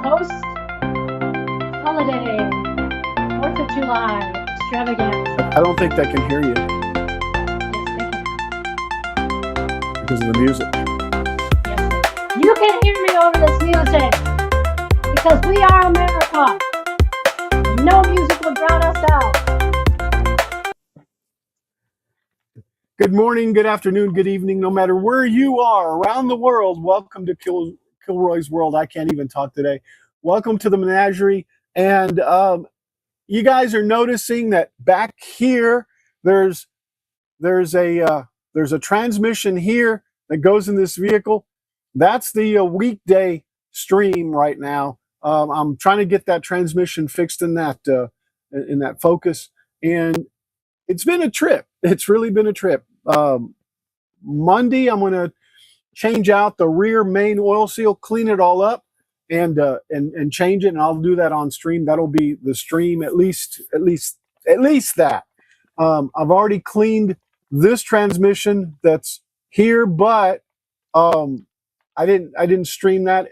post holiday 4th of July extravaganza. I don't think they can hear you Yes, because of the music. yes. You can hear me over this music because we are America. No music will drown us out. Good morning, good afternoon, good evening, no matter where you are around the world. Welcome to Kilroy's World. I can't even talk today. Welcome to the menagerie. And you guys are noticing that back here, there's a transmission here that goes in this vehicle. That's the weekday stream right now. I'm trying to get that transmission fixed in that focus, and it's been a trip. It's really been a trip. Monday, I'm going to change out the rear main oil seal, clean it all up, and change it. And I'll do that on stream. That'll be the stream at least that. I've already cleaned this transmission that's here, but I didn't stream that.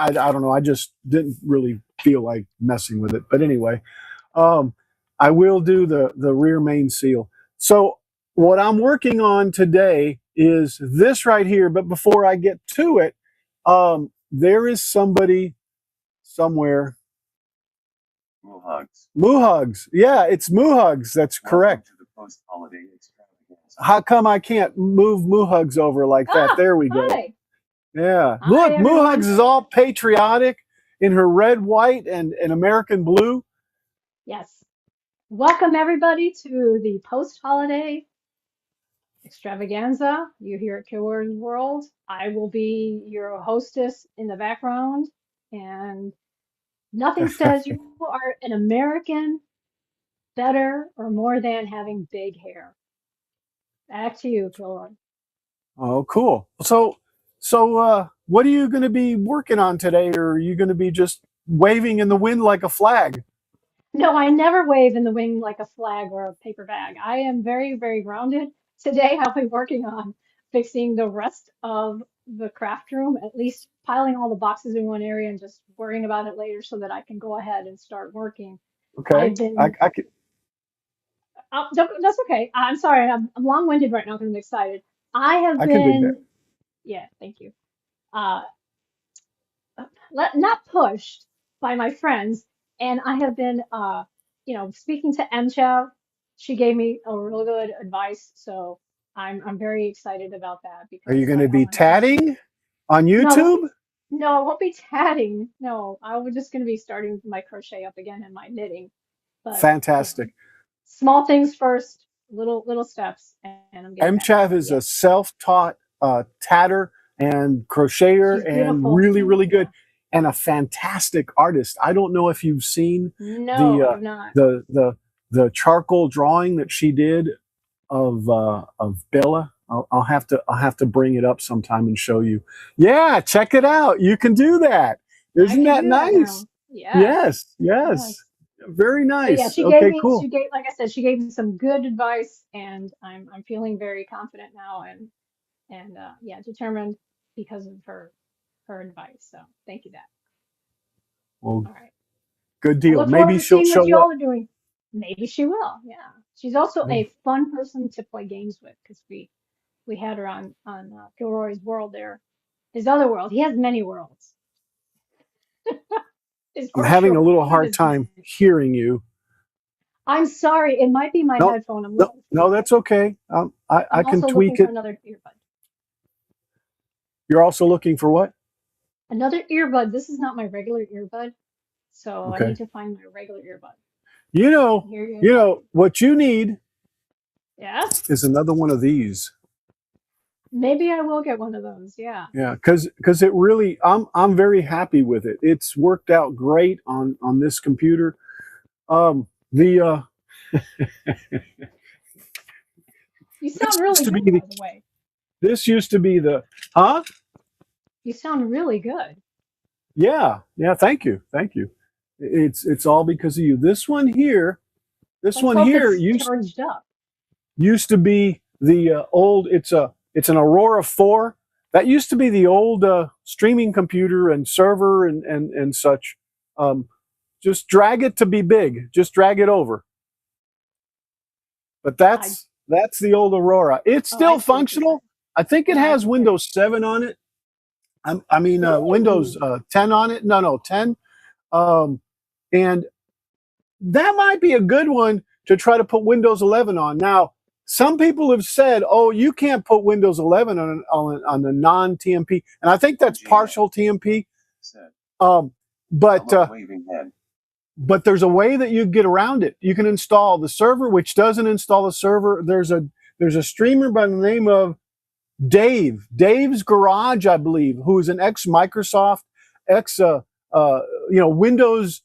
I don't know. I just didn't really feel like messing with it. But anyway, I will do the rear main seal. So what I'm working on today is this right here. But before I get to it, there is somebody somewhere. Moohugs. Moohugs. Yeah, it's Moohugs. That's correct. To the post-holiday extravaganza. How come I can't move Moohugs over like that? There we go. Hi. Yeah. Hi, Look, everyone. Moohugs is all patriotic in her red, white, and American blue. Yes. Welcome everybody to the post-holiday extravaganza. You're here at Kilroy's World. I will be your hostess in the background, and nothing says you are an American better or more than having big hair. Back to you, Kilroy. Oh, cool. So, what are you going to be working on today, or are you going to be just waving in the wind like a flag? No, I never wave in the wind like a flag or a paper bag. I am very, very grounded. Today, I'll be working on fixing the rest of the craft room, at least piling all the boxes in one area and just worrying about it later so that I can go ahead and start working. Okay. I've been, I could. that's okay. I'm sorry. I'm long-winded right now because I'm excited. I have I can dig that. been, yeah, thank you. Uh, not pushed by my friends, and I have been, speaking to Mchav. She gave me a really good advice, so I'm very excited about that Are you because going to I be want to. tatting on YouTube? No, I won't be tatting. No, I was just going to be starting my crochet up again and my knitting. But Fantastic. small things first, little steps, and I'm getting back Mchav to it. is a self-taught tatter and crocheter, She's and beautiful. really, really good, and a fantastic artist. I don't know if you've seen No, I've not. the charcoal drawing that she did of Bella. I'll have to bring it up sometime and show you. Yeah, check it out. You can do that. I Isn't can that do that nice? now. Yeah. Yes, Yes. very But yeah, nice. Okay, cool. like I said, she gave me some good advice, and I'm feeling very confident now, and yeah, determined because of her advice. So thank you, Dad. Well, All right. good I deal. look forward Maybe to she'll seeing what you show all up. are doing. Maybe she will. Yeah, she's also a fun person to play games with because we had her on Kilroy's World there, his other world. He has many worlds. His I'm Earth having a world, little one of hard his time many. hearing you. I'm sorry, it might be my No, headphone. I'm no, looking. no, that's okay. I I'm can also tweak looking for it. another earbud. You're also looking for what? Another earbud. This is not my regular earbud, so I Okay. need to find my regular earbud. You know what you need Yeah, is another one of these. maybe I will get one of those. Yeah. Yeah, because it really, I'm very happy with it. It's worked out great on this computer. The You sound this really used to good, be by the way. this used to be the You sound really good. Yeah, thank you. It's all because of you. This one here Let's hope it's used charged up. to be the old. It's an Aurora 4 That used to be the old streaming computer and server and such. Just drag it to be big. Just drag it over. But that's the old Aurora. It's still functional. I think it has Windows 7 on it. I mean, Windows 10 on it. No, 10. And that might be a good one to try to put Windows 11 on. Now, some people have said, "Oh, you can't put Windows 11 on a non-TMP," and I think that's partial TMP. But there's a way that you get around it. You can install the server, which doesn't install the server. There's a streamer by the name of Dave's Garage, I believe, who is an ex-Microsoft, Windows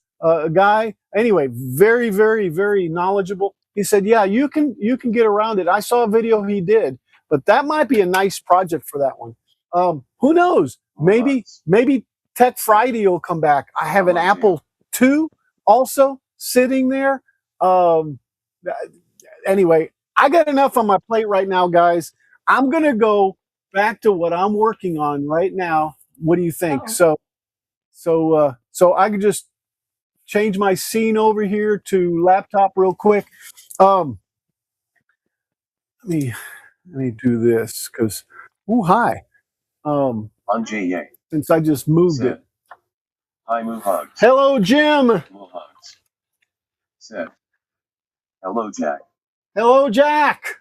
guy. Anyway, very, very, very knowledgeable. He said, "Yeah, you can get around it." I saw a video he did, but that might be a nice project for that one. Who knows? Maybe Tech Friday will come back. I have an Apple II also sitting there. Anyway, I got enough on my plate right now, guys. I'm gonna go back to what I'm working on right now. What do you think? So I could just change my scene over here to laptop real quick. Let me do this because hi. Since I just moved it. Hi, Moohugs. Hello, Jim. Moohugs. Said. Hello, Jack. Hello, Jack.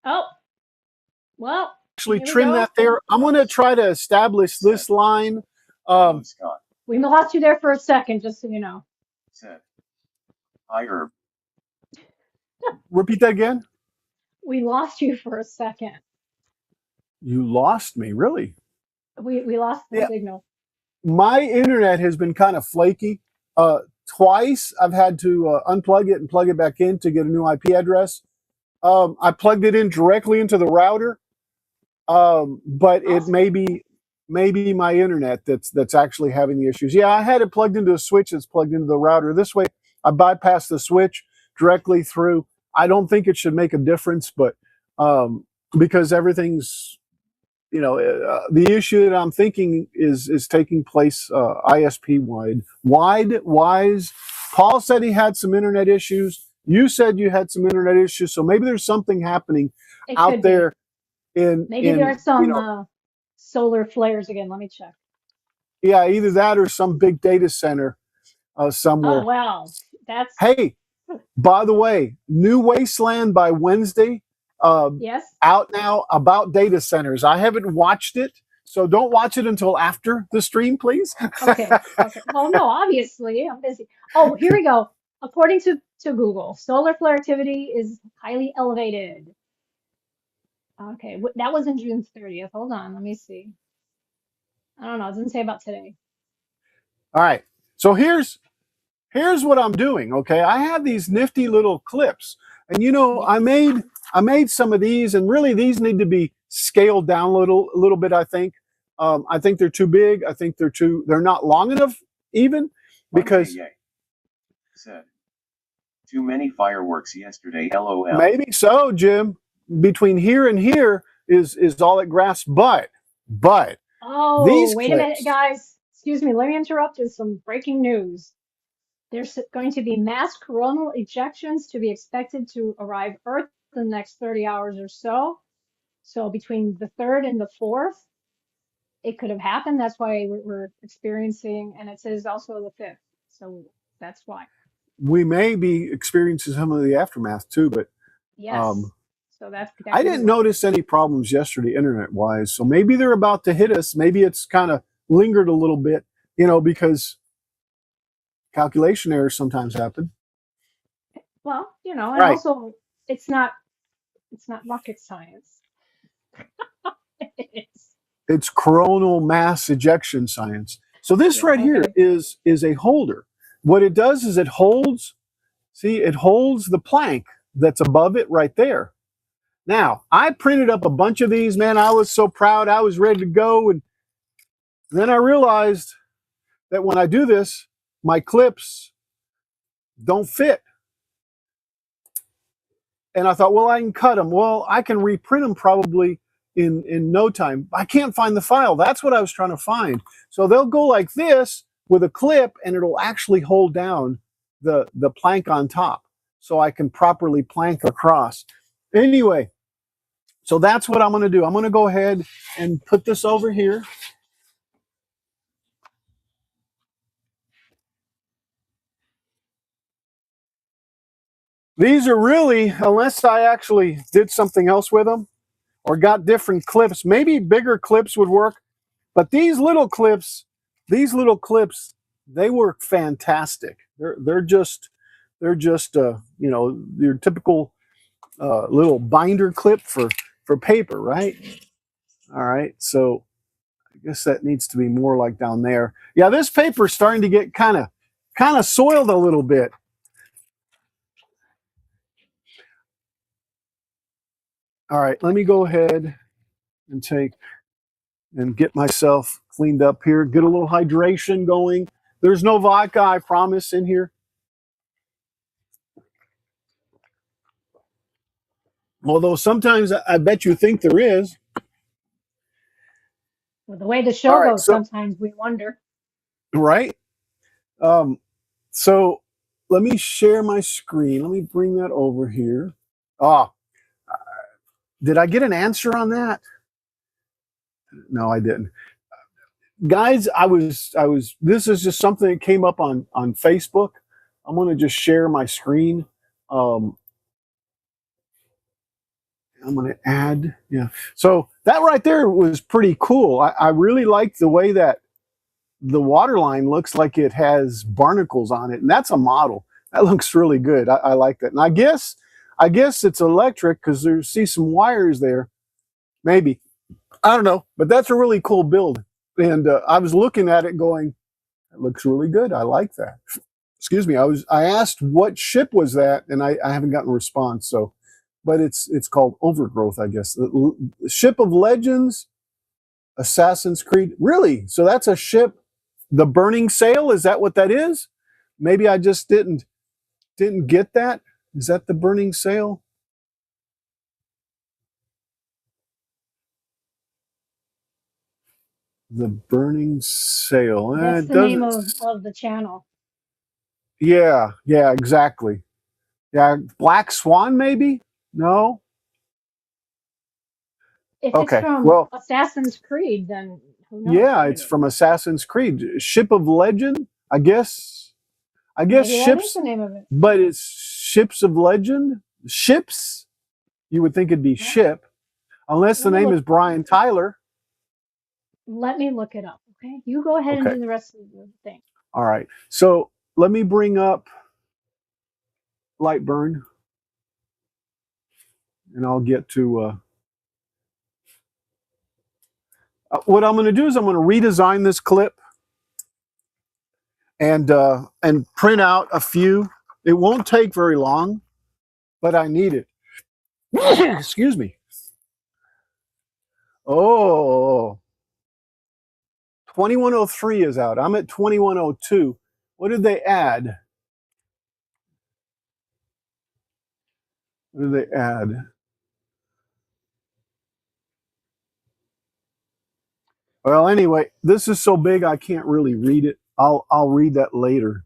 Oh, well. Actually trim that there. I'm going to try to establish this line. We lost you there for a second, just so you know. Hi, Herb. Repeat that again. We lost you for a second. You lost me, really? We lost the signal. My internet has been kind of flaky. Twice I've had to unplug it and plug it back in to get a new IP address. I plugged it in directly into the router, but it may be my internet that's actually having the issues. Yeah, I had it plugged into a switch that's plugged into the router. This way, I bypassed the switch directly through. I don't think it should make a difference, but because everything's, the issue that I'm thinking is taking place ISP wise. Paul said he had some internet issues. You said you had some internet issues, so maybe there's something happening out there. Maybe there's some solar flares again. Let me check. Yeah, either that or some big data center somewhere. Oh, wow. Hey, by the way, new Wasteland by Wednesday. Yes. Out now about data centers. I haven't watched it, so don't watch it until after the stream, please. Okay. Well, no, obviously I'm busy. Oh, here we go. According to Google, solar flare activity is highly elevated. Okay, that was in June 30th. Hold on, let me see. I don't know. It doesn't say about today. All right. So here's what I'm doing. Okay, I have these nifty little clips, and I made some of these, and really these need to be scaled down a little bit. I think they're too big. I think they're not long enough even because. Too many fireworks yesterday, LOL. Maybe so, Jim. Between here and here is all it grasps, but oh, these wait a minute, guys. Excuse me, let me interrupt with some breaking news. There's going to be mass coronal ejections to be expected to arrive Earth in the next 30 hours or so. So between the 3rd and the 4th, it could have happened. That's why we're experiencing, and it says also the 5th. So that's why. We may be experiencing some of the aftermath too, but yes. So that's I didn't notice any problems yesterday internet-wise. So maybe they're about to hit us. Maybe it's kind of lingered a little bit, because calculation errors sometimes happen. Well, and also it's not rocket science. It's coronal mass ejection science. So this here is a holder. What it does is it holds the plank that's above it right there. Now, I printed up a bunch of these, man. I was so proud. I was ready to go. And then I realized that when I do this, my clips don't fit. And I thought, well, I can cut them. Well, I can reprint them probably in no time. I can't find the file. That's what I was trying to find. So they'll go like this with a clip, and it'll actually hold down the plank on top, so I can properly plank across. Anyway, so that's what I'm going to do. I'm going to go ahead and put this over here. These are really, unless I actually did something else with them or got different clips, maybe bigger clips would work. But these little clips, they work fantastic. They're just you know, your typical little binder clip for paper, right? All right, so I guess that needs to be more like down there. Yeah, this paper is starting to get kind of soiled a little bit. All right, let me go ahead and get myself cleaned up here, get a little hydration going. There's no vodka, I promise, in here. Although sometimes I bet you think there is. Well, the way the show All right, goes, so sometimes we wonder. right. So let me share my screen. Let me bring that over here. Ah, did I get an answer on that? No, I didn't. Guys, I was this is just something that came up on Facebook. I'm going to just share my screen. I'm going to add, yeah. So that right there was pretty cool. I really like the way that the water line looks like it has barnacles on it, and that's a model. That looks really good. I like that. And I guess it's electric because see some wires there. Maybe, I don't know, but that's a really cool build. And I was looking at it going, it looks really good. I like that. Excuse me. I asked what ship was that, and I haven't gotten a response. So, but it's called Overgrowth, I guess. The Ship of Legends, Assassin's Creed. Really? So that's a ship. The Burning Sail, is that what that is? Maybe I just didn't get that. Is that the Burning Sail? The Burning Sail. That's It the name doesn't. of the channel. Yeah, exactly. Yeah, Black Swan, maybe? No? If it's Okay. from Well, Assassin's Creed, then who knows yeah, what it it's is. from Assassin's Creed. Ship of Legend, I guess. Maybe that is Ships, the name of it. but it's Ships of Legend. Ships, you would think it'd be Well, ship, unless the let me name look. is Brian Tyler. Let me look it up. Okay, you go ahead and Okay. do the rest of the thing. All right. So let me bring up LightBurn, and I'll get to what I'm going to do is I'm going to redesign this clip and print out a few. It won't take very long, but I need it. Excuse me. Oh, 2103 is out. I'm at 2102. What did they add? What did they add? Well, anyway, this is so big I can't really read it. I'll read that later.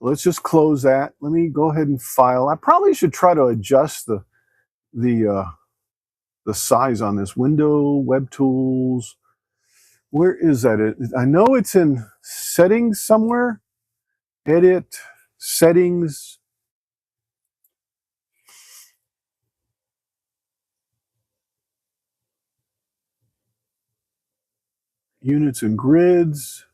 Let's just close that. Let me go ahead and file. I probably should try to adjust the size on this window. Web tools. Where is that? I know it's in settings somewhere. Edit settings. Units and grids.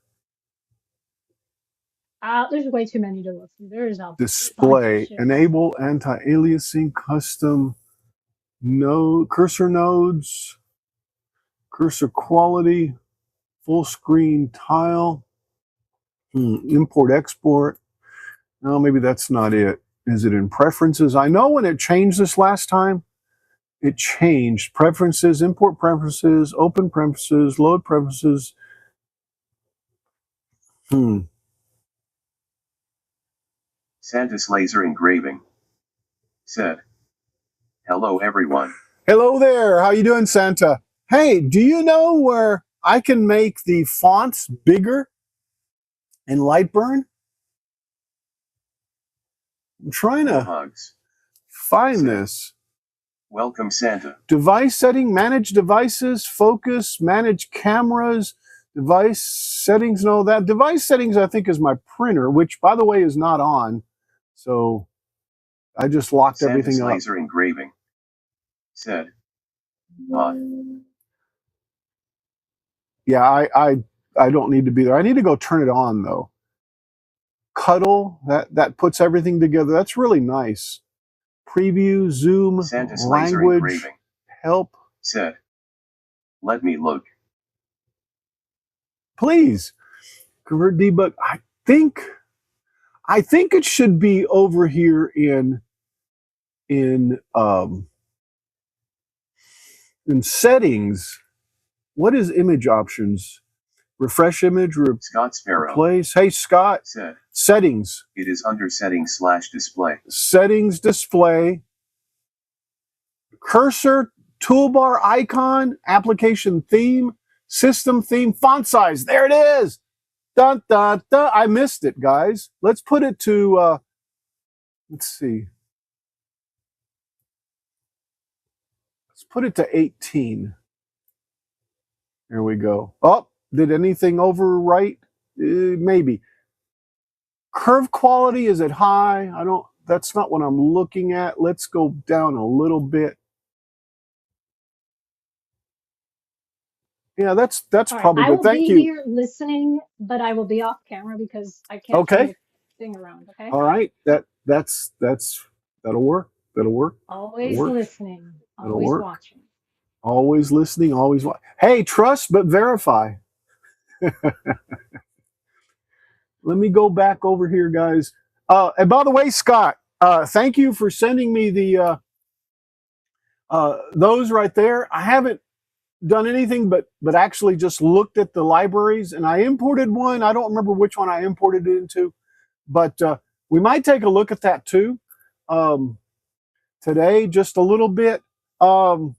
There's way too many to look through. There's a bunch of Display. shit. Enable anti-aliasing. Custom node. Cursor nodes. Cursor quality. Full screen tile. Import export. No, maybe that's not it. Is it in preferences? I know when it changed this last time, it changed preferences, import preferences, open preferences, load preferences. Santa's laser engraving said, "Hello everyone." Hello there. How you doing, Santa? Hey, do you know where I can make the fonts bigger in LightBurn? I'm trying to Moohugs find said, this. "Welcome Santa." Device setting, manage devices, focus, manage cameras, device settings, no, that device settings I think is my printer, which by the way is not on. So I just locked Santa's everything up. laser engraving said, "Hot." Yeah, I don't need to be there. I need to go turn it on though. Cuddle, that puts everything together. That's really nice. Preview, zoom, Santa's laser language, engraving help. said, "Let me look." Please. Convert debug. I think it should be over here in settings. What is image options? Refresh image, Scott Sparrow replace. Hey Scott, said, settings. "It is under settings/display." Settings, display. Cursor, toolbar icon, application theme, system theme, font size. There it is. Dun, dun, dun. I missed it, guys. Let's put it to, let's see. Let's put it to 18. There we go. Oh, did anything overwrite? Maybe. Curve quality, is it high? That's not what I'm looking at. Let's go down a little bit. Yeah, that's All right, probably I good. will Thank be you. here listening, but I will be off camera because I can't turn Okay. the thing around. Okay. All right. That'll work. That'll work. Always That'll work. listening. That'll Always work. watching. Always listening. Always watching. Hey, trust but verify. Let me go back over here, guys. And by the way, Scott, thank you for sending me the those right there. I haven't done anything but actually just looked at the libraries, and I imported one. I don't remember which one I imported it into, but we might take a look at that too today, just a little bit. Let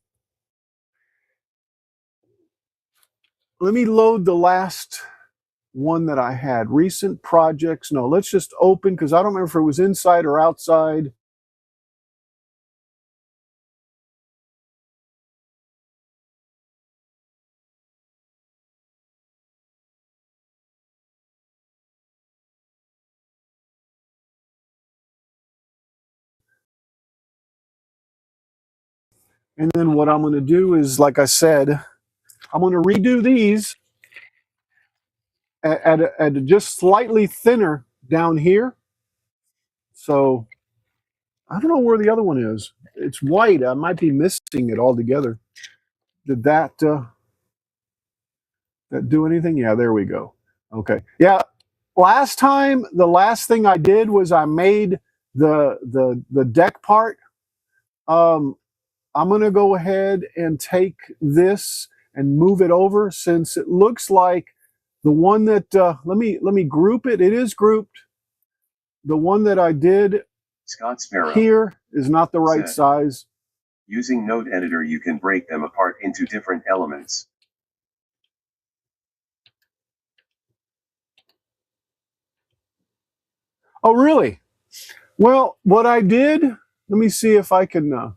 me load the last one that I had. Recent projects. No, let's just open because I don't remember if it was inside or outside. And then what I'm going to do is, like I said, I'm going to redo these at just slightly thinner down here. So I don't know where the other one is. It's white. I might be missing it altogether. Did that do anything? Yeah, there we go. Okay. Yeah. Last time, the last thing I did was I made the deck part. I'm going to go ahead and take this and move it over, since it looks like the one that let me group it. It is grouped. The one that I did Scott Sparrow here is not the right said, size. "Using Node Editor you can break them apart into different elements." Oh, really? Well, what I did, let me see if I can, let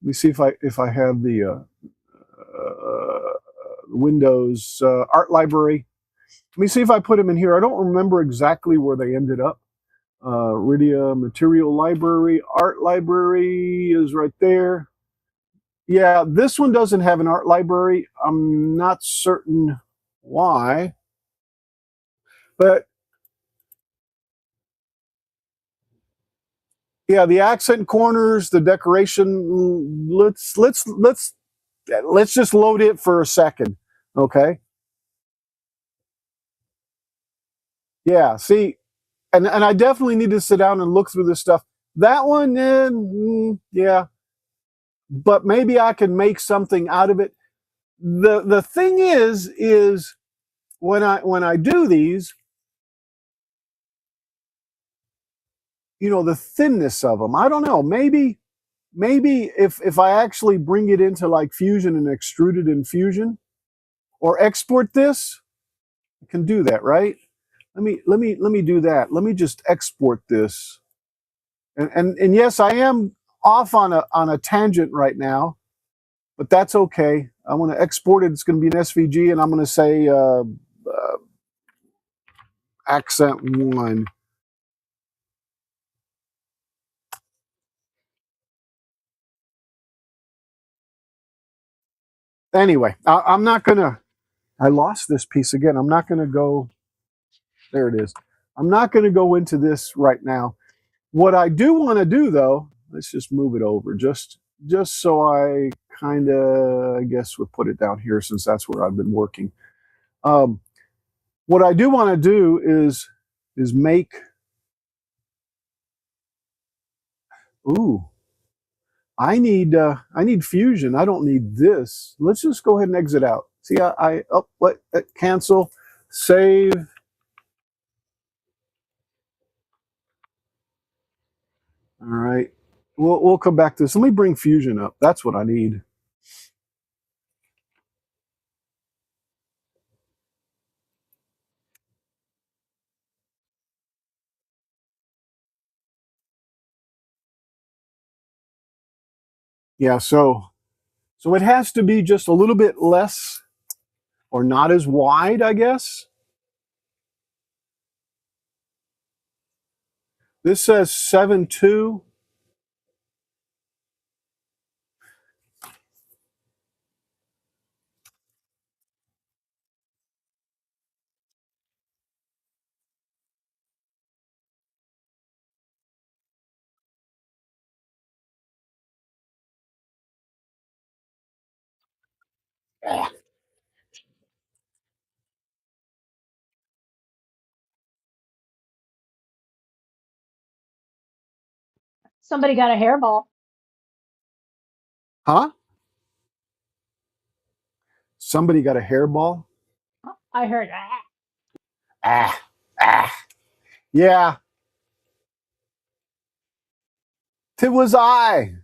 me see if I have the Windows art library. Let me see if I put them in here. I don't remember exactly where they ended up. Rydia material library, art library is right there. Yeah, this one doesn't have an art library. I'm not certain why, but yeah, the accent corners, the decoration. Let's just load it for a second, okay? Yeah, see, and I definitely need to sit down and look through this stuff. That one, yeah, but maybe I can make something out of it. The thing is when I do these, you know, the thinness of them. I don't know. Maybe if I actually bring it into like Fusion and extrude it in Fusion or export this, I can do that, right? Let me do that. Let me just export this. And yes, I am off on a tangent right now, but that's okay. I want to export it. It's going to be an SVG, and I'm going to say accent one. Anyway, I'm not going to. I lost this piece again. I'm not going to go. There it is. I'm not going to go into this right now. What I do want to do, though, let's just move it over, just so I kind of, I guess we'll put it down here since that's where I've been working. What I do want to do is make. Ooh, I need Fusion. I don't need this. Let's just go ahead and exit out. See, what cancel, save. All right, we'll come back to this. Let me bring Fusion up. That's what I need. Yeah, so it has to be just a little bit less or not as wide, I guess. This says 7.2. Somebody got a hairball. Huh? Somebody got a hairball? I heard, ah. Ah, ah. Yeah, it was I.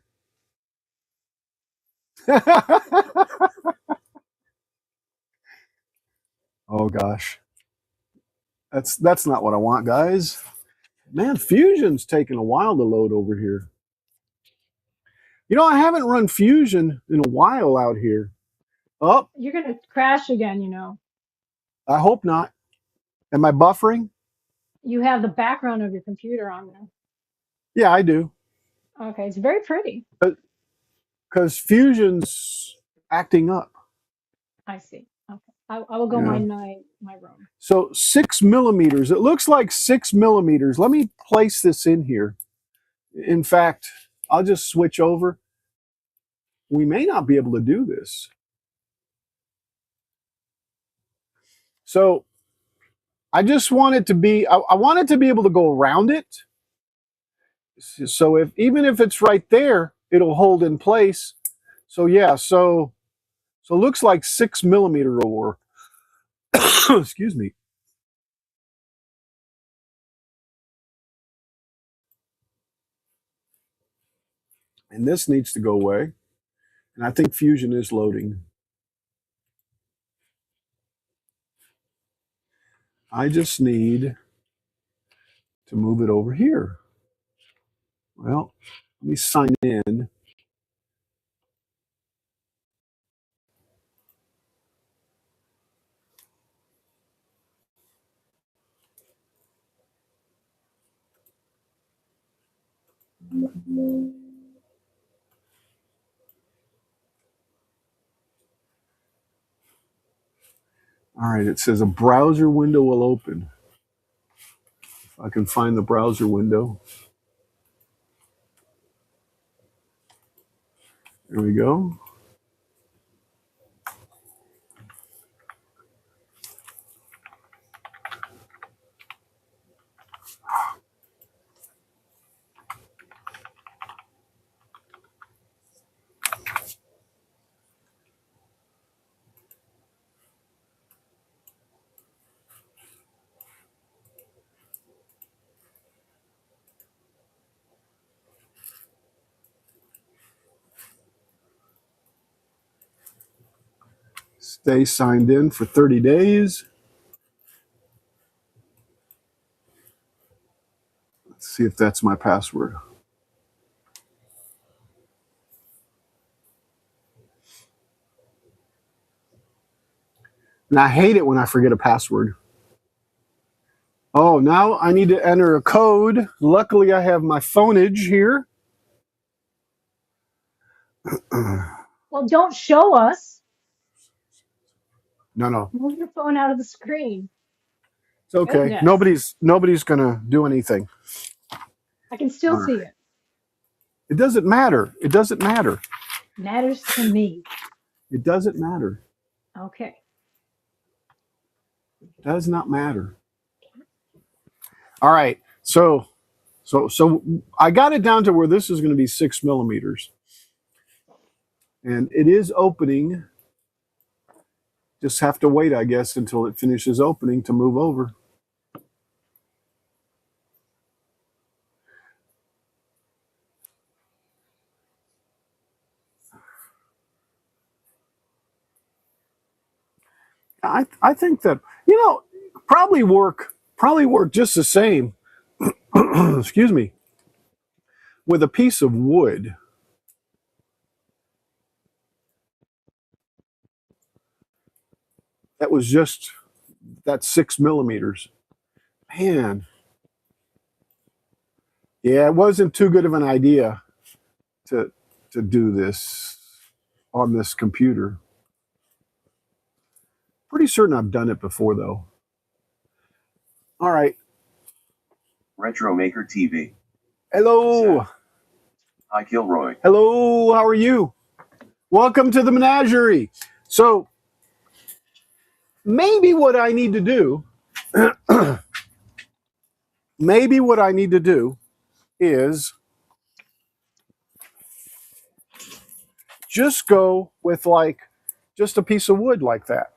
Oh gosh. That's not what I want, guys. Man, Fusion's taking a while to load over here. You know, I haven't run Fusion in a while out here. Oh, You're going to crash again, you know. I hope not. Am I buffering? You have the background of your computer on there. Yeah, I do. Okay, it's very pretty. Because Fusion's acting up. I see. Okay. I will go Yeah. my room. So 6 millimeters. It looks like 6 millimeters. Let me place this in here. In fact, I'll just switch over. We may not be able to do this. So I just want it to be, I want it to be able to go around it. So even if it's right there, it'll hold in place. So yeah, so it looks like 6 millimeter will work. Excuse me. And this needs to go away. And I think Fusion is loading. I just need to move it over here. Well, let me sign in. All right, it says a browser window will open. If I can find the browser window. There we go. Stay signed in for 30 days. Let's see if that's my password. And I hate it when I forget a password. Oh, now I need to enter a code. Luckily, I have my phoneage here. Well, don't show us. No. Move your phone out of the screen. It's okay. Goodness. Nobody's going to do anything. I can still see it. It doesn't matter. It doesn't matter. Matters to me. It doesn't matter. Okay. Does not matter. All right. So I got it down to where this is going to be 6 millimeters. And it is opening. Just have to wait, I guess, until it finishes opening to move over. I think that, probably work just the same, excuse me, with a piece of wood. That was just that 6 millimeters. Man. Yeah, it wasn't too good of an idea to do this on this computer. Pretty certain I've done it before, though. All right. Retro Maker TV. Hello. Hi, Kilroy. Hello. How are you? Welcome to the menagerie. So maybe what I need to do, is just go with just a piece of wood like that.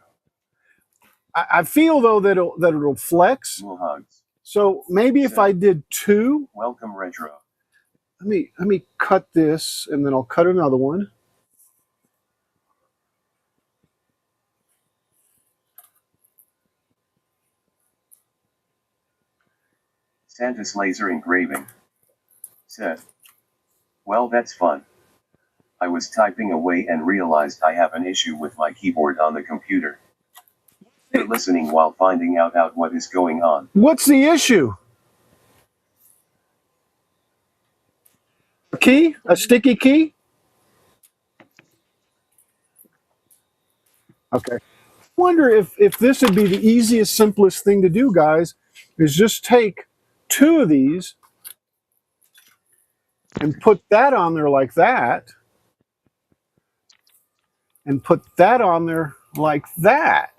I feel though that it'll flex. Moohugs. So maybe if I did 2. Welcome, Retro. Let me cut this, and then I'll cut another one. Santa's laser engraving. Said. Well, that's fun. I was typing away and realized I have an issue with my keyboard on the computer. You're listening while finding out what is going on. What's the issue? A key? A sticky key? Okay. Wonder if this would be the easiest, simplest thing to do, guys, is just take 2 of these and put that on there like that, and put that on there like that.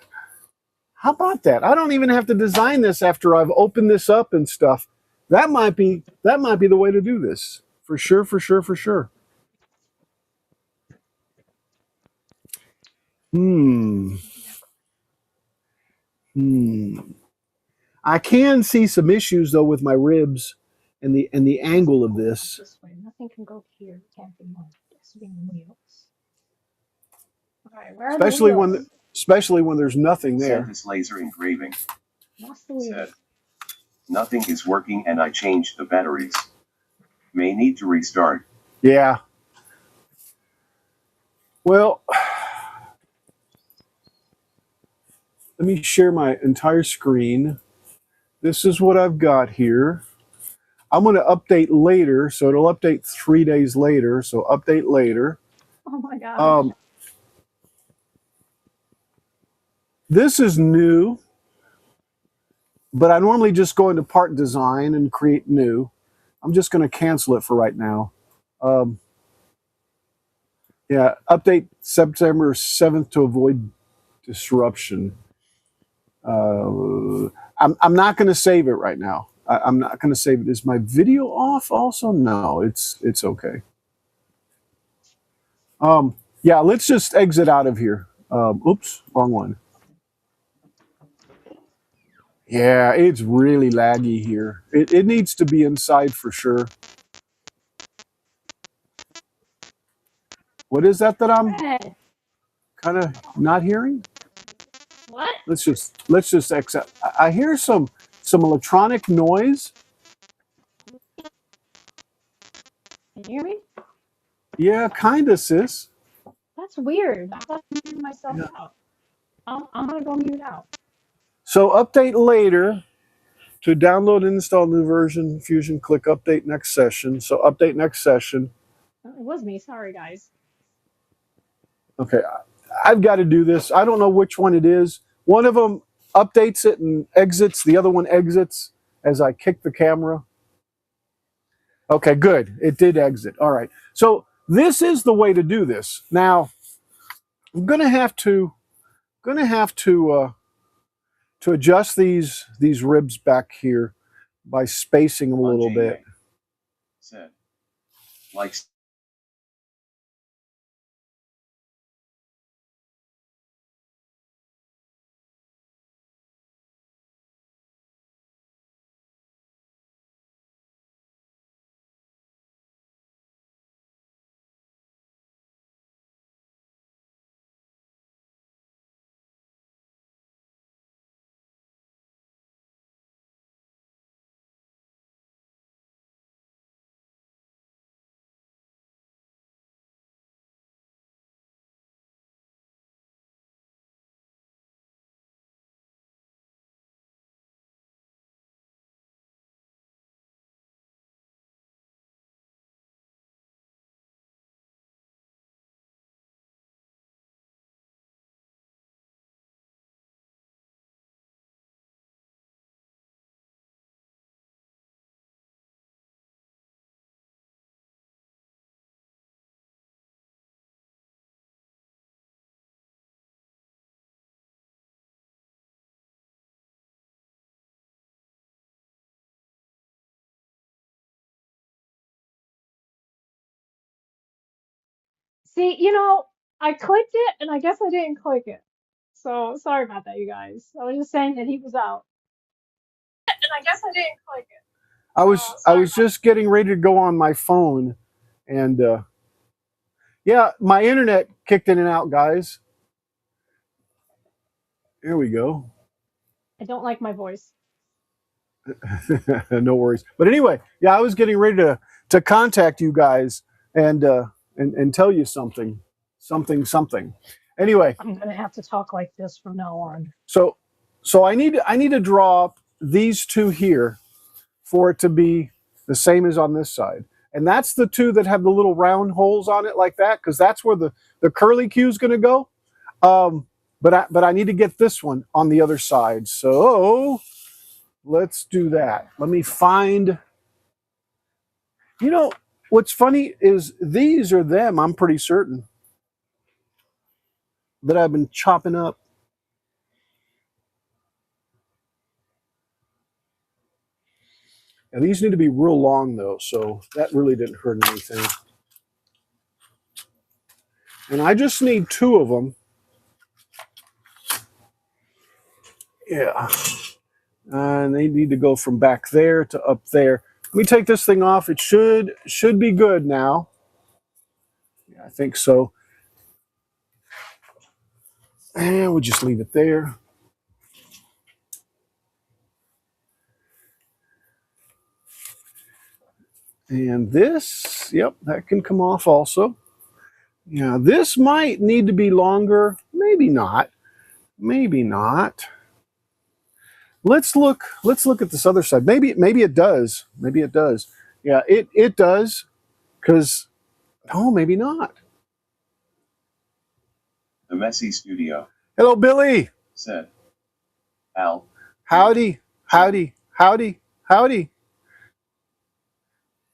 How about that? I don't even have to design this after I've opened this up and stuff. That might be the way to do this. For sure. I can see some issues though with my ribs and the angle of this. This way. Nothing can go here. It can't be moved. It has to be in the wheels. All right, where are Especially the wheels? Especially when there's nothing there. Santa's laser engraving. Lost the wheels. Said. Nothing is working and I changed the batteries. May need to restart. Yeah. Well, let me share my entire screen. This is what I've got here. I'm going to update later, so it'll update 3 days later. So update later. Oh my God. This is new, but I normally just go into part design and create new. I'm just going to cancel it for right now. Yeah, update September 7th to avoid disruption. I'm not going to save it right now. I'm not going to save it. Is my video off also? No, it's okay. Yeah, let's just exit out of here. Oops, wrong one. Yeah, it's really laggy here. It needs to be inside for sure. What is that I'm... Red. kind of not hearing? What? Let's just accept. I hear some electronic noise. Can you hear me? Yeah, kind of, sis. That's weird. I thought I muted myself Yeah. out. I'm gonna go mute out. So update later to download and install new version Fusion. Click update next session. So update next session. It was me. Sorry, guys. Okay, I've got to do this. I don't know which one it is. One of them updates it and exits. The other one exits as I kick the camera. Okay, good. It did exit. All right. So this is the way to do this. Now I'm gonna have to to adjust these ribs back here by spacing them a little bit. Said. Like. See, I clicked it and I guess I didn't click it. So sorry about that, you guys. I was just saying that he was out. And I guess I didn't click it. I was just getting ready to go on my phone, and yeah, my internet kicked in and out, guys. Here we go. I don't like my voice. No worries. But anyway, yeah, I was getting ready to contact you guys and tell you something. Anyway, I'm gonna have to talk like this from now on. so I need to draw up these two here for it to be the same as on this side. And that's the two that have the little round holes on it like that, because that's where the curly Q is going to go. But I need to get this one on the other side. So let's do that. Let me find. You know, what's funny is these are them, I'm pretty certain, that I've been chopping up. And these need to be real long, though, so that really didn't hurt anything. And I just need two of them. Yeah. And they need to go from back there to up there. Let me take this thing off. It should be good now. Yeah, I think so. And we'll just leave it there. And this, yep, that can come off also. Yeah, this might need to be longer. Maybe not. Maybe not. Let's look at this other side. Maybe it does. Maybe it does. Yeah, it does. Because oh, maybe not. The Messy Studio. Hello, Billy. Said. Al. Howdy.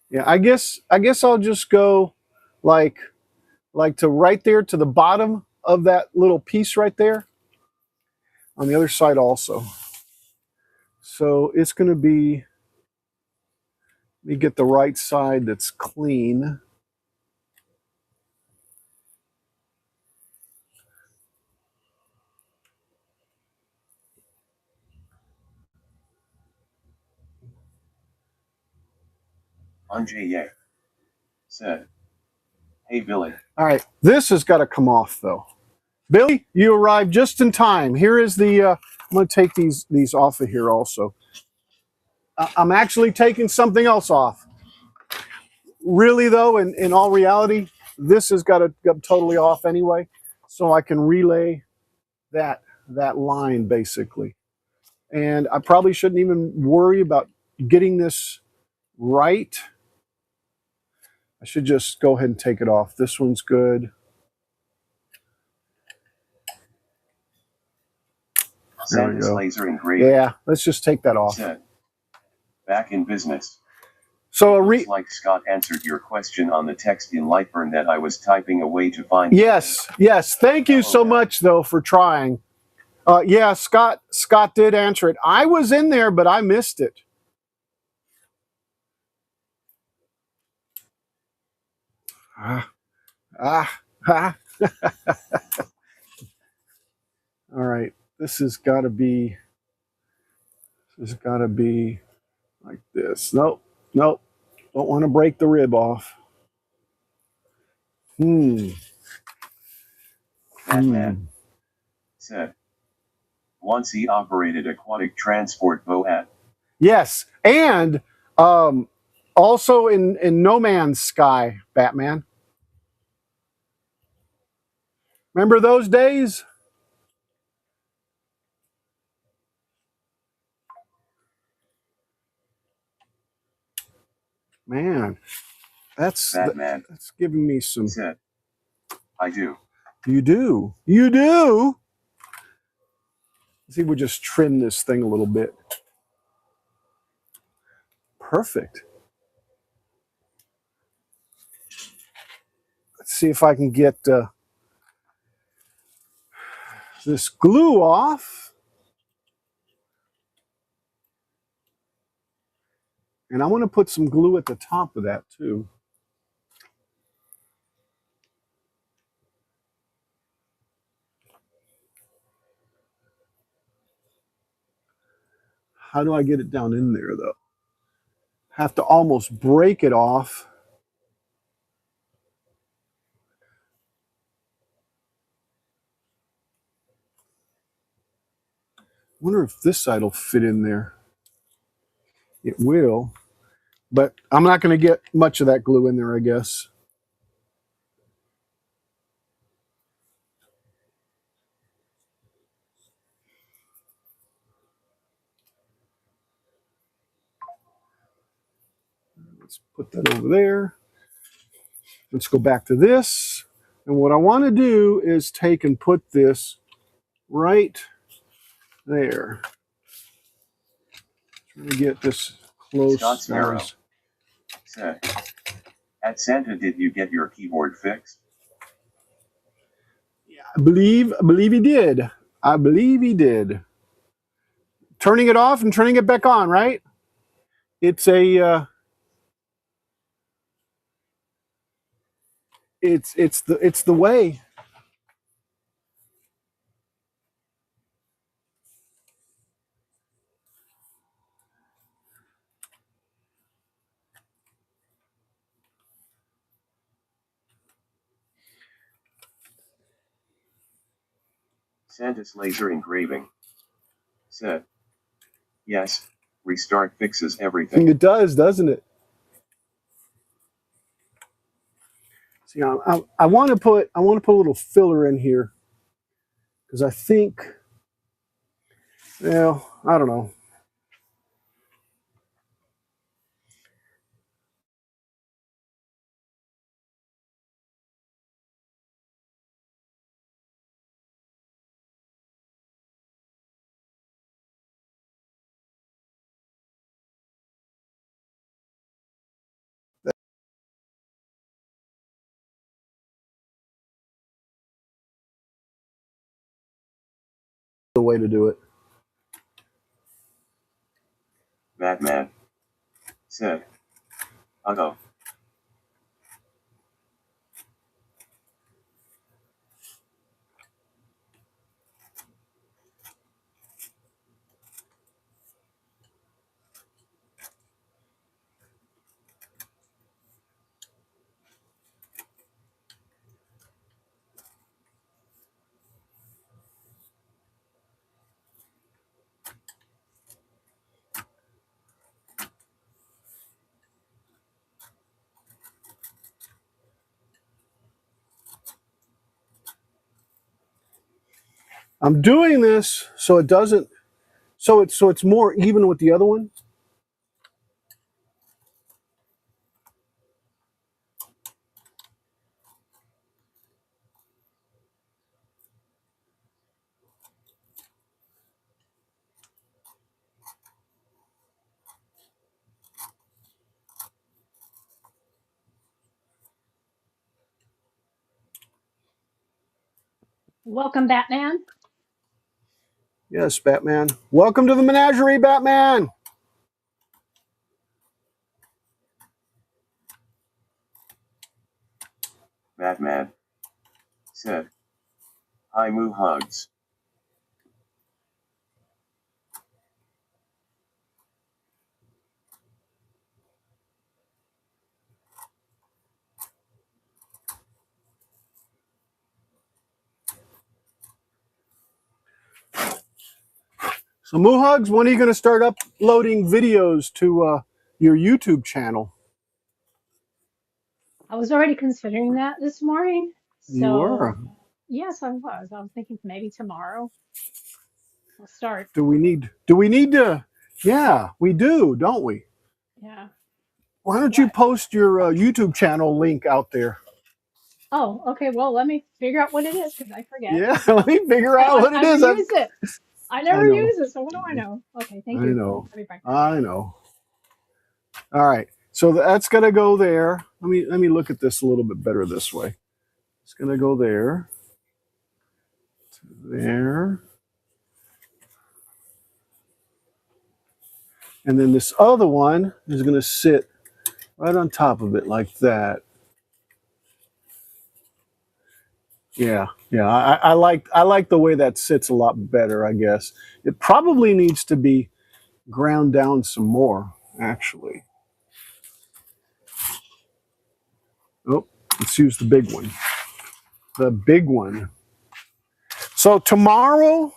Yeah, I guess I'll just go like to right there to the bottom of that little piece right there. On the other side also. So it's going to be, let me get the right side that's clean. Anjay said. Hey, Billy. All right, this has got to come off though. Billy, you arrived just in time. Here is the. I'm going to take these off of here also. I'm actually taking something else off. Really though, in all reality, this has got to go totally off anyway, so I can relay that line basically. And I probably shouldn't even worry about getting this right. I should just go ahead and take it off. This one's good. Santa's laser engraving. Yeah, let's just take that off. Said, back in business. So looks like Scott answered your question on the text in LightBurn that I was typing away to find. Yes. Thank you so much though for trying. Yeah, Scott did answer it. I was in there, but I missed it. All right. This has got to be like this. Nope. Don't want to break the rib off. Batman said, once he operated aquatic transport boat. Yes, and also in No Man's Sky, Batman. Remember those days? Man, that's giving me some. Said, I do. You do. Let's see, we'll just trim this thing a little bit. Perfect. Let's see if I can get this glue off. And I want to put some glue at the top of that too. How do I get it down in there though? Have to almost break it off. Wonder if this side will fit in there. It will, but I'm not going to get much of that glue in there, I guess. Let's put that over there. Let's go back to this. And what I want to do is take and put this right there. Trying to get this close. Scott's arrow said, at Santa, did you get your keyboard fixed? Yeah, I believe he did. I believe he did. Turning it off and turning it back on, right? It's a it's the way. Santa's laser engraving said, yes, restart fixes everything. It does, doesn't it? See, I want to put a little filler in here because I think, well, I don't know. The way to do it. Batman said, uh-oh. I'm doing this so it doesn't, so it's more even with the other one. Welcome, Batman. Yes, Batman. Welcome to the menagerie, Batman. Batman said, "Hi, Moohugs." So, Moohugs, when are you going to start uploading videos to your YouTube channel? I was already considering that this morning. You were. So, yes, I was. I was thinking maybe tomorrow we'll start. Do we need to? Yeah, we do, don't we? Yeah. Why don't you What? post your YouTube channel link out there? Oh, okay. Well, let me figure out what it is because I forget. Yeah, let me figure out what I it never is. use it. I I never know. use it. So what do I know? Okay. I Thank you. know. I'll be back. I know. All right. So that's going to go there. Let me look at this a little bit better this way. It's going to go there. To there. And then this other one is going to sit right on top of it like that. Yeah, yeah. I like the way that sits a lot better, I guess. It probably needs to be ground down some more, actually. Oh, let's use the big one. The big one. So tomorrow,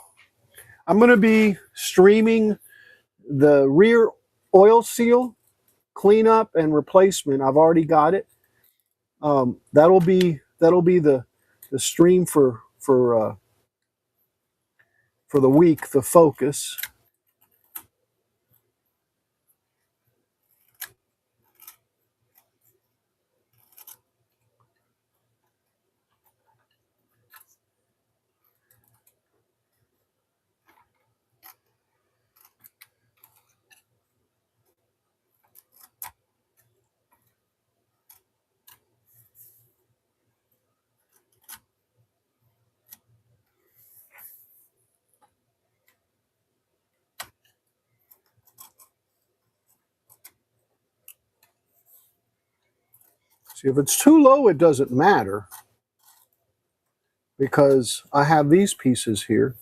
I'm going to be streaming the rear oil seal cleanup and replacement. I've already got it. That'll be the stream for the week, the focus. See, if it's too low, it doesn't matter because I have these pieces here.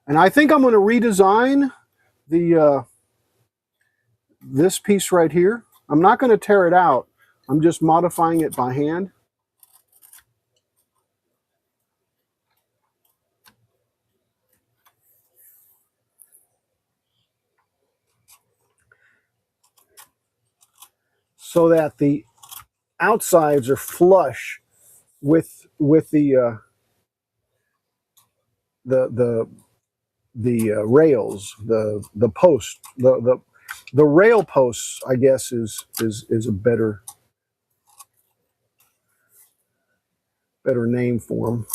And I think I'm going to redesign the this piece right here. I'm not going to tear it out. I'm just modifying it by hand. So that the outsides are flush with the rails, the post, the rail posts, I guess is a better name for them.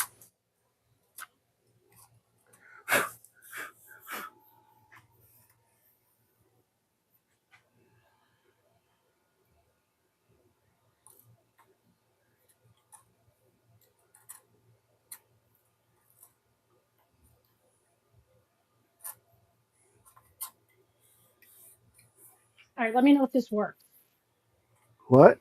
All right. Let me know if this works. What?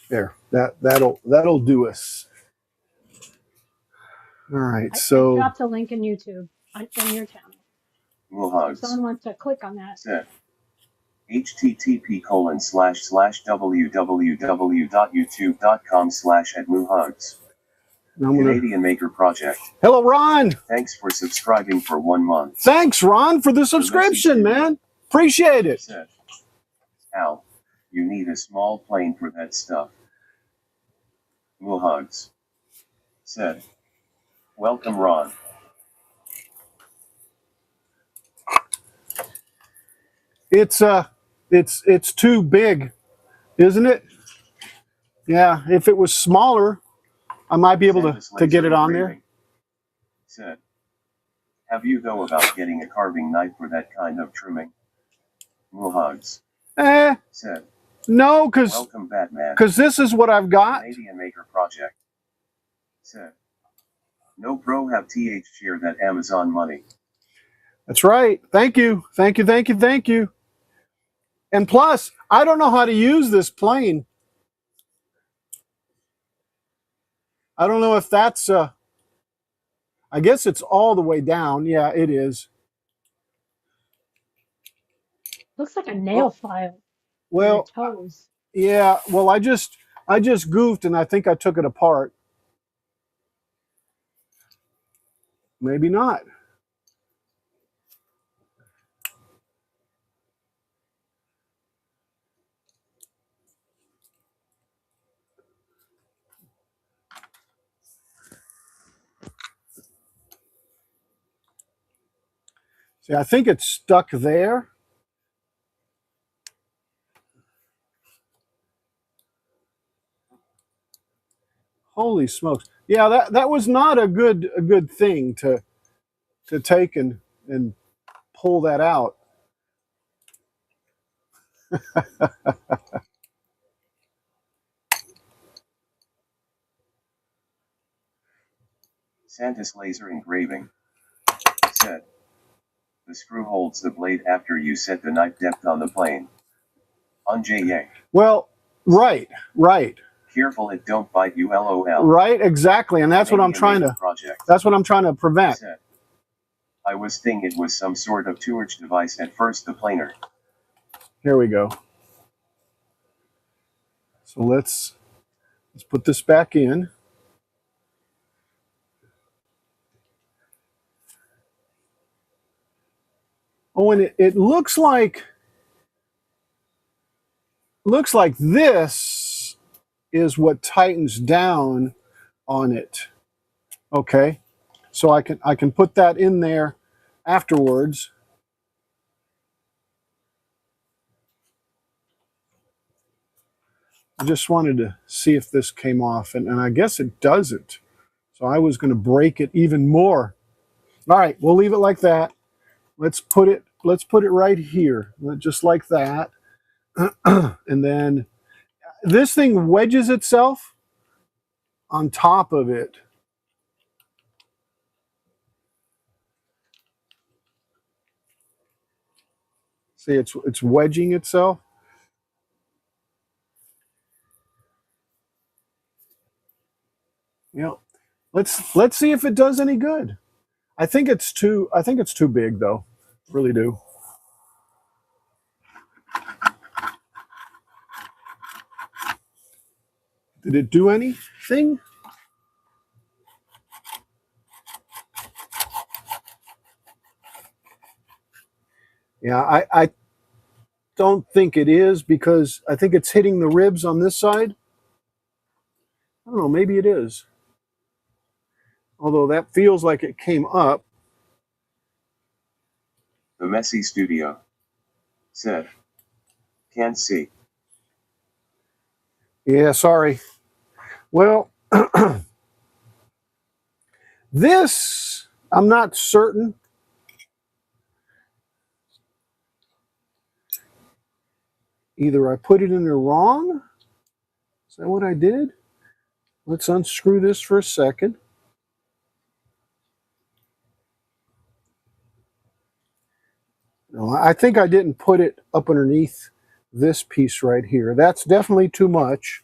There. That'll do us. All right. I So dropped a link in YouTube on your channel. Moohugs If someone wants to click on that. said, http://www.youtube.com/@Moohugs. Canadian Maker Project. Hello, Ron. Thanks for subscribing for 1 month. Thanks, Ron, for the subscription, man. Appreciate it. Said, Al, you need a small plane for that stuff. Moohugs said. Welcome, Ron. It's too big, isn't it? Yeah, if it was smaller, I might be able to get it on there. Said. Have you though about getting a carving knife for that kind of trimming? Moohugs said. No, Welcome, Batman. because this is what I've got. Canadian Maker Project said. No pro have th share that Amazon money. That's right. Thank you. Thank you. Thank you. Thank you. And plus, I don't know how to use this plane. I don't know if that's, I guess it's all the way down. Yeah, it is. Looks like a nail file for your Well, toes. yeah, well, I just goofed and I think I took it apart. Maybe not. See, I think it's stuck there. Holy smokes. Yeah, that was not a good thing to take and pull that out. Santa's laser engraving said. The screw holds the blade after you set the knife depth on the plane. Unjay. Well, right. Careful it don't bite you, LOL. Right, exactly, and that's what I'm trying to. That's what I'm trying to prevent. Said. I was thinking it was some sort of storage device at first, the planer. Here we go. So let's put this back in. Oh, and it looks like this is what tightens down on it. Okay, so I can put that in there afterwards. I just wanted to see if this came off, and I guess it doesn't. So I was going to break it even more. All right, we'll leave it like that. Let's put it right here, just like that. And then this thing wedges itself on top of it. See, it's wedging itself. You know, let's see if it does any good. I think it's too big though. Really do. Did it do anything? Yeah, I don't think it is because I think it's hitting the ribs on this side. I don't know, maybe it is. Although that feels like it came up. The Messy Studio said. Can't see. Yeah, sorry. Well, this, I'm not certain. Either I put it in there wrong. Is that what I did? Let's unscrew this for a second. No, I think I didn't put it up underneath this piece right here. That's definitely too much.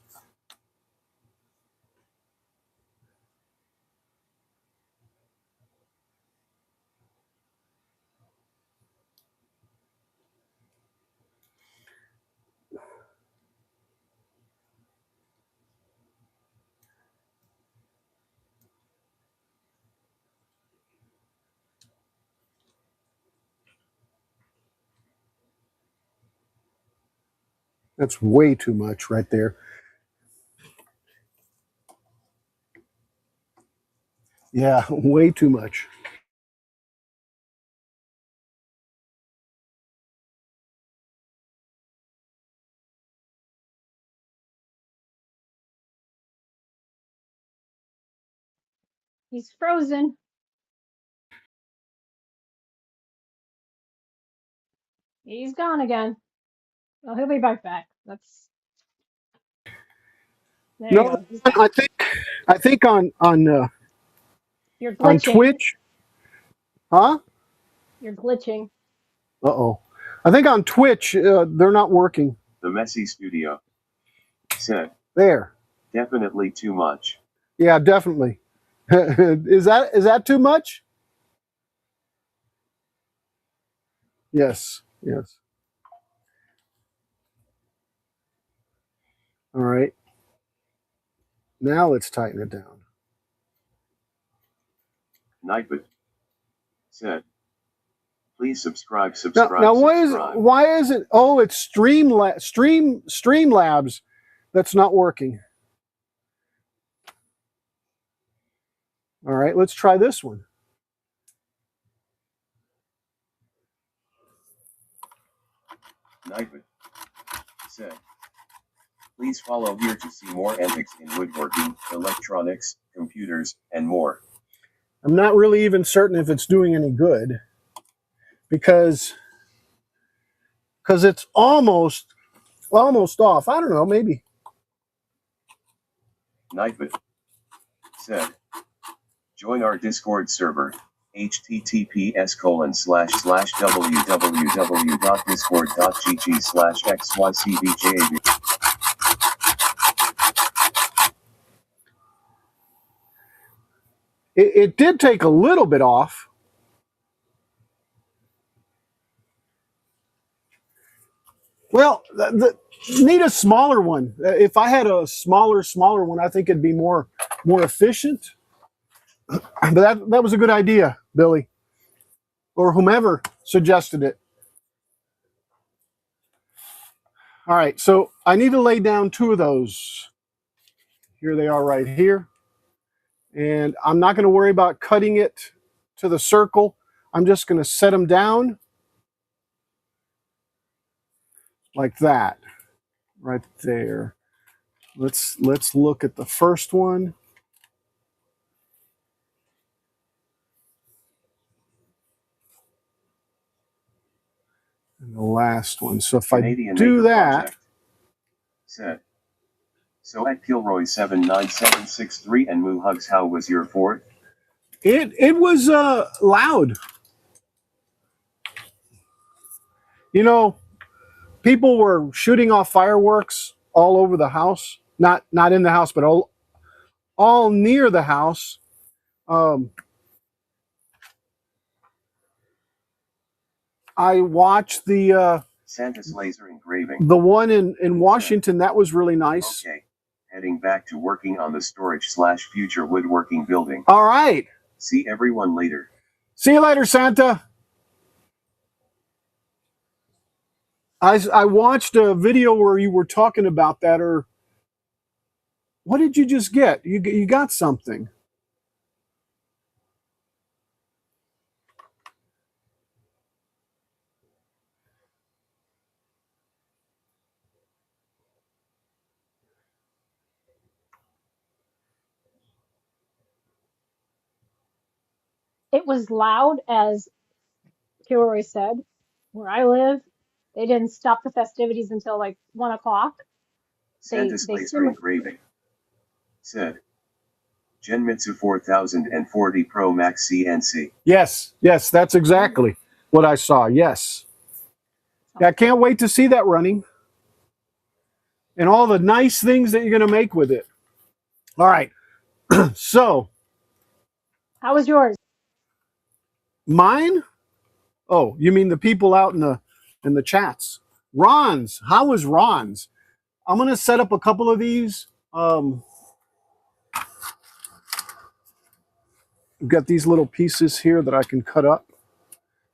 That's way too much right there. Yeah, way too much. He's frozen. He's gone again. Well, he'll be right back. There you No, go. He's back. I think You're on glitching. Twitch, huh? You're glitching. Uh-oh. I think on Twitch they're not working. The Messy Studio said, There. definitely too much. Yeah, definitely. Is that too much? Yes. Yes. All right. Now let's tighten it down. Nightbot said, please subscribe. Now why is it? Oh, it's Streamlabs that's not working. All right, let's try this one. Nightbot said, please follow here to see more antics in woodworking, electronics, computers, and more. I'm not really even certain if it's doing any good because it's almost off. I don't know, maybe. Nightbot said, join our Discord server, https://www.discord.gg/xycbjab. It did take a little bit off. Well, need a smaller one. If I had a smaller one, I think it'd be more efficient. But that was a good idea, Billy, or whomever suggested it. All right, so I need to lay down two of those. Here they are right here. And I'm not going to worry about cutting it to the circle. I'm just going to set them down like that, right there. Let's look at the first one. And the last one. So if Canadian I do that, said, so at Kilroy 79763 and Moohugs, how was your fourth? it was loud. You know, people were shooting off fireworks all over the house. Not in the house, but all near the house. I watched the Santa's laser engraving. the one in Washington. That was really nice. Okay, heading back to working on the storage/future woodworking building. All right. See everyone later. See you later, Santa. I watched a video where you were talking about that, or what did you just get? You got something. It was loud, as Kilroy said. Where I live, they didn't stop the festivities until like 1 o'clock. Santa's laser engraving said, Genmitsu 4040 Pro Max CNC. Yes, that's exactly what I saw. Yes. Yeah, I can't wait to see that running and all the nice things that you're going to make with it. All right. So, How was yours? mine? Oh, you mean the people out in the chats? Ron's. How was Ron's? I'm going to set up a couple of these. We've got these little pieces here that I can cut up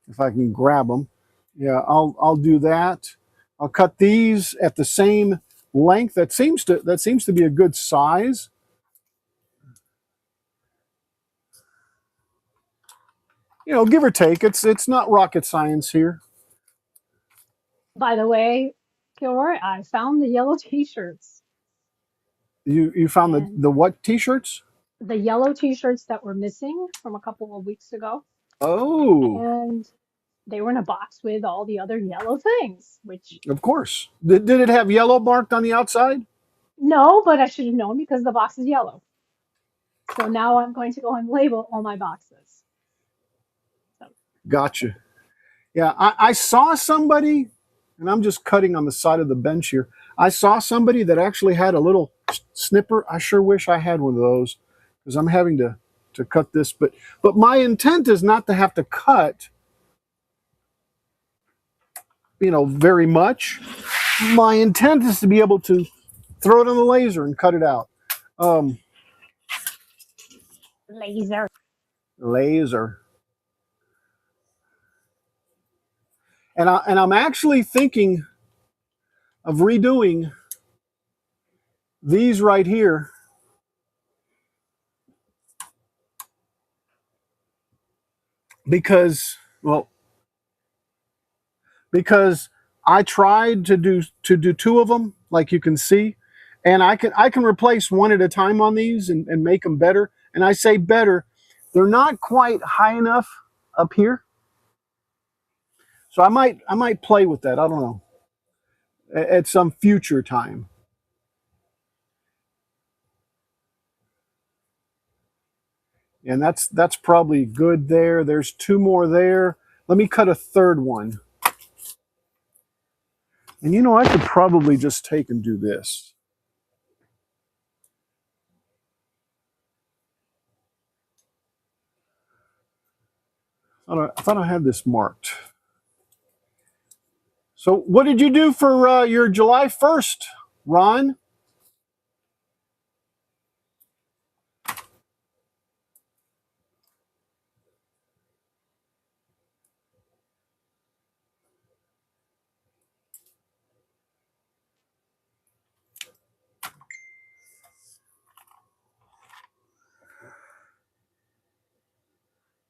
if I can grab them. Yeah, I'll do that. I'll cut these at the same length. That seems to be a good size. You know, give or take. It's not rocket science here. By the way, Kilroy, I found the yellow t-shirts. You found And the what t-shirts? the yellow t-shirts that were missing from a couple of weeks ago. Oh, And they were in a box with all the other yellow things, which of course. Did it have yellow marked on the outside? no, but I should have known because the box is yellow. So now I'm going to go and label all my boxes. So, Gotcha. Yeah, I saw somebody, and I'm just cutting on the side of the bench here. I saw somebody that actually had a little snipper. I sure wish I had one of those because I'm having to cut this. But my intent is not to have to cut, you know, very much. My intent is to be able to throw it on the laser and cut it out. laser. Laser. And I'm actually thinking of redoing these right here because, well, because I tried to do two of them, like you can see, and I can replace one at a time on these and make them better. And I say better, they're not quite high enough up here, so I might play with that. I don't know, at some future time. And that's probably good there. There's two more there. Let me cut a third one. And you know, I could probably just take and do this. I thought I had this marked. So what did you do for your July 1st, Ron?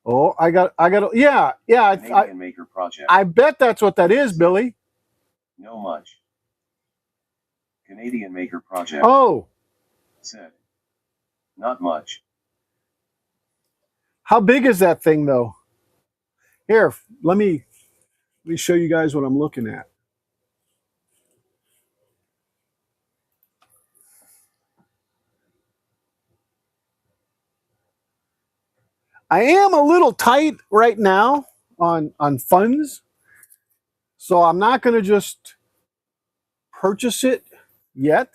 Oh, yeah. Canadian Maker Project. I bet that's what that is, Billy. No much. Canadian Maker Project. Oh. Said. Not much. How big is that thing, though? Here, let me show you guys what I'm looking at. I am a little tight right now on funds, so I'm not going to just purchase it yet.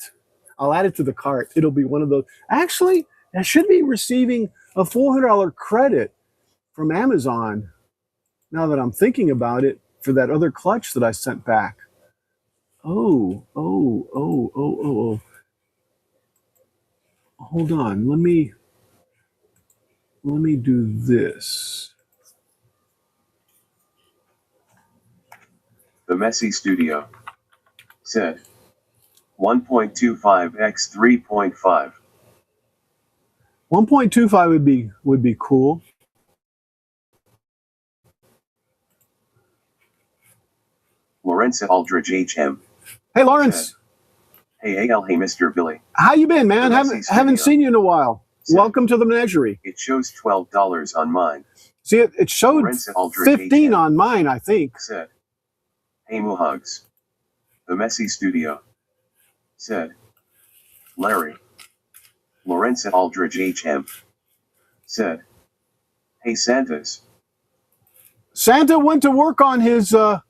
I'll add it to the cart. It'll be one of those. Actually, I should be receiving a $400 credit from Amazon now that I'm thinking about it for that other clutch that I sent back. Oh. Hold on. Let me do this. The Messy Studio said 1.25 x 3.5. 1.25 would be cool. Lawrence Aldridge HM. Hey Lawrence. Said, hey AL, hey Mr. Billy. How you been, man? Haven't seen you in a while. Said, welcome to the menagerie. It shows $12 on mine. See, it showed 15 on mine, I think. Said, hey Moohugs. The Messy Studio said, Larry. Lawrence Aldridge HM said, hey Santas. Santa went to work on his shop,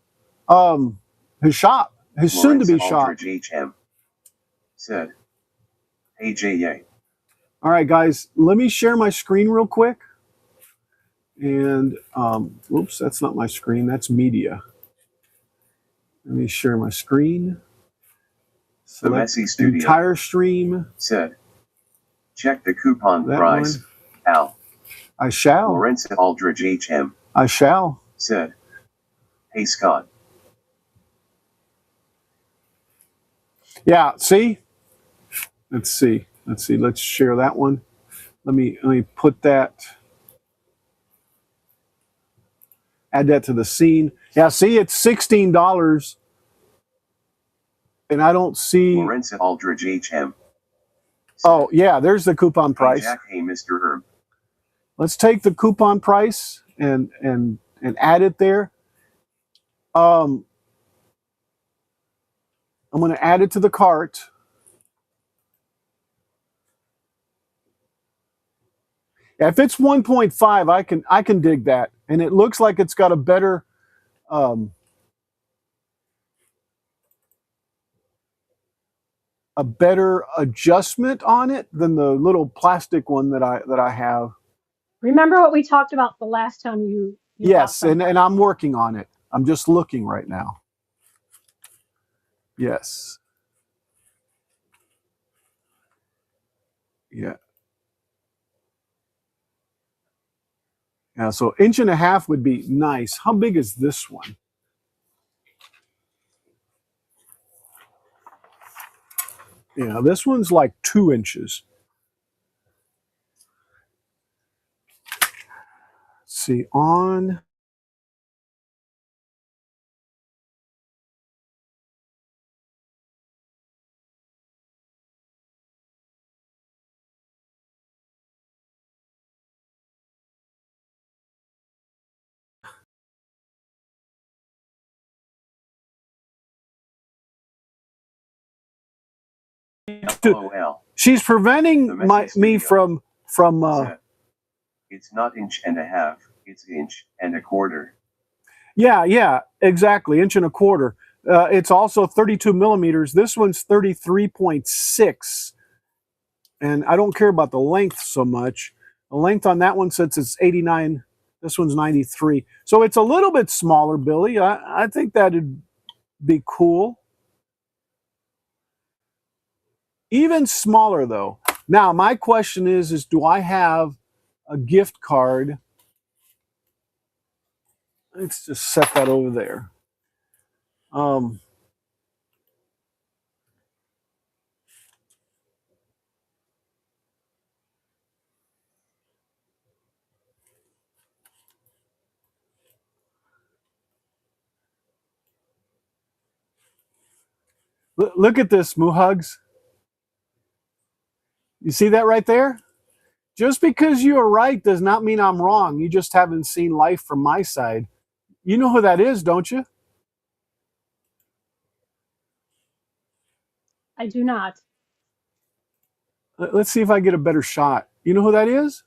his soon-to-be shop. Aldridge HM said, hey J.A. All right, guys, let me share my screen real quick. And, whoops, that's not my screen. That's media. Let me share my screen. The Messy Studio entire stream. Said, check the coupon price, one. Al. I shall. Lawrence Aldridge HM. I shall. Said, hey Scott. Yeah, see? Let's see. Let's see. Let's share that one. Let me put that, add that to the scene. Yeah, see, it's $16, and I don't see. Lorenza Aldridge HM. Oh, yeah, there's the coupon Hey price. Jack, hey Mr. Herb. Let's take the coupon price and add it there. I'm going to add it to the cart. If it's 1.5, I can dig that, and it looks like it's got a better adjustment on it than the little plastic one that I have. Remember what we talked about the last time you Yes, and I'm working on it. I'm just looking right now. Yes. Yeah. Yeah, so 1.5 would be nice. How big is this one? Yeah, this one's like 2 inches. Let's see, on. LOL. She's preventing me from It's not 1.5 inches, it's 1.25 inches. Yeah, exactly, 1.25 inches. It's also 32 millimeters. This one's 33.6, and I don't care about the length so much. The length on that one says it's 89. This one's 93, so it's a little bit smaller, Billy. I think that'd be cool. Even smaller though. Now my question is do I have a gift card? Let's just set that over there. Look at this, Moohugs. You see that right there? Just because you are right does not mean I'm wrong. You just haven't seen life from my side. You know who that is, don't you? I do not. Let's see if I get a better shot. You know who that is?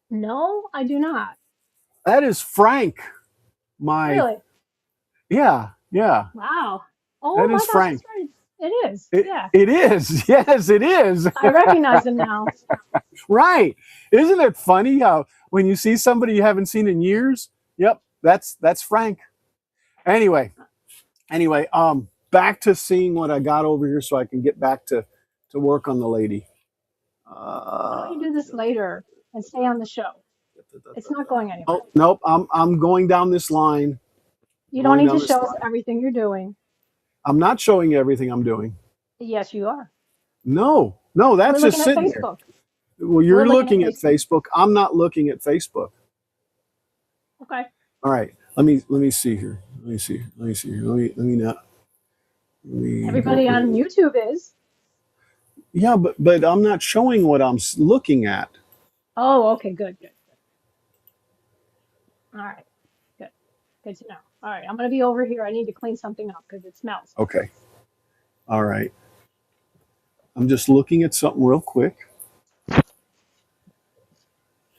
No, I do not. That is Frank. Really? Yeah. Wow. Oh That my is gosh, Frank. that's right. It is. Yeah. It is. Yes, it is. I recognize him now. Right. Isn't it funny how when you see somebody you haven't seen in years? Yep, that's Frank. Anyway, back to seeing what I got over here so I can get back to work on the lady. Why don't you do this later and stay on the show? It's not going anywhere. Oh, nope, I'm going down this line. You don't need to show us everything you're doing. I'm not showing you everything I'm doing. Yes, you are. No, that's just sitting there. Well, you're looking at Facebook. I'm not looking at Facebook. Okay. All right. Let me see here. Let me see here. Let me not. Everybody on YouTube is. Yeah, but I'm not showing what I'm looking at. Oh, okay, good. All right, good to know. All right, I'm gonna be over here. I need to clean something up because it smells. Okay. All right. I'm just looking at something real quick.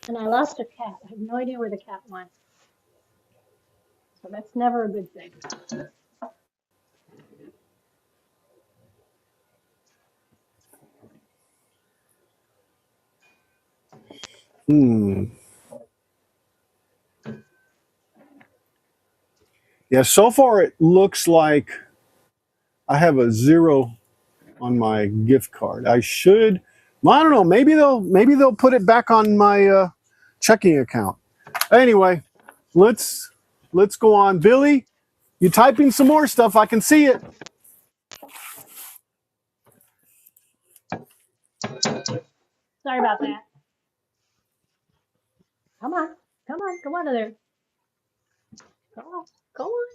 And I lost a cat. I have no idea where the cat went. So that's never a good thing. Yeah, so far it looks like I have a 0 on my gift card. I don't know, maybe they'll put it back on my checking account. Anyway, let's go on. Billy, you typing some more stuff. I can see it. Sorry about that. Come on. Come on. Go out of there. Go on. Go on.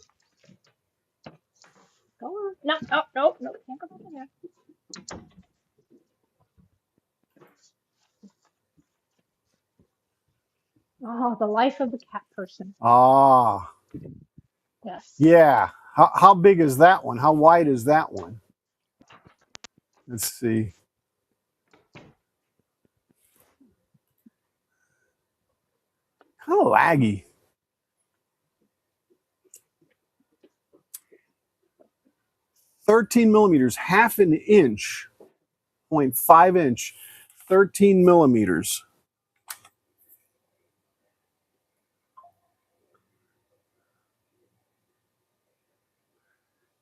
Go on. No, oh, no, no. Can't go back in there. Oh, the life of the cat person. Ah, Yes. yeah. How big is that one? How wide is that one? Let's see. Kind of laggy. 13 millimeters, half an inch, 0.5 inch, 13 millimeters.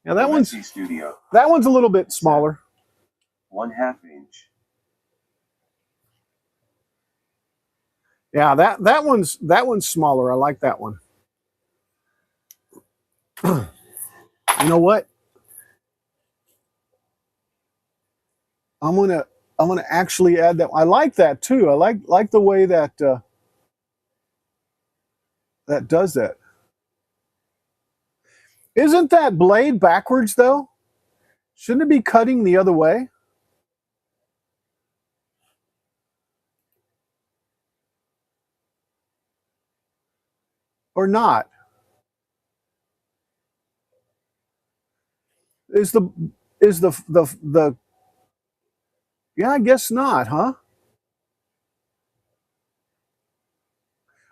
Yeah, that one's Studio. that one's a little bit smaller. 1/2 inch. Yeah, that one's smaller. I like that one. You know what? I'm gonna actually add that. I like that too. I like the way that that does that. Isn't that blade backwards though? Shouldn't it be cutting the other way? Or not? Is the yeah, I guess not, huh?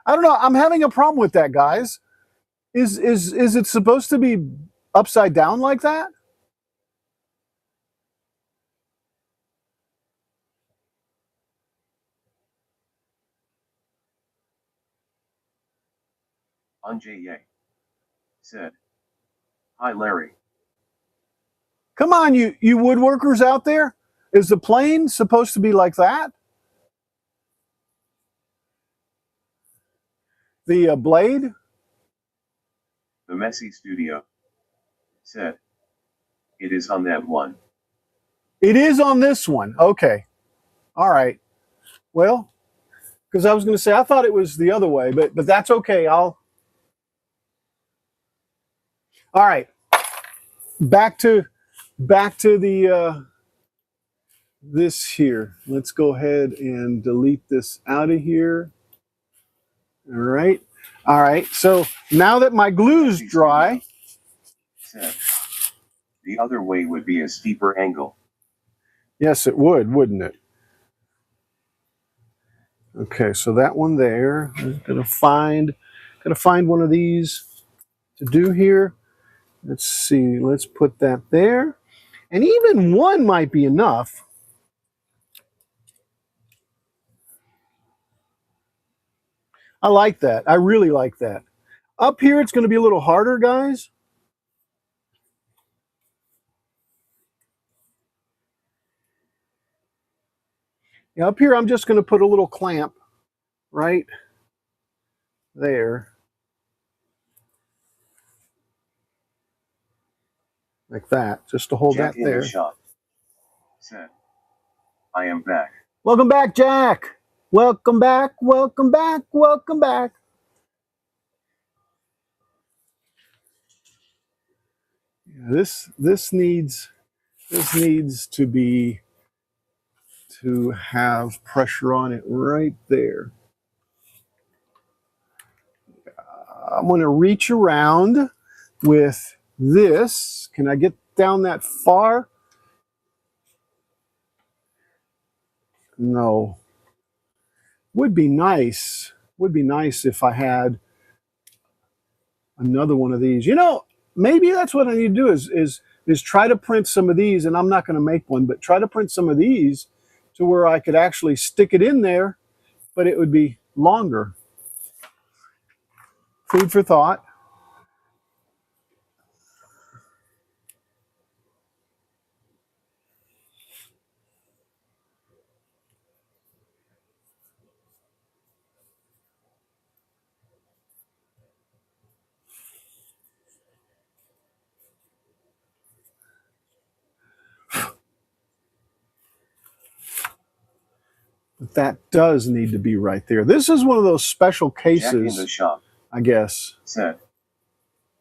I don't know. I'm having a problem with that, guys. Is it supposed to be upside down like that? Anjay said, "Hi Larry." Come on, you woodworkers out there. Is the plane supposed to be like that? The blade? The Messy Studio said, "It is on that one." It is on this one. Okay. All right. Well, because I was going to say I thought it was the other way, but that's okay. All right. Back to the this here. Let's go ahead and delete this out of here. All right. All right. So now that my glue's dry, said, "The other way would be a steeper angle." yes, it would, wouldn't it? Okay, so that one there. I'm gonna find one of these to do here. Let's see. Let's put that there, and even one might be enough. I like that. I really like that. Up here, it's going to be a little harder, guys. Yeah, up here, I'm just going to put a little clamp right there. Like that, just to hold Jack that in there. the shop said, "I am back." Welcome back, Jack. Welcome back, welcome back, welcome back. Yeah, this needs to have pressure on it right there. I'm going to reach around with this. Can I get down that far? No. Would be nice. Would be nice if I had another one of these. You know, maybe that's what I need to do is try to print some of these, and I'm not going to make one, but try to print some of these to where I could actually stick it in there, but it would be longer. Food for thought. That does need to be right there. This is one of those special Jack in the cases, shop I guess. said,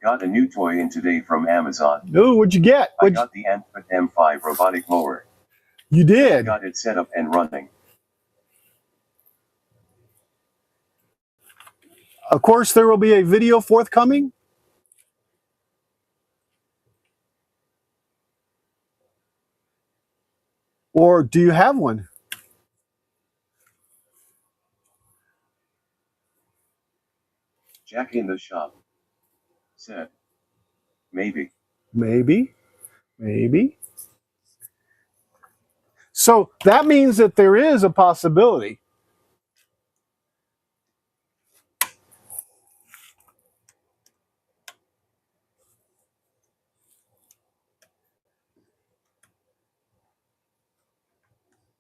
got a new toy in today from Amazon. Ooh, what'd you get? I got the Antewrceptor M5 robotic mower. You did? Got it set up and running. Of course, there will be a video forthcoming. Or do you have one? Jack in the shop said, maybe. Maybe. Maybe. So that means that there is a possibility.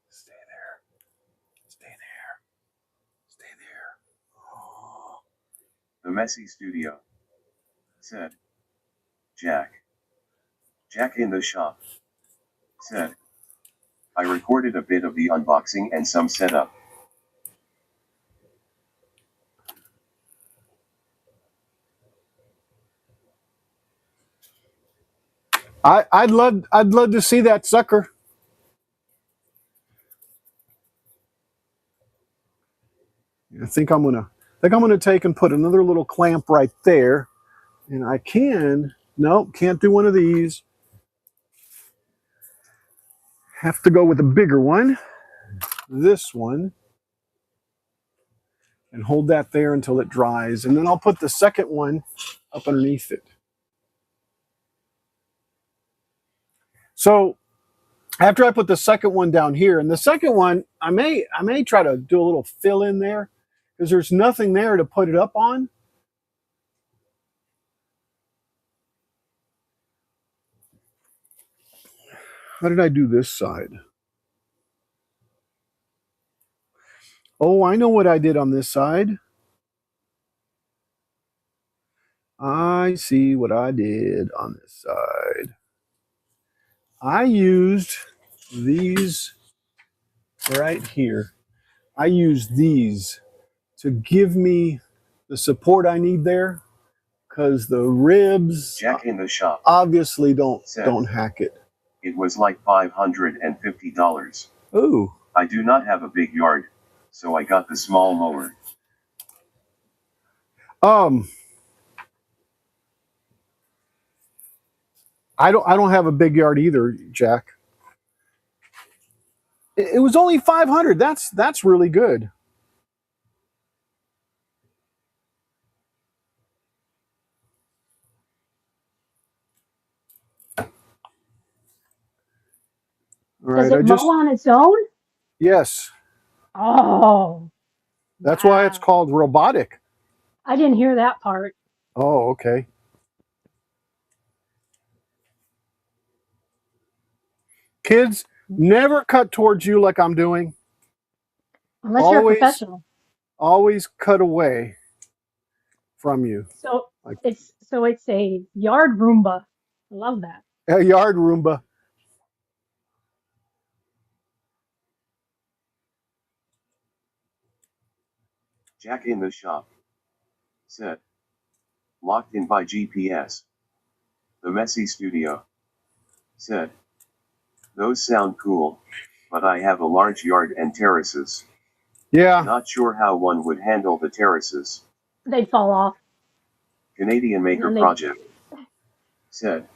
Stay there. Stay there. Stay there. Oh. The Messy Studio said, Jack in the shop said, I recorded a bit of the unboxing and some setup. I'd love to see that sucker. I think I'm gonna take and put another little clamp right there, and I can. Nope, can't do one of these. Have to go with a bigger one. This one, and hold that there until it dries, and then I'll put the second one up underneath it. So after I put the second one down here, and the second one, I may try to do a little fill in there because there's nothing there to put it up on. How did I do this side? Oh, I know what I did on this side. I see what I did on this side. I used these right here. I used these to give me the support I need there, because the ribs Jack in the shop obviously don't hack it. It was like $550. Ooh. I do not have a big yard, so I got the small mower. I don't have a big yard either, Jack. It was only 500. That's really good. All Does right, it mow on its own? Yes. Oh. That's why it's called robotic. I didn't hear that part. Oh, okay. Kids, never cut towards you like I'm doing. Unless you're a professional. Always cut away from you. So it's a yard Roomba. I love that. A yard Roomba. Jack in the shop said, locked in by GPS. The Messy Studio said, those sound cool, but I have a large yard and terraces. Yeah. Not sure how one would handle the terraces. They'd fall off. Canadian Maker Project said,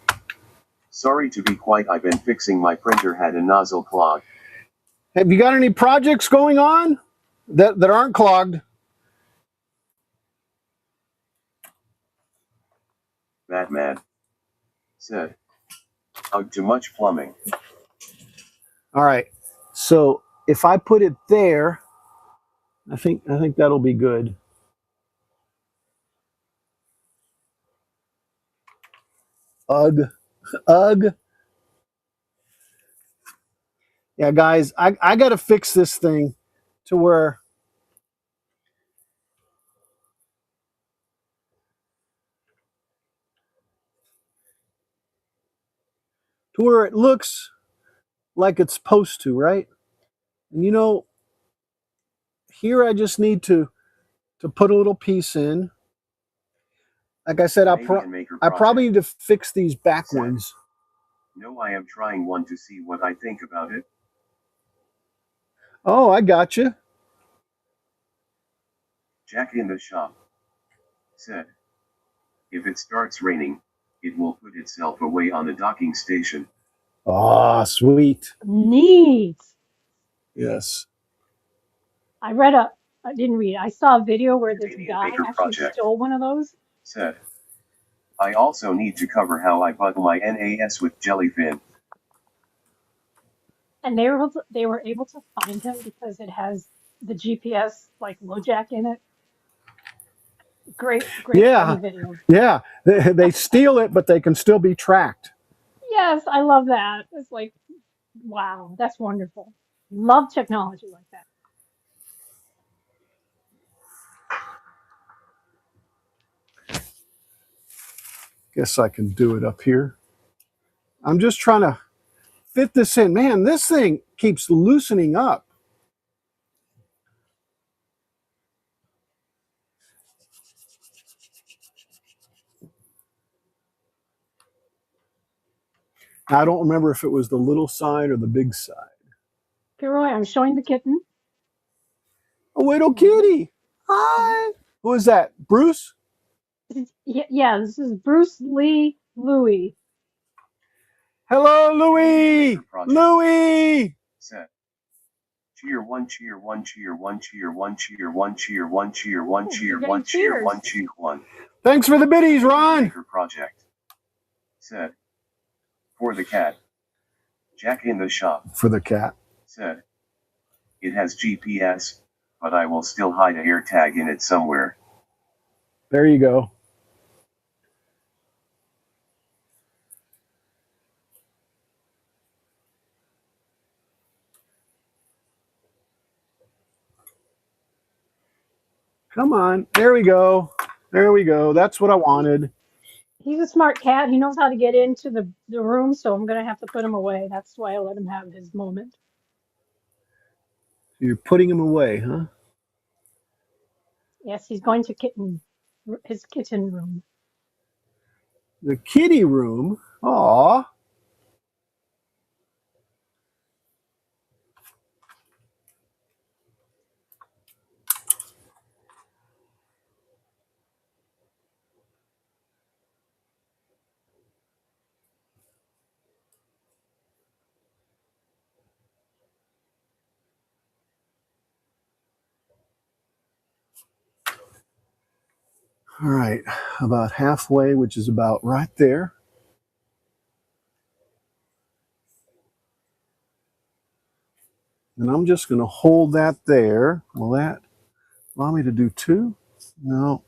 sorry to be quiet, I've been fixing my printer, had a nozzle clog. Have you got any projects going on that aren't clogged? Mad said, too much plumbing. All right. So if I put it there, I think that'll be good. Ugh. Yeah, guys, I got to fix this thing to where it looks like it's supposed to, right? And you know, here I just need to put a little piece in. Like I said, I probably need to fix these back ones. No, I am trying one to see what I think about it. Oh, I got you. Jack in the shop said, if it starts raining, it will put itself away on the docking station. Ah, sweet. Neat. Yes. I didn't read. I saw a video where this guy actually stole one of those. Said, I also need to cover how I bug my NAS with Jellyfin. And they were able to find him because it has the GPS like LoJack in it. Great funny video. Yeah. They steal it, but they can still be tracked. Yes, I love that. It's like, wow, that's wonderful. Love technology like that. Guess I can do it up here. I'm just trying to fit this in. Man, this thing keeps loosening up. I don't remember if it was the little side or the big side. Roy, I'm showing the kitten. A little kitty. Hi. Who is that? Bruce? Yeah, this is Bruce Lee Louie. Hello, Louie. Louie. Set. Cheer one, cheer one, cheer one, cheer one, cheer one, cheer one, cheer one, cheer one, cheer one, cheer one. Thanks for the biddies, Ron. Project. Said. For the cat. Jack in the shop. For the cat. Said. It has GPS, but I will still hide a AirTag in it somewhere. There you go. Come on. There we go. There we go. That's what I wanted. He's a smart cat. He knows how to get into the room, so I'm going to have to put him away. That's why I let him have his moment. You're putting him away, huh? Yes, he's going to his kitten room. The kitty room? Aw. All right, about halfway, which is about right there. And I'm just going to hold that there. Will that allow me to do two? No.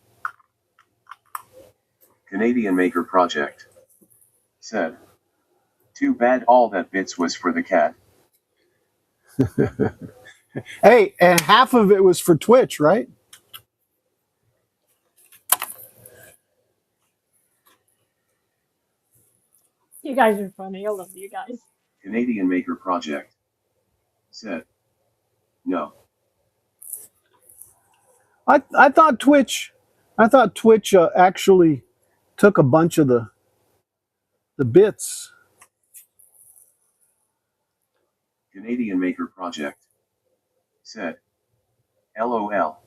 Canadian Maker Project. Said. Too bad all that bits was for the cat. Hey, and half of it was for Twitch, right? You guys are funny. I love you guys. Canadian Maker Project. Said. No. I thought Twitch actually took a bunch of the bits. Canadian Maker Project. Said. LOL.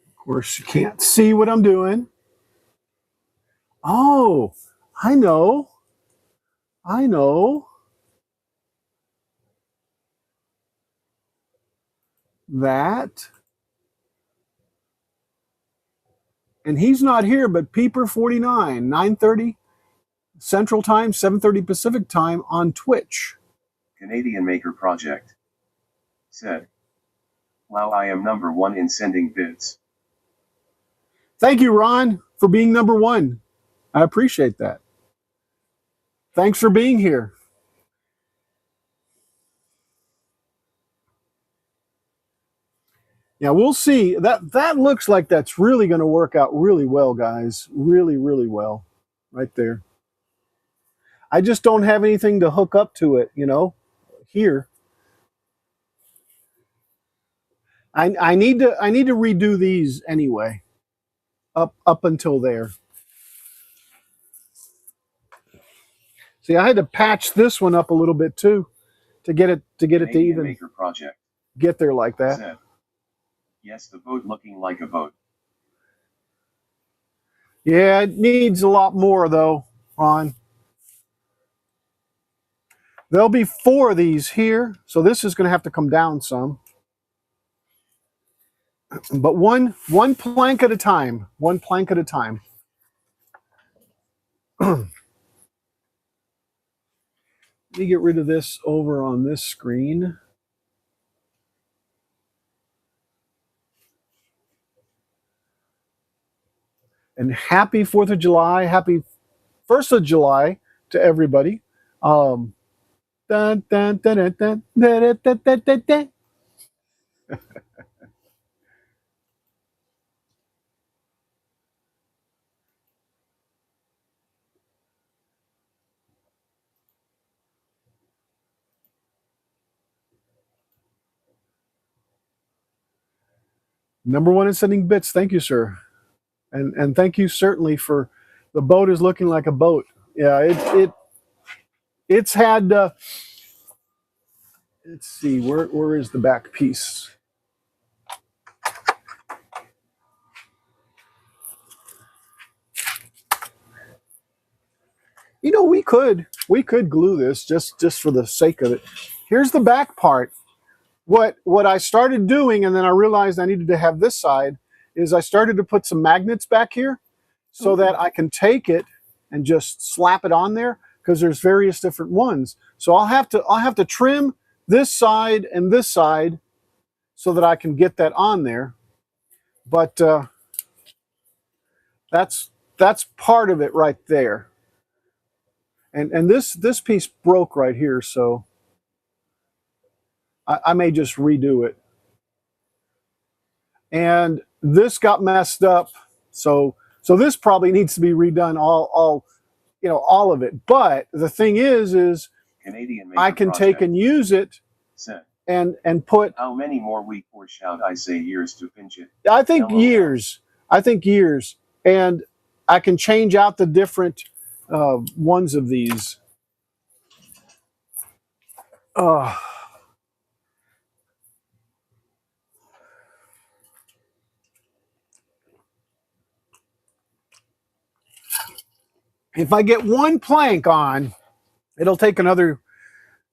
Of course, you can't see what I'm doing. Oh, I know. I know. That. And he's not here, but Peeper49, 9:30 Central Time, 7:30 Pacific Time on Twitch. Canadian Maker Project. Said. Wow, I am number one in sending bits. Thank you, Ron, for being number one. I appreciate that. Thanks for being here. Yeah, we'll see. That looks like that's really going to work out really well, guys. Really, really well, right there. I just don't have anything to hook up to it, you know, here. I need to redo these anyway, up until there. See, I had to patch this one up a little bit too to get it to Canadian even Maker Project get there like that. said, yes, the boat looking like a boat. Yeah, it needs a lot more though, Ron. There'll be 4 of these here, so this is going to have to come down some. But one plank at a time. One plank at a time. Let me get rid of this over on this screen. And happy 4th of July, happy 1st of July to everybody. Dun, dun, dun, dun, dun, dun, dun, dun, dun, dun. Number 1 in sending bits. Thank you, sir. And thank you certainly for the boat is looking like a boat. Yeah, it's had let's see, where is the back piece? You know, we could glue this just for the sake of it. Here's the back part. What I started doing, and then I realized I needed to have this side, is I started to put some magnets back here so that I can take it and just slap it on there, because there's various different ones. So I'll have to trim this side and this side so that I can get that on there. But that's part of it right there. And this piece broke right here, so I may just redo it. And this got messed up, so this probably needs to be redone all of it. But the thing is Canadian Maker I can Project take and use it said, and put. how many more weeks, or shout I say years to pinch it? I think LOL. years. I think years, and I can change out the different ones of these. If I get one plank on, it'll take another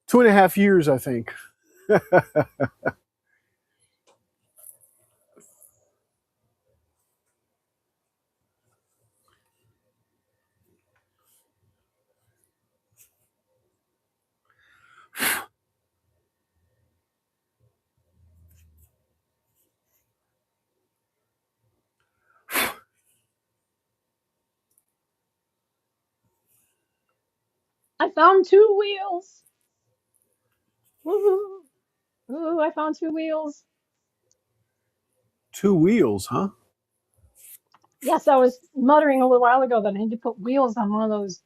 2.5 years, I think. I found 2 wheels. Woo! Ooh, I found 2 wheels. 2 wheels, huh? Yes, I was muttering a little while ago that I need to put wheels on one of those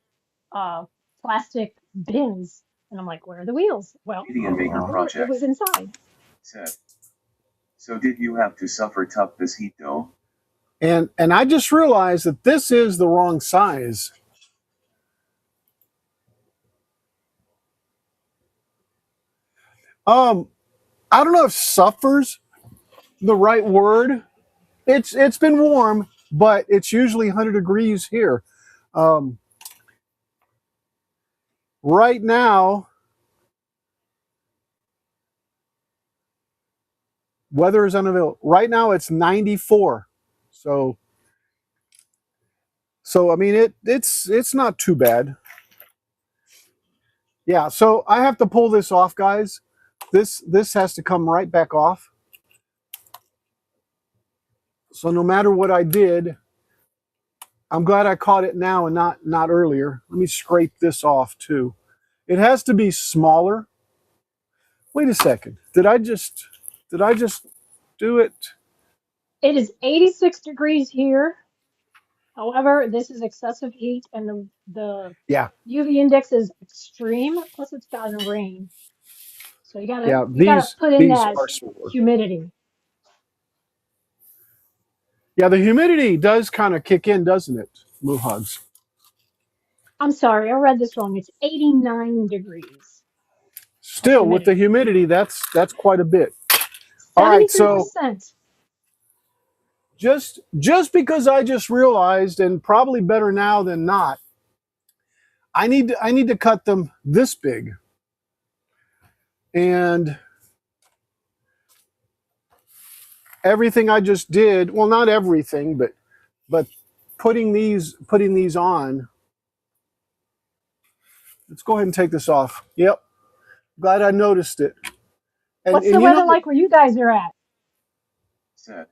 plastic bins. And I'm like, where are the wheels? Well, Canadian Maker it Project was inside. said, so did you have to suffer tough this heat though? And I just realized that this is the wrong size. I don't know if "suffer's" the right word. It's been warm, but it's usually 100 degrees here. Right now, weather is unavailable. Right now, it's 94. So I mean, it's not too bad. Yeah. So I have to pull this off, guys. This has to come right back off. So no matter what I did, I'm glad I caught it now and not earlier. Let me scrape this off too. It has to be smaller. Wait a second. Did I just do it. It is 86 degrees here. However, this is excessive heat and the Yeah, UV index is extreme, plus it's gotten rain. So yeah. you gotta put in These that are sore. humidity. Yeah, the humidity does kind of kick in, doesn't it, Moohugs? I'm sorry, I read this wrong. It's 89 degrees of Still, with the humidity. humidity, that's quite a bit. All right, so 73%. just because I just realized, and probably better now than not, I need to cut them this big. And everything I just did, well, not everything, but putting these on. Let's go ahead and take this off. Yep. Glad I noticed it. What's the And you know weather like where you guys are at? Said.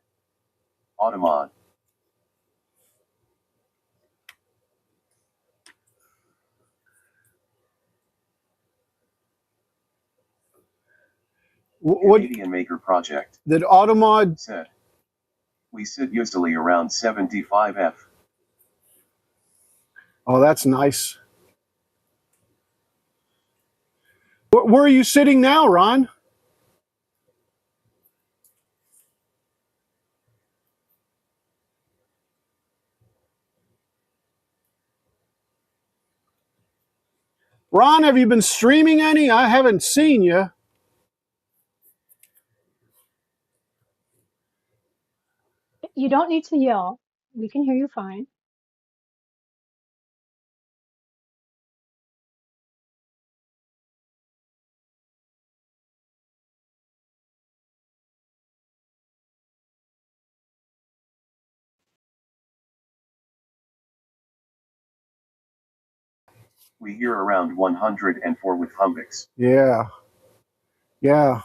Automod. what Canadian Maker Project. did Automod Said. We sit usually around 75 F. Oh, that's nice. Where are you sitting now, Ron? Ron, have you been streaming any? I haven't seen you. You don't need to yell. We can hear you fine. We hear around 104 with Humbix. Yeah. Yeah.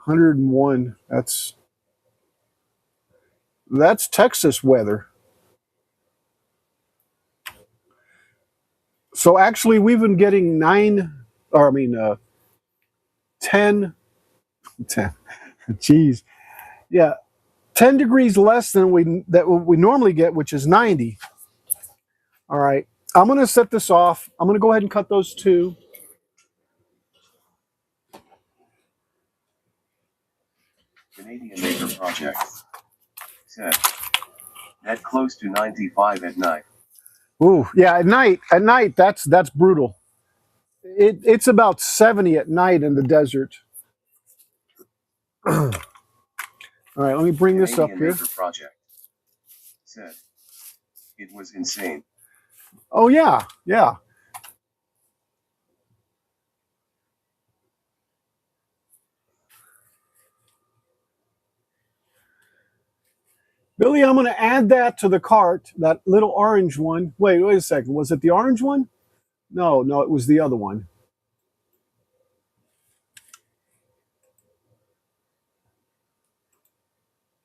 101. That's Texas weather. So actually we've been getting 10, 10. Geez. Yeah. 10 degrees less than we normally get, which is 90. All right. I'm going to set this off. I'm going to go ahead and cut those two. Canadian Maker Project. Said. Net close to 95 at night. Ooh, yeah, at night that's brutal. It's about 70 at night in the desert. All right, let me bring this up Canadian here. Maker Project. Said. It was insane. Oh yeah, yeah. Billy, I'm going to add that to the cart, that little orange one. Wait a second. Was it the orange one? No, it was the other one.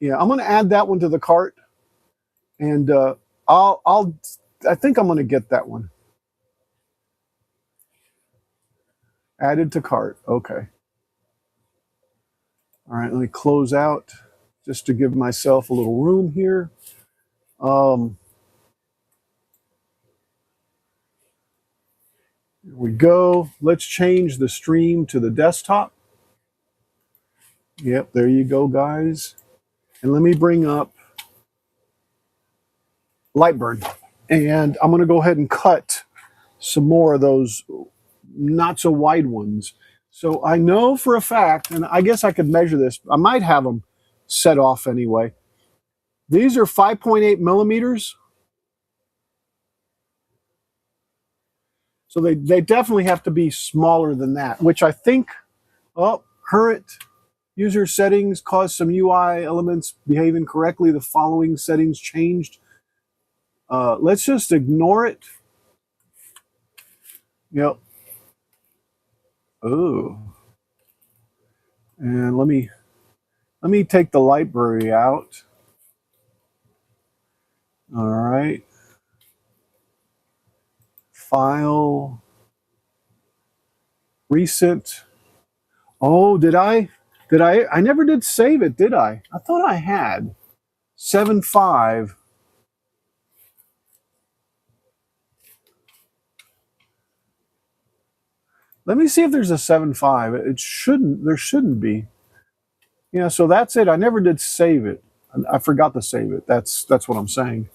Yeah, I'm going to add that one to the cart, and I think I'm going to get that one added to cart. Okay. All right, let me close out just to give myself a little room here. Here we go. Let's change the stream to the desktop. Yep, there you go, guys. And let me bring up LightBurn. And I'm going to go ahead and cut some more of those not so wide ones. So I know for a fact, and I guess I could measure this. I might have them set off anyway. These are 5.8 millimeters. So they definitely have to be smaller than that, which I think, current user settings caused some UI elements behave incorrectly. The following settings changed. Let's just ignore it. Yep. Oh. And let me take the library out. All right. File. Recent. Oh, did I Did I never did save it, did I? I thought I had 7.5. Let me see if there's a 7.5. It shouldn't. There shouldn't be. Yeah, so that's it. I never did save it. I forgot to save it. That's what I'm saying.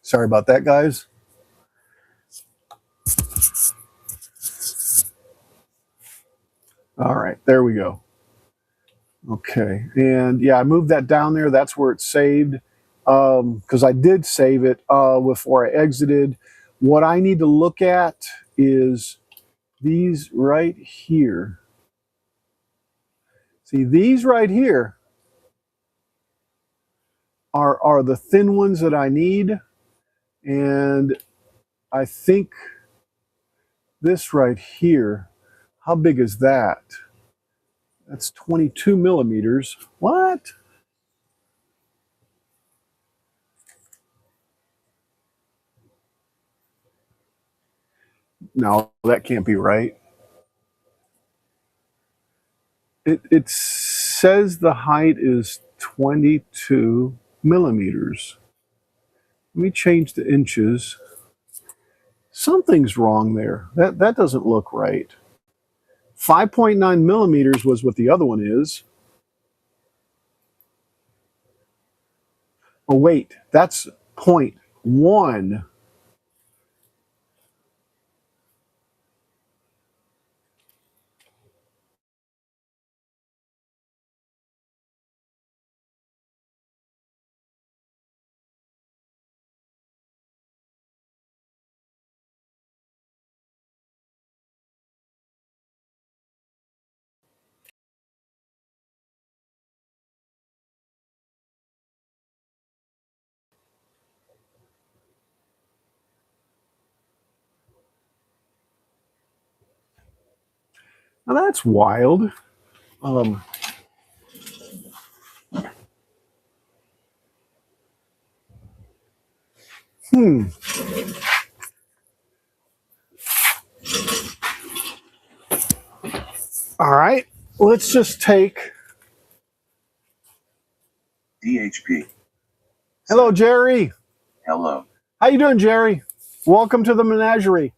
Sorry about that, guys. All right, there we go. Okay, and yeah, I moved that down there. That's where it's saved because I did save it before I exited. What I need to look at is these right here. See, these right here are the thin ones that I need, and I think this right here, how big is that? That's 22 millimeters. What? No, that can't be right. It says the height is 22 millimeters. Let me change the inches. Something's wrong there. That doesn't look right. 5.9 millimeters was what the other one is. Oh, wait, that's 0.1. Now that's wild. Um, hmm. All right, let's just take. DHP. Hello, Jerry. Hello. How you doing, Jerry? Welcome to the menagerie.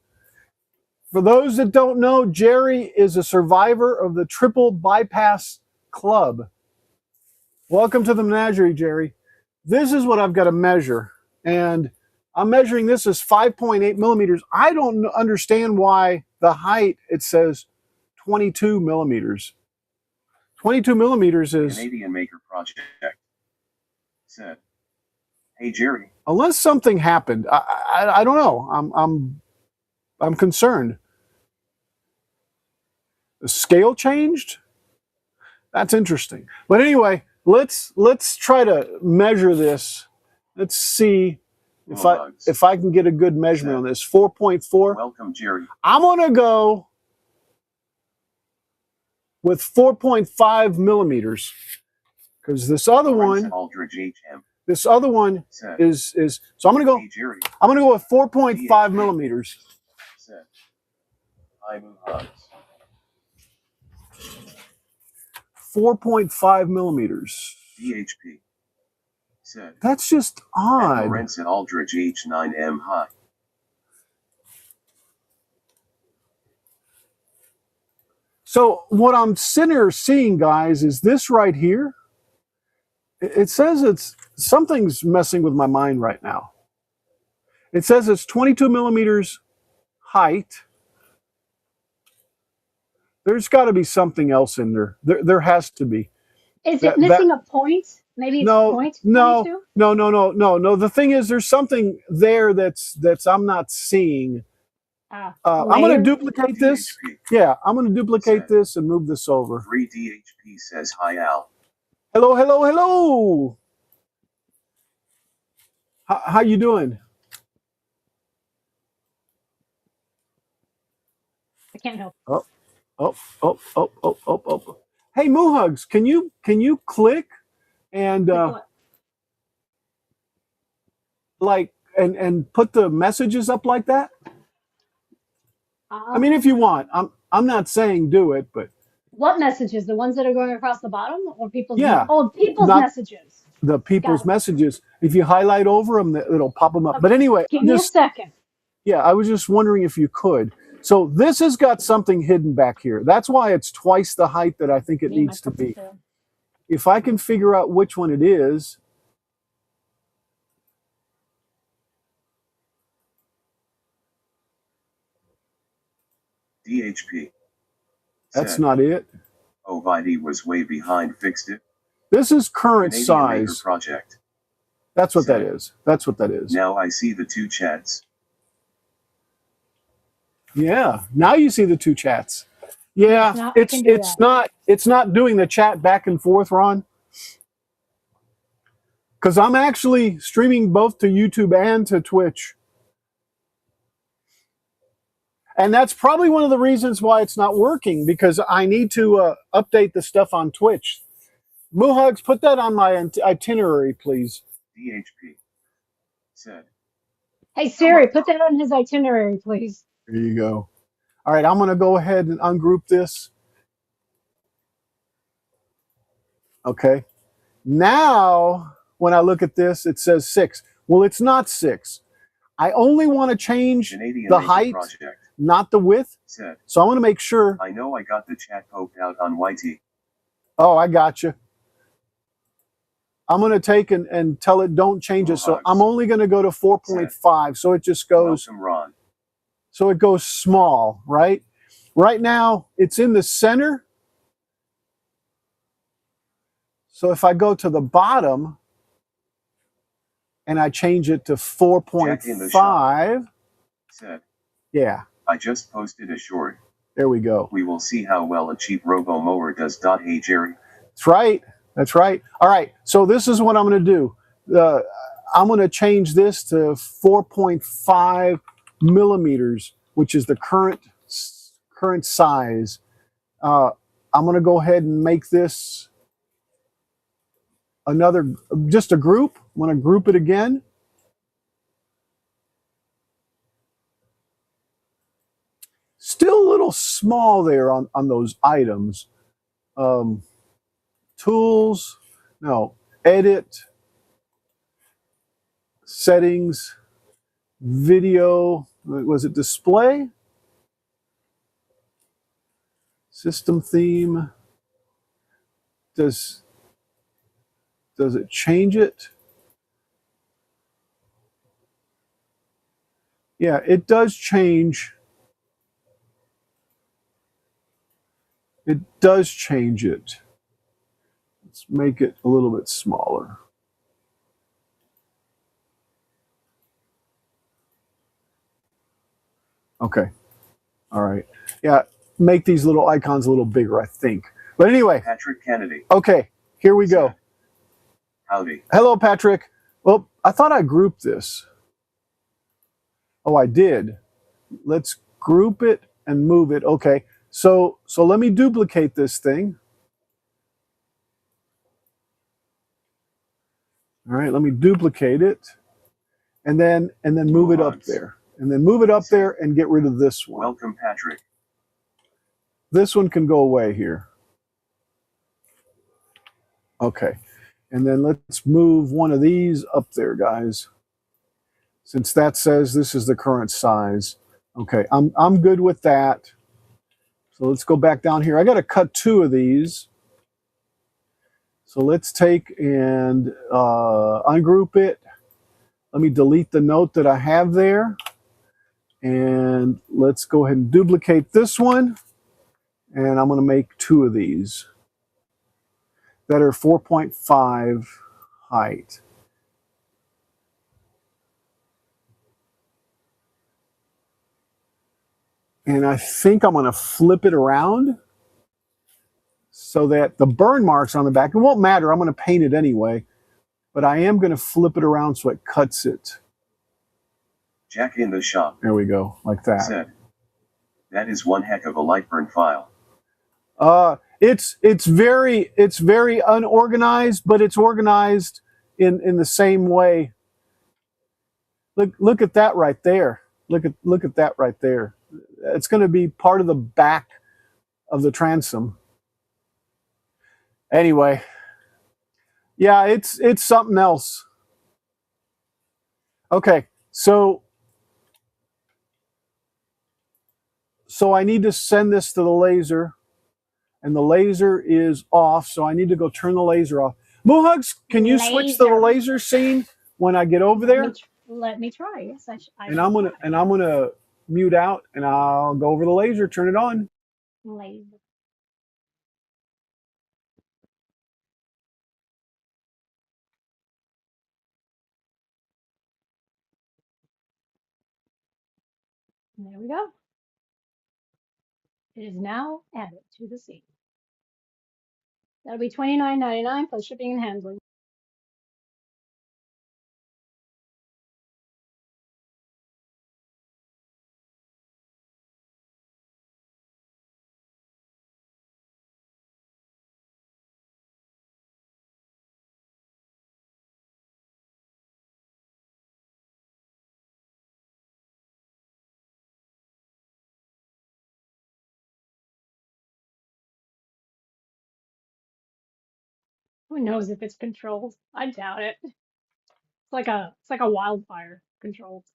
For those that don't know, Jerry is a survivor of the triple bypass club. Welcome to the menagerie, Jerry. This is what I've got to measure. And I'm measuring this as 5.8 millimeters. I don't understand why the height, it says 22 millimeters. 22 millimeters is... Canadian Maker Project said, "Hey Jerry." Unless something happened, I don't know. I'm concerned. The scale changed? That's interesting. But anyway, let's try to measure this. Let's see if I can get a good measurement on this. 4.4. Welcome, Jerry. I'm gonna go with 4.5 millimeters because this other one, this other one is so I'm gonna go. Hey Jerry. I'm gonna go with 4.5 millimeters. Hi Moohugs. 4.5 millimeters. DHP said. That's just odd. Lorenz at Aldridge H9M high. So what I'm sitting here seeing, guys, is this right here. It says it's something's messing with my mind right now. It says it's 22 millimeters height. There's got to be something else in there. There has to be. Is it missing a point? Maybe it's point 22? No. The thing is, there's something there that's I'm not seeing. I'm going to duplicate this. Yeah, I'm going to duplicate this and move this over. 3DHP says hi Al. Hello. How you doing? can't help. Oh, oh, oh, oh, oh, oh, oh. Hey, Moohugs, can you click and What? like and put the messages up like that? I mean, if you want, I'm not saying do it, but What messages? The ones that are going across the bottom, or people's? yeah, Oh, people's not messages. the people's Got it. messages. If you highlight over them, it'll pop them up. But Okay. anyway, Give me a second. yeah, I was just wondering if you could. So this has got something hidden back here. That's why it's twice the height that I think it Me and my needs to purple be. too. If I can figure out which one it is, DHP. that's Said, not it. oh, Vidi was way behind, fixed it. This is current Canadian Maker size. project. That's what that Said, is. That's what that is. now I see the two chats. Yeah. Now you see the two chats. Yeah, Now I can do that. it's not doing the chat back and forth, Ron. Because I'm actually streaming both to YouTube and to Twitch. And that's probably one of the reasons why it's not working, because I need to update the stuff on Twitch. Moohugs, put that on my itinerary, please. DHP. Said, Hey Siri, put that on his itinerary, please. There you go. All right, I'm going to go ahead and ungroup this. Okay. Now, when I look at this, it says 6. Well, it's not 6. I only want to change Canadian the Maker height, project. not the width. Said, So I want to make sure. I know I got the chat poked out on YT. Oh, I got you. I'm going to take and tell it don't change it. So I'm only going to go to 4.5. So it just goes. Welcome, Ron. So it goes small, right? Right now, it's in the center. So if I go to the bottom and I change it to 4.5, said, yeah, I just posted a short. there we go. We will see how well a cheap robo mower does. Hey, Jerry. That's right. That's right. All right. So this is what I'm going to do. I'm going to change this to 4.5 millimeters, which is the current size. I'm going to go ahead and make this just a group. I'm going to group it again. Still a little small there on those items. Tools, no, edit, settings, video, was it display? System theme. Does it change it? Yeah, it does change. It does change it. Let's make it a little bit smaller. Okay. All right. Yeah, make these little icons a little bigger, I think. But anyway. Patrick Kennedy. Okay, here we go. Howdy. Hello, Patrick. Well, I thought I grouped this. Oh, I did. Let's group it and move it. Okay. So let me duplicate this thing. All right, let me duplicate it, and then move it up there, and then move it up there and get rid of this one. Welcome, Patrick. This one can go away here. Okay, and then let's move one of these up there, guys. Since that says this is the current size. Okay, I'm good with that. So let's go back down here. I got to cut 2 of these. So let's take and ungroup it. Let me delete the note that I have there. And let's go ahead and duplicate this one. And I'm going to make 2 of these that are 4.5 height. And I think I'm going to flip it around so that the burn marks on the back, it won't matter, I'm going to paint it anyway, but I am going to flip it around so it cuts it. Jack in the shop. There we go, like that. Said, That is one heck of a LightBurn file. It's very unorganized, but it's organized in the same way. Look at that right there. Look at that right there. It's going to be part of the back of the transom. Anyway, yeah, it's something else. Okay, so I need to send this to the laser, and the laser is off, so I need to go turn the laser off. Moohugs, can you switch to the laser scene when I get over there? Let me try. Yes, and I'm gonna mute out, and I'll go over the laser, turn it on. Laser. And there we go. It is now added to the scene. That'll be $29.99 plus shipping and handling. Who knows if it's controlled? I doubt it. It's like a wildfire controlled.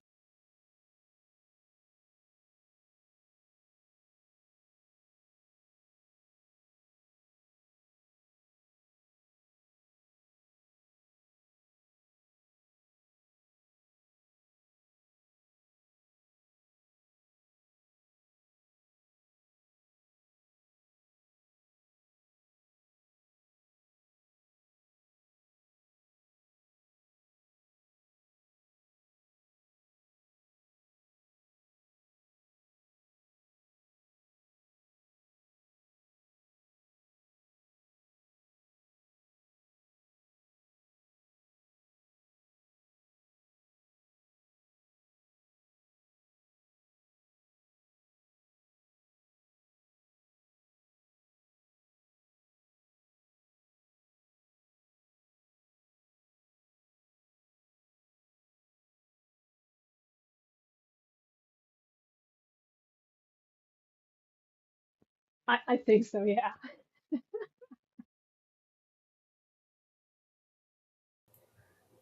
I think so, yeah.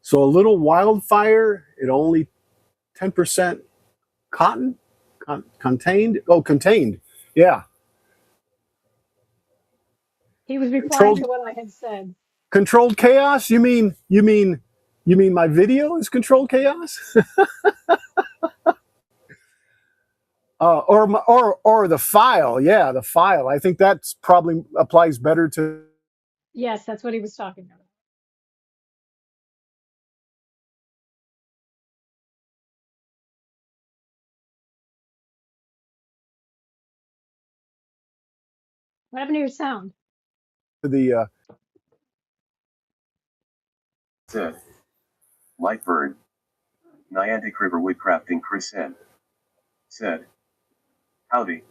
So a little wildfire, it only 10% cotton, contained. Oh, contained. Yeah. He was replying to what I had said. Controlled chaos? You mean my video is controlled chaos? Or the file? Yeah, the file. I think that's probably applies better to. Yes, that's what he was talking about. What happened to your sound? The Said. LightBurn. Niantic River Woodcrafting Chris N. Said. Howdy.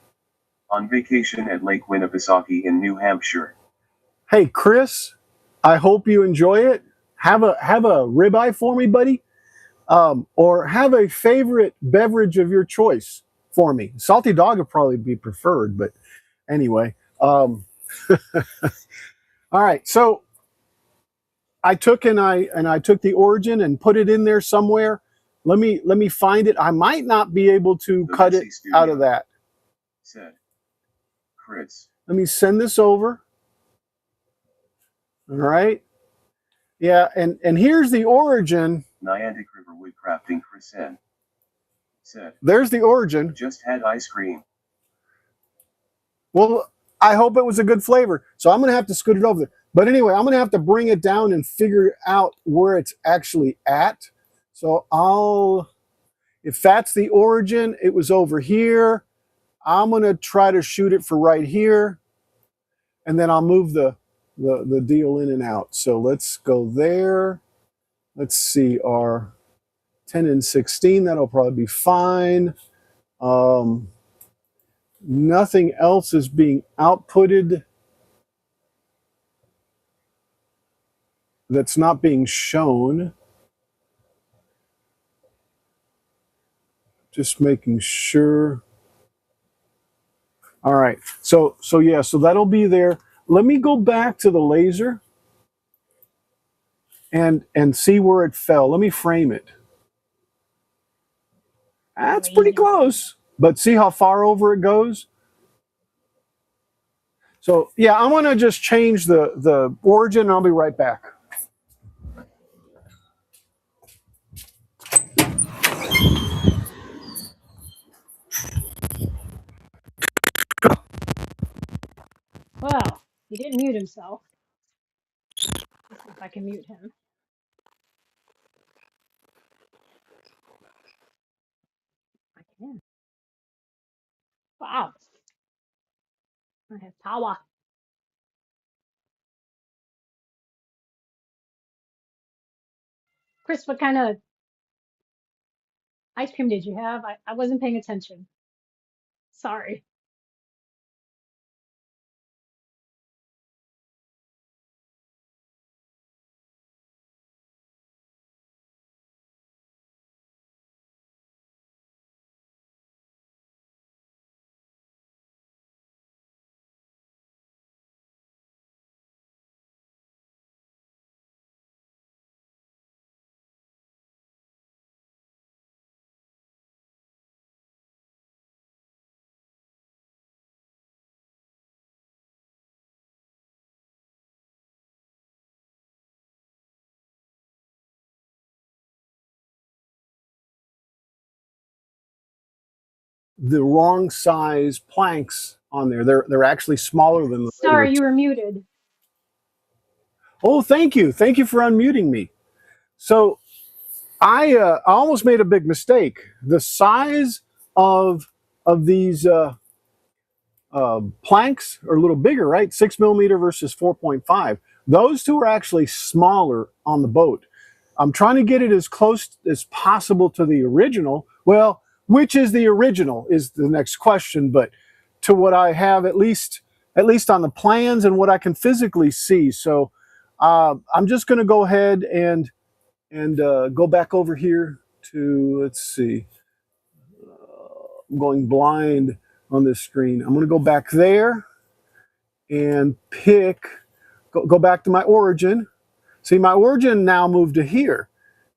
On vacation at Lake Winnipesaukee in New Hampshire. Hey, Chris, I hope you enjoy it. Have a ribeye for me, buddy. Or have a favorite beverage of your choice for me. Salty dog would probably be preferred, but anyway. All right, so I took the origin and put it in there somewhere. Let me find it. I might not be able to cut it out of that. Said. Chris. Let me send this over. All right. Yeah, and here's the origin. Niantic River Woodcrafting Chris N. Said. There's the origin. Just had ice cream. Well, I hope it was a good flavor. So I'm going to have to scoot it over there. But anyway, I'm going to have to bring it down and figure out where it's actually at. So if that's the origin, it was over here. I'm going to try to shoot it for right here. And then I'll move the deal in and out. So let's go there. Let's see, our 10 and 16, that'll probably be fine. Nothing else is being outputted that's not being shown. Just making sure. All right. So yeah, so that'll be there. Let me go back to the laser and see where it fell. Let me frame it. That's pretty Laser. close. But see how far over it goes? So yeah, I'm gonna just change the origin and I'll be right back. Well, he didn't mute himself. Let's see if I can mute him. I can. Wow. I have power. Chris, what kind of ice cream did you have? I wasn't paying attention. Sorry. The wrong size planks on there. They're actually smaller than the regular. Sorry, you were muted. Oh, thank you. Thank you for unmuting me. So I almost made a big mistake. The size of these planks are a little bigger, right? 6 millimeter versus 4.5. Those two are actually smaller on the boat. I'm trying to get it as close as possible to the original. Well, which is the original is the next question, but to what I have at least on the plans and what I can physically see. So I'm just going to go ahead and go back over here to, let's see, I'm going blind on this screen. I'm going to go back there and go back to my origin. See, my origin now moved to here.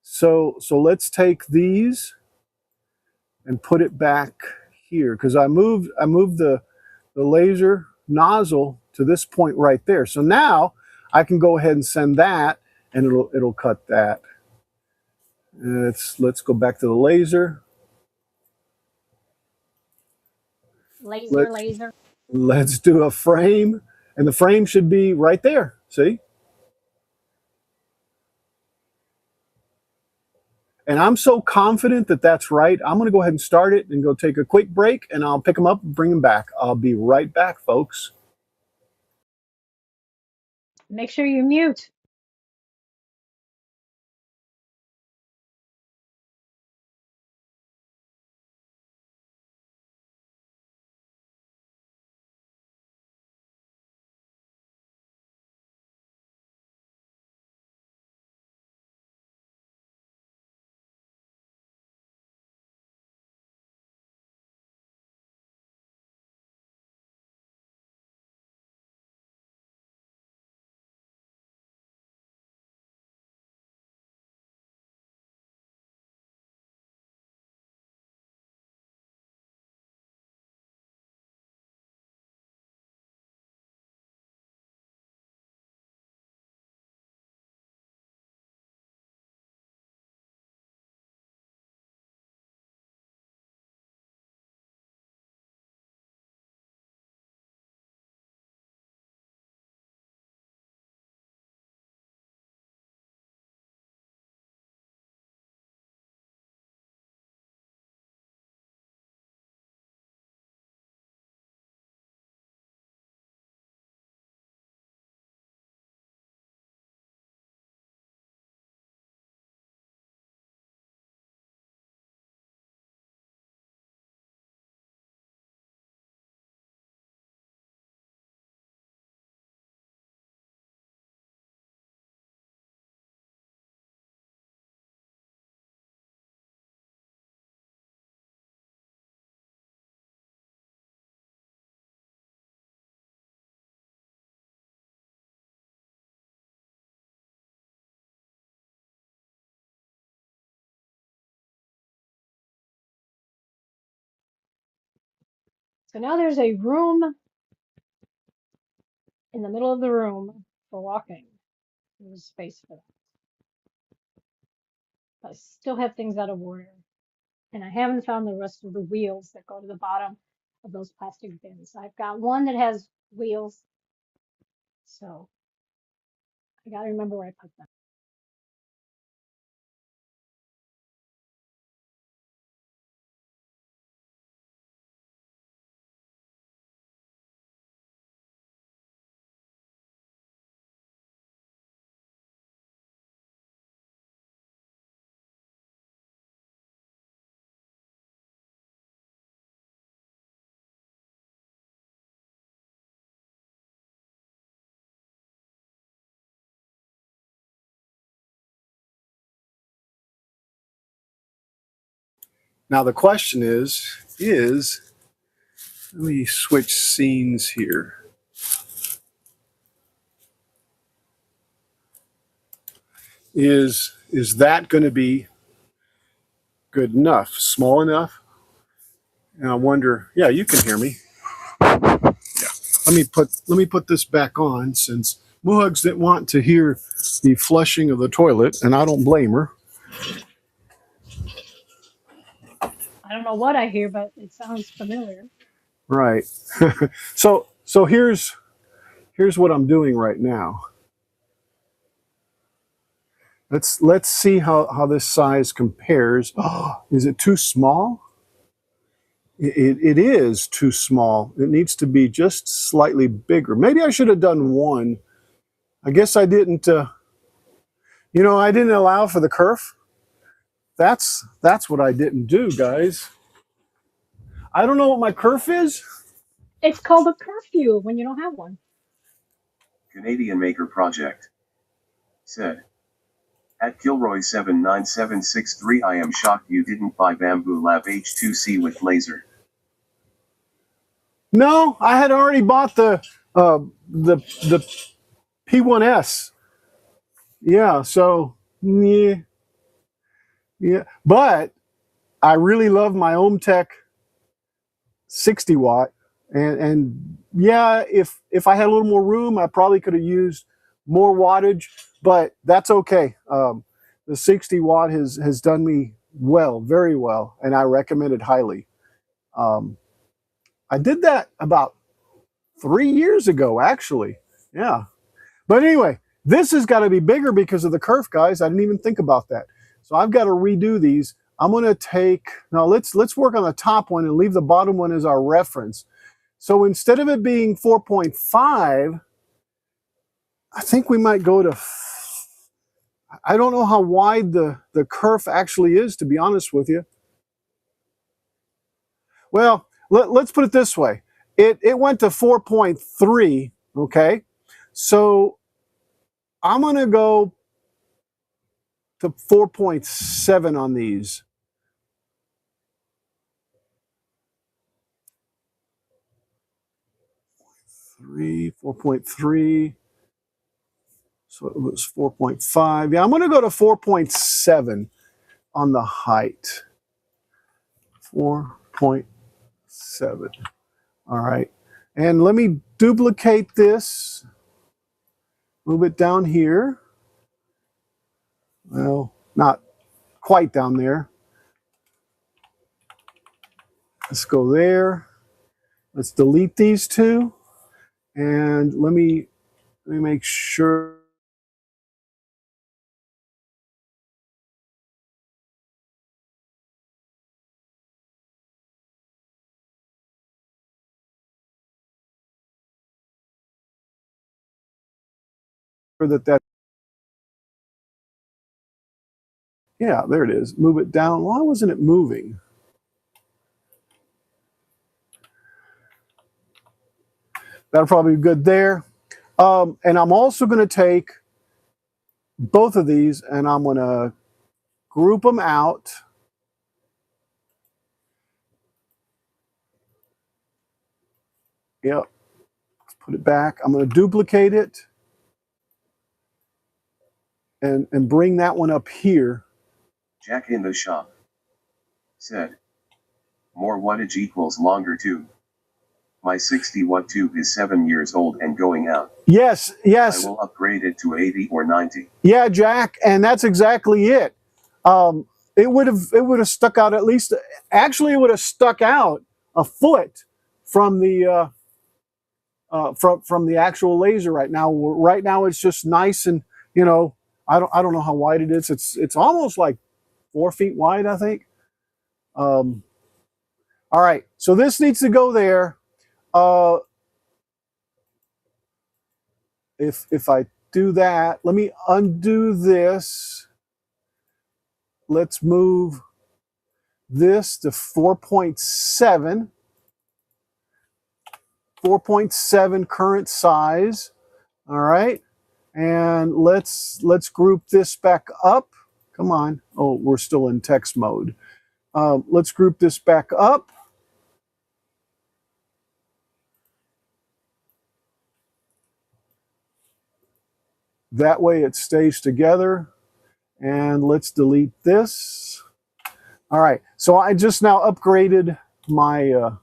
So let's take these and put it back here because I moved the laser nozzle to this point right there. So now I can go ahead and send that and it'll cut that. Let's go back to the laser. Laser, Let's laser. let's do a frame, and the frame should be right there. See? And I'm so confident that that's right. I'm going to go ahead and start it and go take a quick break, and I'll pick them up and bring them back. I'll be right back, folks. Make sure you mute. So now there's a room in the middle of the room for walking. There's space for that. But I still have things out of order. And I haven't found the rest of the wheels that go to the bottom of those plastic bins. I've got one that has wheels, so I gotta remember where I put them. Now the question is, let me switch scenes here. Is that going to be good enough, small enough? And I wonder, yeah, you can hear me. Yeah. Let me put this back on, since Moohugs didn't want to hear the flushing of the toilet, and I don't blame her. I don't know what I hear, but it sounds familiar. Right. So here's what I'm doing right now. Let's see how this size compares. Oh, is it too small? It is too small. It needs to be just slightly bigger. Maybe I should have done one. I guess I didn't. I didn't allow for the kerf. That's what I didn't do, guys. I don't know what my kerf is. It's called a curfew when you don't have one. Canadian Maker Project said. At Kilroy79763, I am shocked you didn't buy Bamboo Lab H2C with laser. No, I had already bought the P1S. Yeah, so yeah. But I really love my Ohmtech 60 watt, and yeah, if I had a little more room, I probably could have used more wattage, but that's okay. The 60 watt has done me well, very well, and I recommend it highly. I did that about 3 years ago, actually. Yeah. But anyway, this has got to be bigger because of the kerf, guys. I didn't even think about that. So I've got to redo these. I'm going to take, now let's work on the top one and leave the bottom one as our reference. So instead of it being 4.5, I think we might go to, I don't know how wide the kerf actually is, to be honest with you. Well, let's put it this way. It went to 4.3, okay? So I'm going to go to 4.7 on these. 4.3. So it was 4.5. Yeah, I'm going to go to 4.7 on the height. 4.7. All right. And let me duplicate this. Move it down here. Well, not quite down there. Let's go there. Let's delete these two. And let me make sure that yeah, there it is. Move it down. Why wasn't it moving? That'll probably be good there. And I'm also going to take both of these and I'm going to group them out. Yep. Let's put it back. I'm going to duplicate it and bring that one up here. Jack in the shop said. More wattage equals longer too. My 60-watt tube is 7 years old and going out. Yes, yes. I will upgrade it to 80 or 90. Yeah, Jack, and that's exactly it. It would have stuck out at least. Actually, it would have stuck out a foot from the from the actual laser. Right now it's just nice, and you know, I don't know how wide it is. It's almost like 4 feet wide, I think. All right, so this needs to go there. If I do that, let me undo this. Let's move this to 4.7. 4.7 current size. All right, and let's group this back up. Come on. Oh, we're still in text mode. Let's group this back up. That way it stays together. And let's delete this. All right, so I just now upgraded my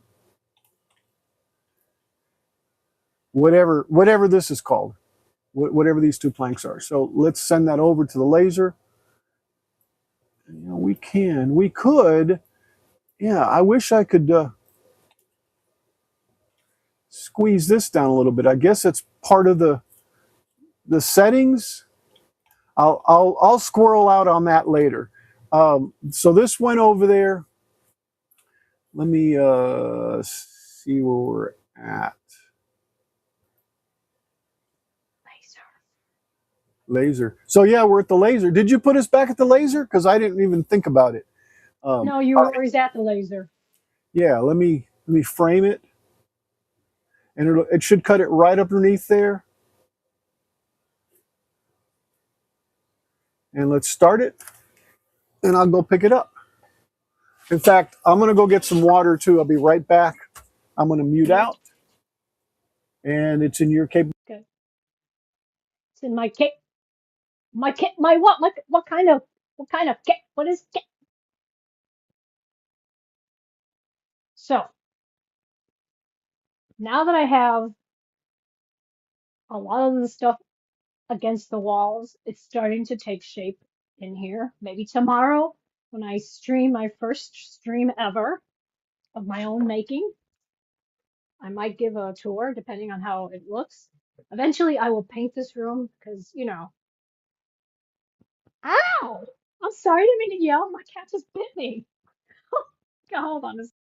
whatever this is called, whatever these two planks are. So let's send that over to the laser. You know, we could, yeah, I wish I could squeeze this down a little bit. I guess it's part of the settings. I'll squirrel out on that later. So this went over there. Let me see where we're at. Laser. So yeah, we're at the laser. Did you put us back at the laser? Because I didn't even think about it. No, you were always at the laser. Yeah, let me frame it, and it should cut it right underneath there. And let's start it, and I'll go pick it up. In fact, I'm gonna go get some water too. I'll be right back. I'm gonna mute out, and it's in your cable. Okay. It's in my kit. My kit. My what? What kind of kit? What is kit? So now that I have a lot of the stuff against the walls, it's starting to take shape in here. Maybe tomorrow, when I stream my first stream ever of my own making, I might give a tour depending on how it looks. Eventually, I will paint this room because, you know, ow! I'm sorry, I didn't mean to yell. My cat just bit me. Hold on a second.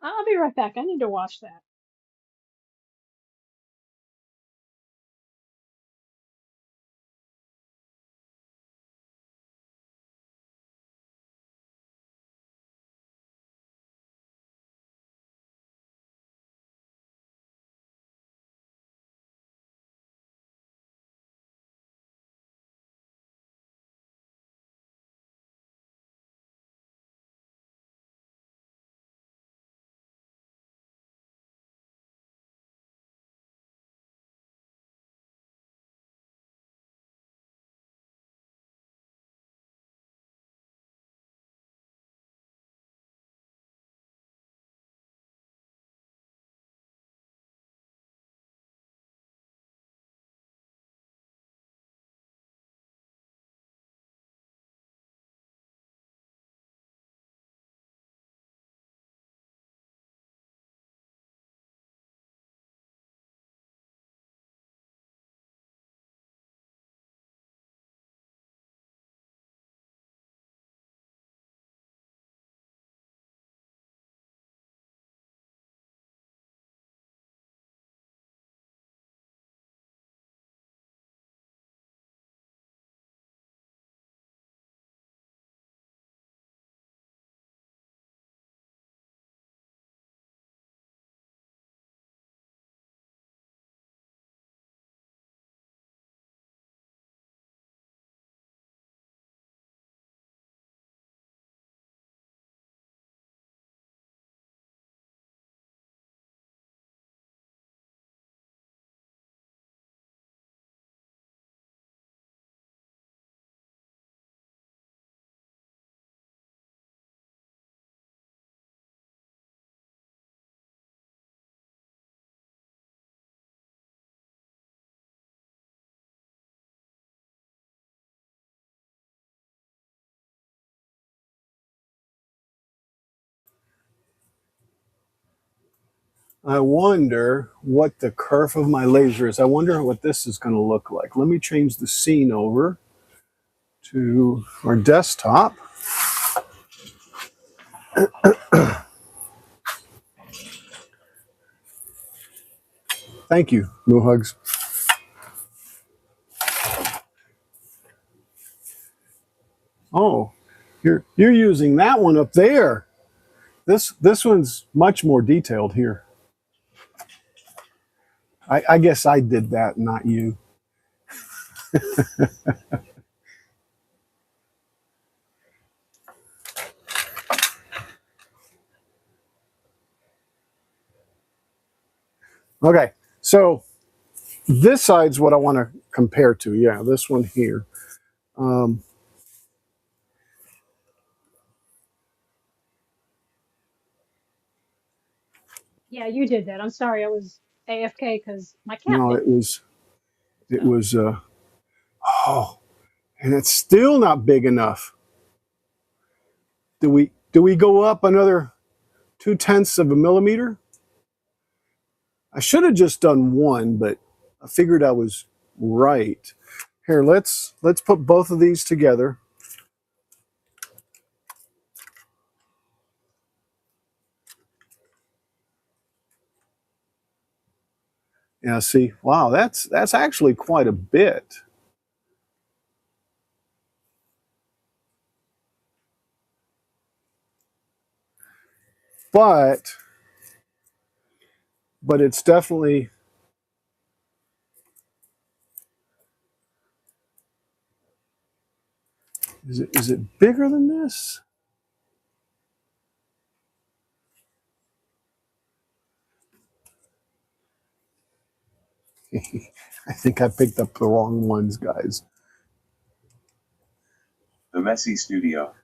I'll be right back. I need to wash that. I wonder what the kerf of my laser is. I wonder what this is going to look like. Let me change the scene over to our desktop. Thank you, Moohugs. Oh, you're using that one up there. This one's much more detailed here. I guess I did that, not you. Okay, so this side's what I want to compare to. Yeah, this one here. Yeah, you did that. I'm sorry. I was AFK because my cat No, bit me. it So was. Oh, and it's still not big enough. Do we go up another 0.2 of a millimeter? I should have just done one, but I figured I was right. Here, let's put both of these together. Yeah, see, wow, that's actually quite a bit. But it's definitely, is it bigger than this? I think I picked up the wrong ones, guys. The Messy Studio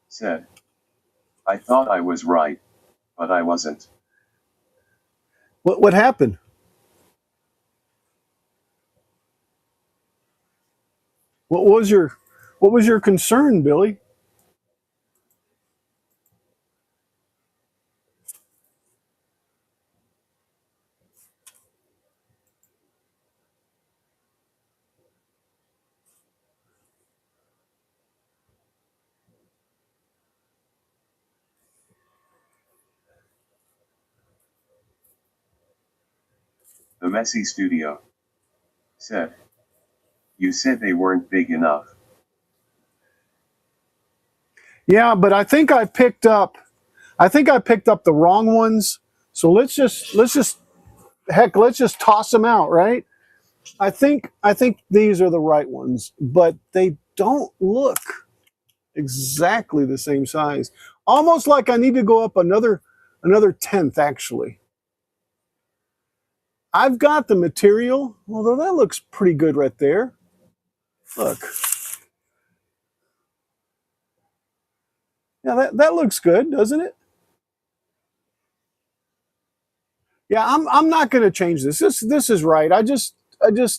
said, I thought I was right, but I wasn't. What happened? What was your concern, Billy? The Messy Studio said, you said they weren't big enough. Yeah, but I think I picked up the wrong ones. So let's just let's just toss them out, right? I think these are the right ones, but they don't look exactly the same size. Almost like I need to go up another 1/10 actually. I've got the material, although that looks pretty good right there. Look. Yeah, that looks good, doesn't it? Yeah, I'm not going to change this. This is right. I just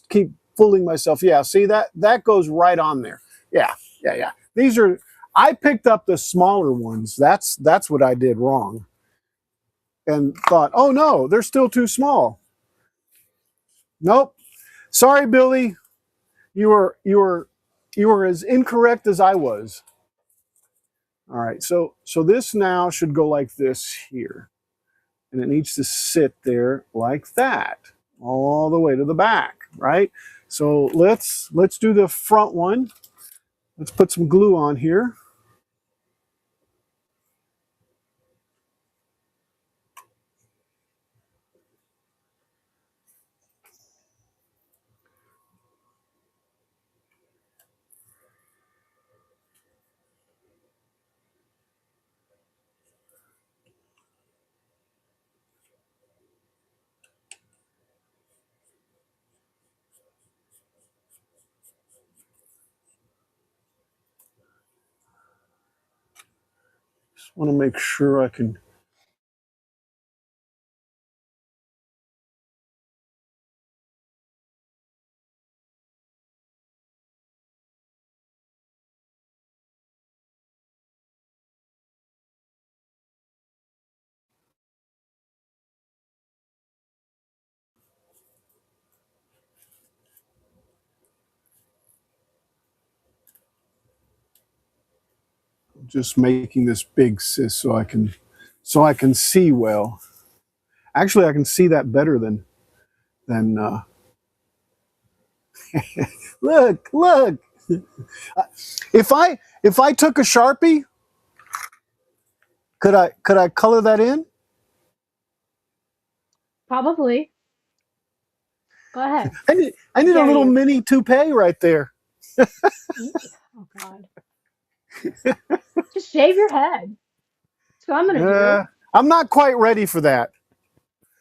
keep fooling myself. Yeah, see that goes right on there. Yeah, yeah. These are I picked up the smaller ones. That's what I did wrong. And thought, "Oh no, they're still too small." Nope. Sorry, Billy. You were as incorrect as I was. All right. So this now should go like this here. And it needs to sit there like that all the way to the back, right? So let's do the front one. Let's put some glue on here. Just want to make sure I can. just making this big so I can see well. Actually, I can see that better than look. If I took a Sharpie, could I color that in? Probably. Go ahead. I need a Dare little you. mini toupee right there. Oh God. Just shave your head. That's what I'm gonna do. I'm not quite ready for that.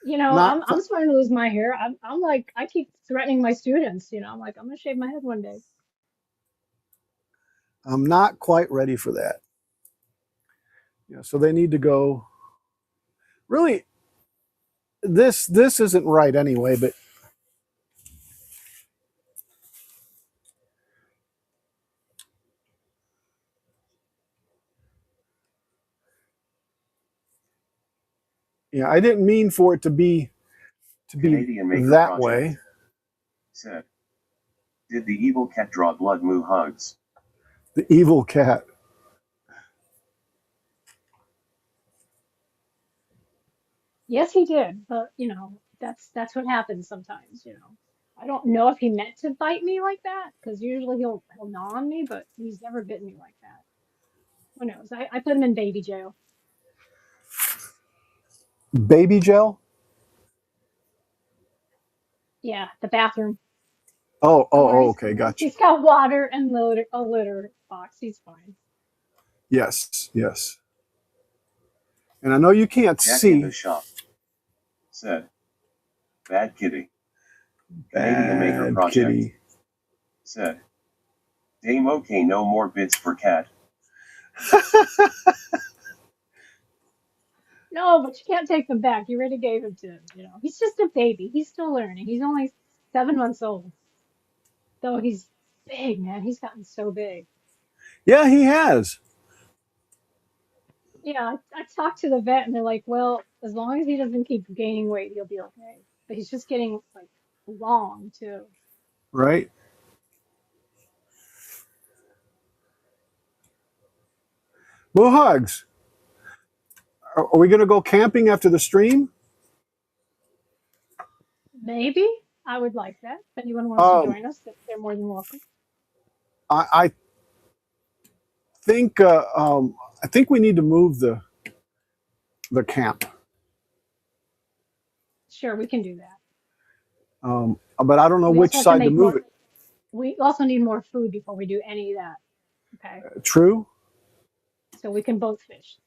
You know, Not I'm starting to lose my hair. I'm like I keep threatening my students, you know, I'm like, I'm gonna shave my head one day. I'm not quite ready for that. Yeah, so they need to go. Really, this isn't right anyway, but yeah, I didn't mean for it to be Canadian Maker that Project way. said, did the evil cat draw blood Moohugs? The evil cat. Yes, he did, but you know, that's what happens sometimes, you know. I don't know if he meant to bite me like that, because usually he'll gnaw on me, but he's never bitten me like that. Who knows? I put him in baby jail. Baby gel? Yeah, the bathroom. Don't Oh, worry, okay, gotcha. he's got water and a litter box. He's fine. Yes. And I know you can't Jack in the see. shop said, bad kitty. Canadian Maker Bad Project kitty. said, Dame okay, no more bits for cat. No, but you can't take them back. You already gave him to him, you know. He's just a baby. He's still learning. He's only 7 months old. Though he's big, man. He's gotten so big. Yeah, he has. Yeah, I talked to the vet and they're like, well, as long as he doesn't keep gaining weight, he'll be okay. But he's just getting like long too. Right? Moohugs. Are we going to go camping after the stream? Maybe I would like that. If anyone wants to Um, join us, they're more than welcome. I think I think we need to move the camp. Sure, we can do that. But I don't know We which also have to side to make move more. it. We also need more food before we do any of that. Okay, True? so we can both fish.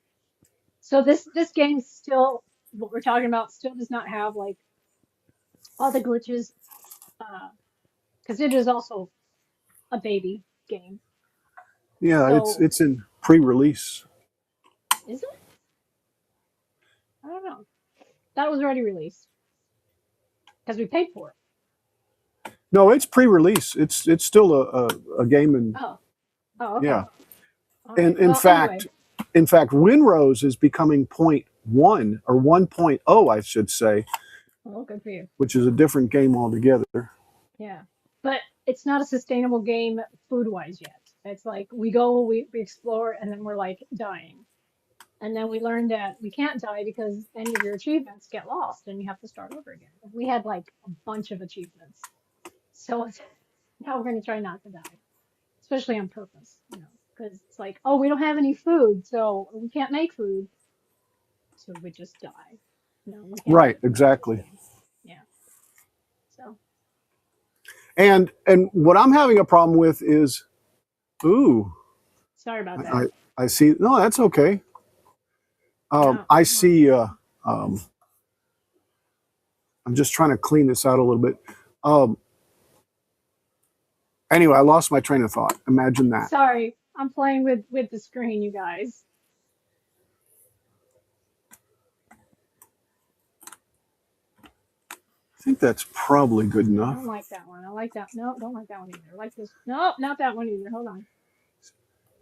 So this game still, what we're talking about, still does not have like all the glitches, because it is also a baby game. Yeah, So it's in pre-release. is it? I don't know. That was already released because we paid for it. No, it's pre-release. It's still a game, and Oh, oh, okay. yeah. All And right. Well, anyway, in fact, Winrose is becoming point 1 or 1.0, I should say, well, good for you. which is a different game altogether. Yeah, but it's not a sustainable game food-wise yet. It's like we go, we explore, and then we're like dying. And then we learned that we can't die because any of your achievements get lost and you have to start over again. We had like a bunch of achievements. So now we're going to try not to die, especially on purpose, you know, because it's like, oh, we don't have any food, so we can't make food. So we just die. No, we can't do Right, it in this exactly. game. Yeah. So, And what I'm having a problem with is, ooh, sorry about I that. I see. No, that's okay. Yeah. I Well, see. I'm just trying to clean this out a little bit. Um, anyway, I lost my train of thought. Imagine that. sorry. I'm playing with the screen, you guys. I think that's probably good I enough. don't like that one. I like that. No, don't like that one either. I like this. No, not that one either. Hold on.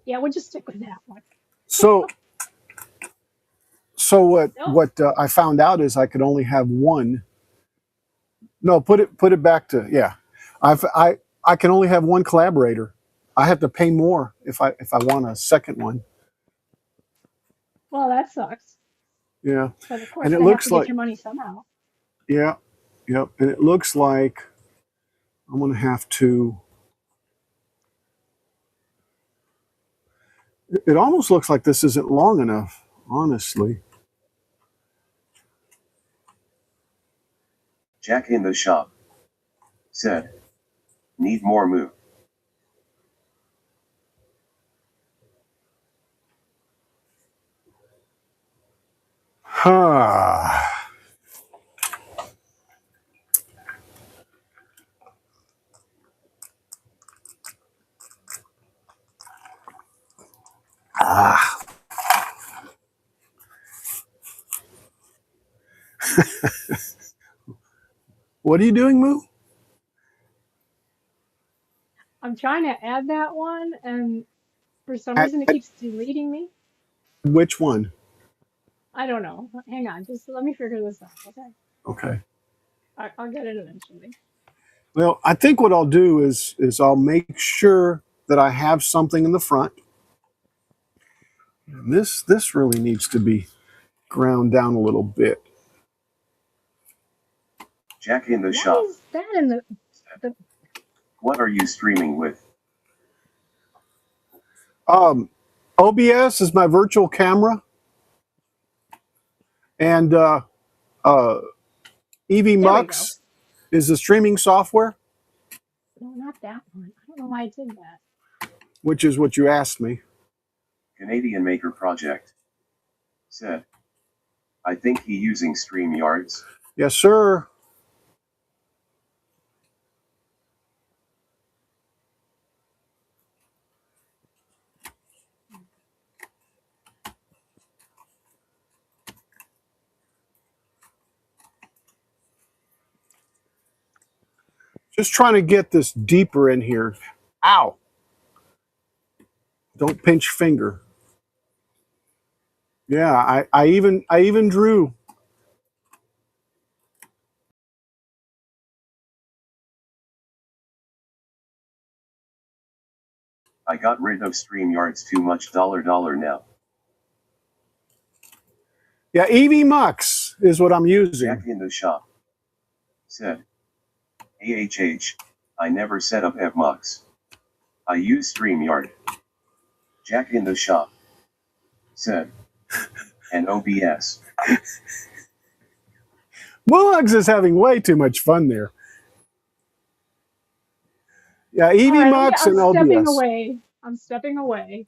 Yeah, we'll just stick with that one. So No. what I found out is I could only have one. No, put it back to yeah. I can only have one collaborator. I have to pay more if I want a second one. Well, that sucks. Yeah, But of and course, it they have looks to get like your money somehow. yeah, yep, and it looks like I'm gonna have to. It almost looks like this isn't long enough, honestly. Jack in the shop said, need more moo. Ha. Ah. What are you doing, Moo? I'm trying to add that one, and for some At reason it keeps deleting me. which one? I don't know. Hang on, just let me figure this out. Okay, Okay. I'll get it eventually. Well, I think what I'll do is I'll make sure that I have something in the front. And this really needs to be ground down a little bit. Jack in the Why shop is that in the said, what are you streaming with? OBS is my virtual camera, and EV There we go. Mux is the streaming software, No, not that one. I don't know why I did that. which is what you asked me. Canadian Maker Project said, I think he using StreamYards. Yes, sir. Just trying to get this deeper in here. Ow. Don't pinch finger. Yeah, I even drew. I got rid of StreamYards too much $dollar now. Yeah, EV Mux is what I'm using. Jack in the shop said, AHH, I never set up FMux. I use StreamYard. Jack in the shop said, and OBS. Moohugs is having way too much fun there. Yeah, All EV right, Mux I'm and stepping OBS. away. I'm stepping away.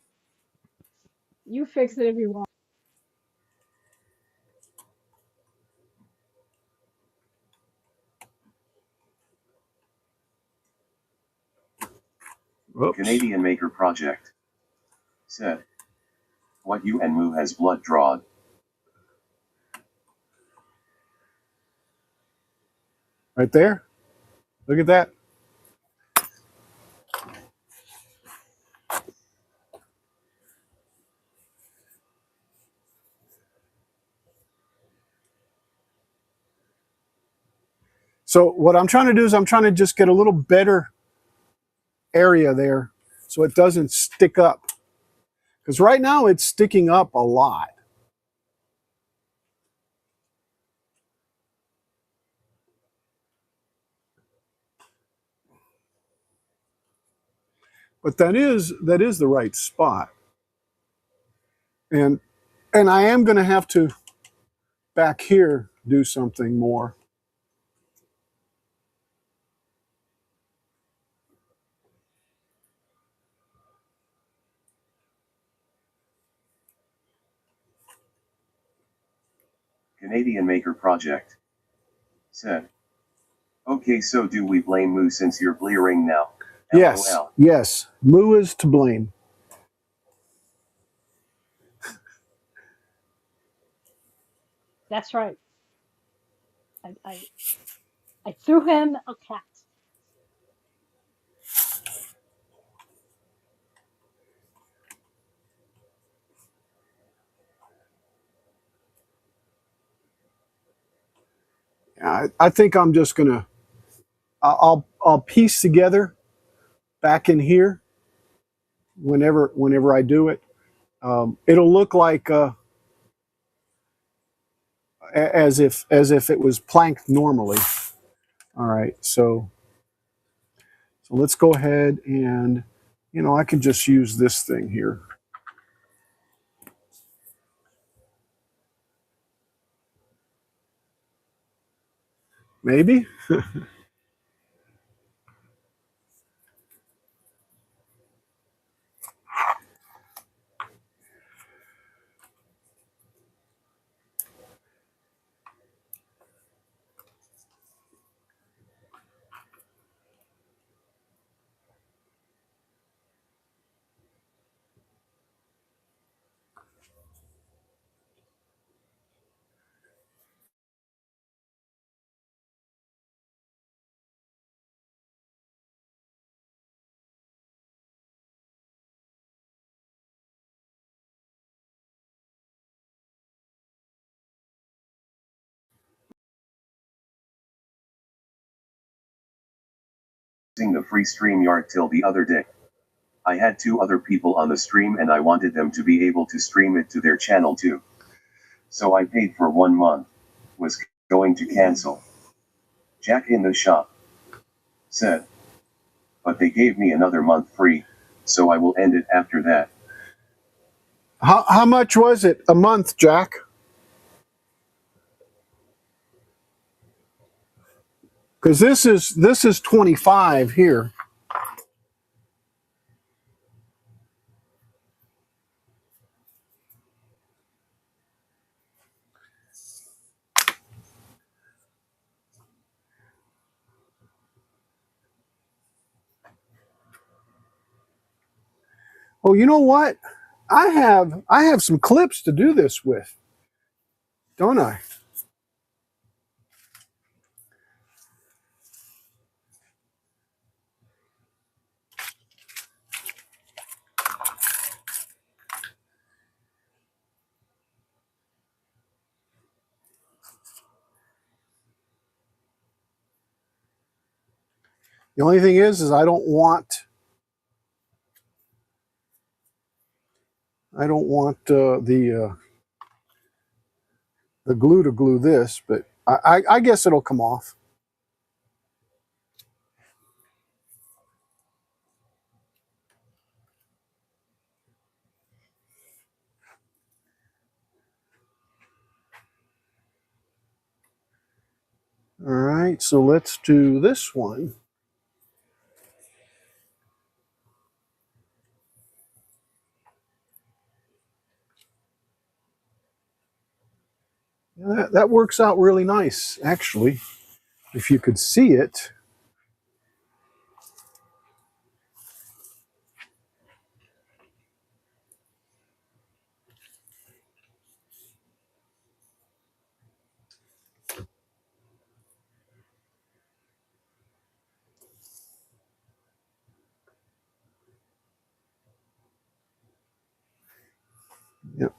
You fix it if you want. Whoops. Canadian Maker Project said, what you and Moo has blood drawed. Right there. Look at that. So what I'm trying to do is I'm trying to just get a little better area there so it doesn't stick up. Because right now it's sticking up a lot. But that is the right spot. And I am going to have to back here do something more. Canadian Maker Project said, okay, so do we blame Moo since you're blearing now? Yes, LOL. yes. Moo is to blame. That's right. I threw him a cat. I think I'm just gonna I'll piece together back in here whenever I do it. It'll look like as if it was planked normally. All right, so let's go ahead and, I can just use this thing here. Maybe. Using the free StreamYard till the other day. I had 2 other people on the stream and I wanted them to be able to stream it to their channel too. So I paid for 1 month. Was going to cancel. Jack in the shop said. But they gave me another month free, so I will end it after that. How much was it a month, Jack? Because this is 25 here. Oh, you know what? I have some clips to do this with, don't I? The only thing is I don't want the glue to glue this, but I guess it'll come off. All right, so let's do this one. Yeah, that works out really nice, actually, if you could see it. Yep.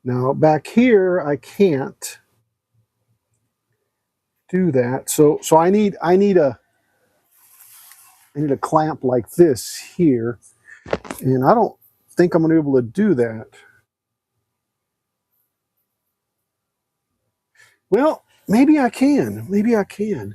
Now back here, I can't do that. So I need a clamp like this here, and I don't think I'm going to be able to do that. Well, maybe I can. Maybe I can.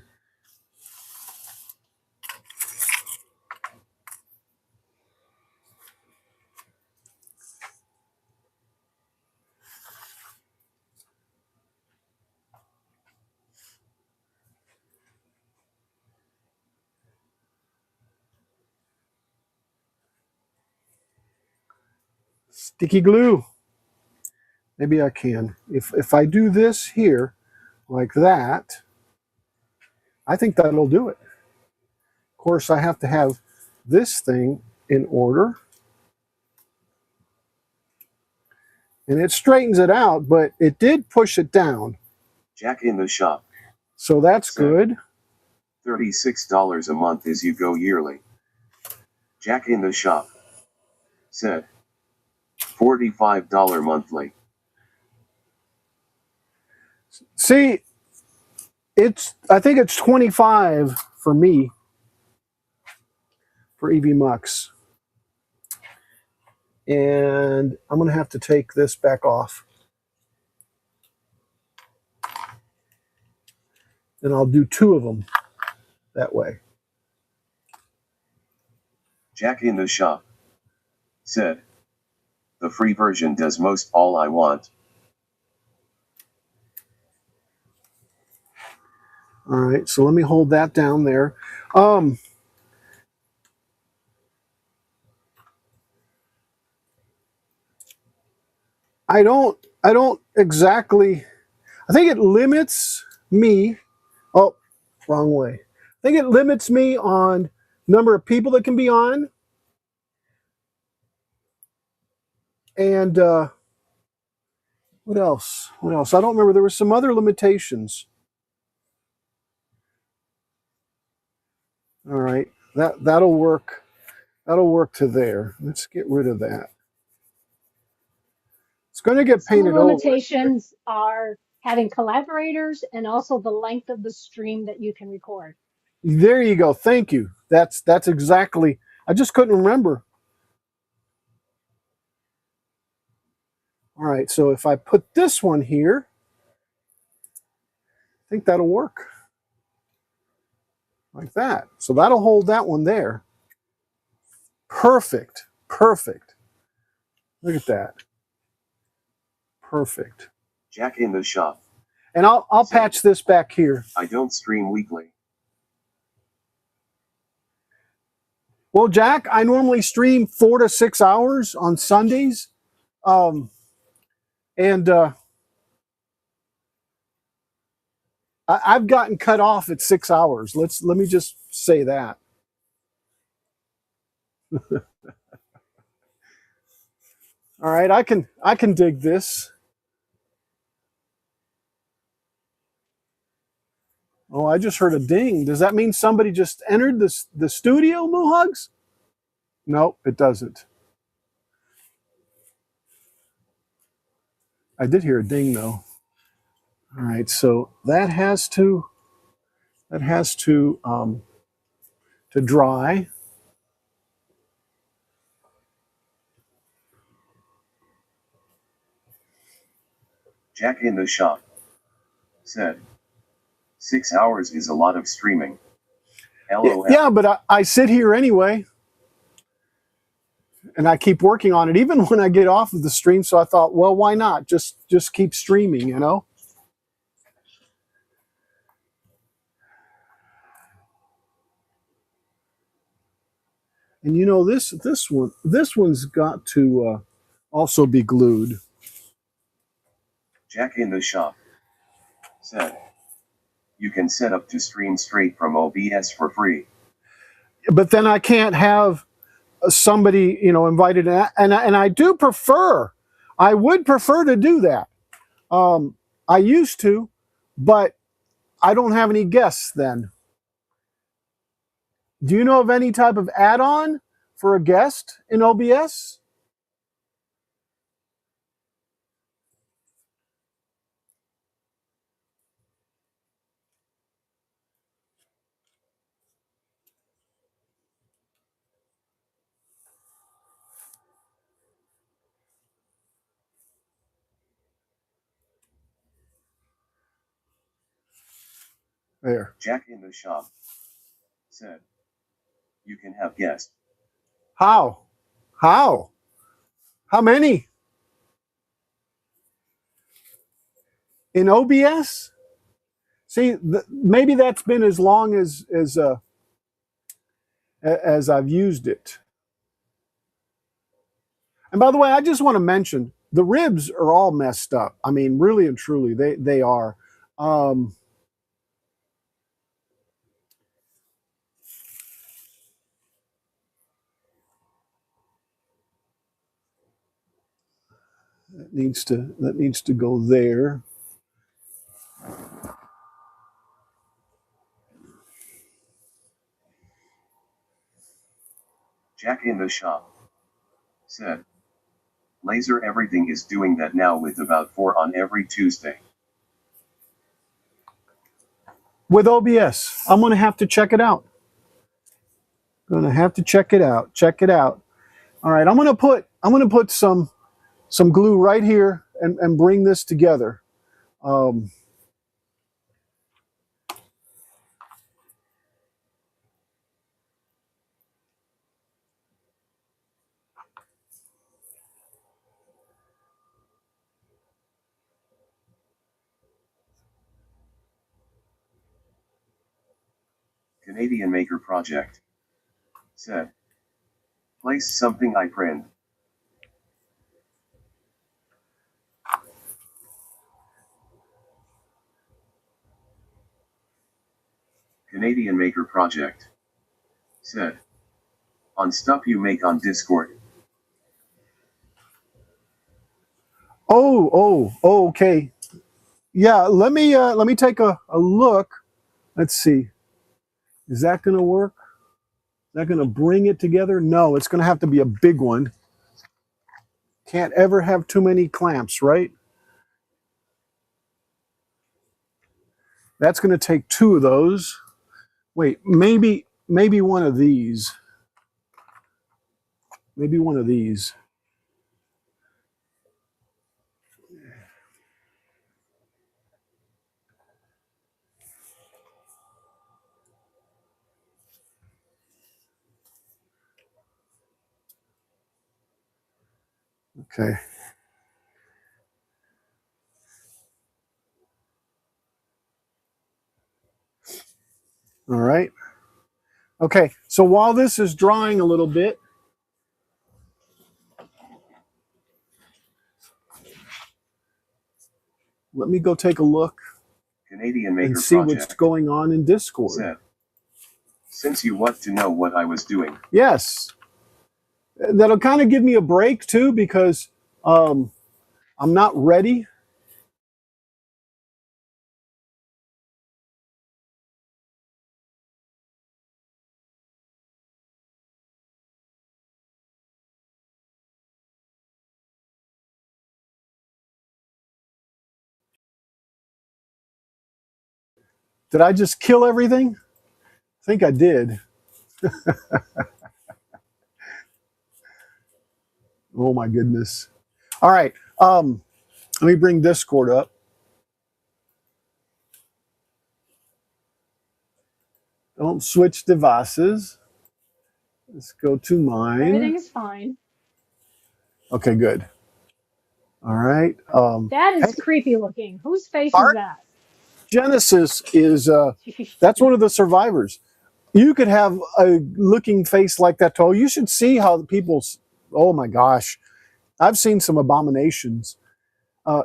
Sticky glue. Maybe I can. If I do this here like that, I think that'll do it. Of course, I have to have this thing in order. And it straightens it out, but it did push it down. Jack in the shop. So that's good. $36 a month as you go yearly. Jack in the shop said. $45 monthly. See, I think it's 25 for me for EV Mux. And I'm going to have to take this back off. And I'll do 2 of them that way. Jack in the shop said, the free version does most all I want. All right, so let me hold that down there. I don't exactly, I think it limits me, oh, wrong way. I think it limits me on number of people that can be on. And what else? What else? I don't remember. There were some other limitations. All right, that'll work. That'll work to there. Let's get rid of that. It's going to get Some painted over. limitations are having collaborators and also the length of the stream that you can record. There you go. Thank you. That's exactly. I just couldn't remember. All right, so if I put this one here, I think that'll work. Like that. So that'll hold that one there. Perfect. Perfect. Look at that. Perfect. Jack in the shop. And I'll patch this back here. I don't stream weekly. Well, Jack, I normally stream 4 to 6 hours on Sundays. I've gotten cut off at 6 hours. Let me just say that. All right, I can dig this. Oh, I just heard a ding. Does that mean somebody just entered the studio, Moohugs? No, it doesn't. I did hear a ding though. All right, so that has to dry. Jack in the shop said, 6 hours is a lot of streaming. LOL. Yeah, but I sit here anyway. And I keep working on it, even when I get off of the stream. So I thought, well, why not? Just keep streaming, you know? And you know, this one's got to also be glued. Jack in the shop said, you can set up to stream straight from OBS for free. But then I can't have somebody, you know, invited, and I do prefer. I would prefer to do that. I used to, but I don't have any guests then. Do you know of any type of add-on for a guest in OBS? There. Jack in the shop said, you can have guests. How? How? How many? In OBS? See, maybe that's been as long as I've used it. And by the way, I just want to mention the ribs are all messed up. I mean, really and truly, they are. That needs to go there. Jack in the shop said, Laser everything is doing that now with about 4 on every Tuesday. With OBS, I'm going to have to check it out. Going to have to check it out. Check it out. All right, I'm going to put I'm going to put some glue right here and bring this together. Canadian Maker Project said, place something I print. Canadian Maker Project said, on stuff you make on Discord. Oh, okay. Yeah, let me take a look. Let's see. Is that going to work? Is that going to bring it together? No, it's going to have to be a big one. Can't ever have too many clamps, right? That's going to take 2 of those. Wait, maybe one of these. Maybe one of these. Okay. All right. Okay, so while this is drying a little bit, let me go take a look Canadian Maker and see Project what's going on in Discord. said, since you want to know what I was doing. Yes. That'll kind of give me a break too, because I'm not ready. Did I just kill everything? I think I did. Oh my goodness. All right. Let me bring Discord up. Don't switch devices. Let's go to mine. Everything is fine. Okay, good. All right. That is Hey, creepy looking. Whose face is Art that? Genesis is that's one of the survivors. You could have a looking face like that tall. You should see how the people's. Oh my gosh, I've seen some abominations.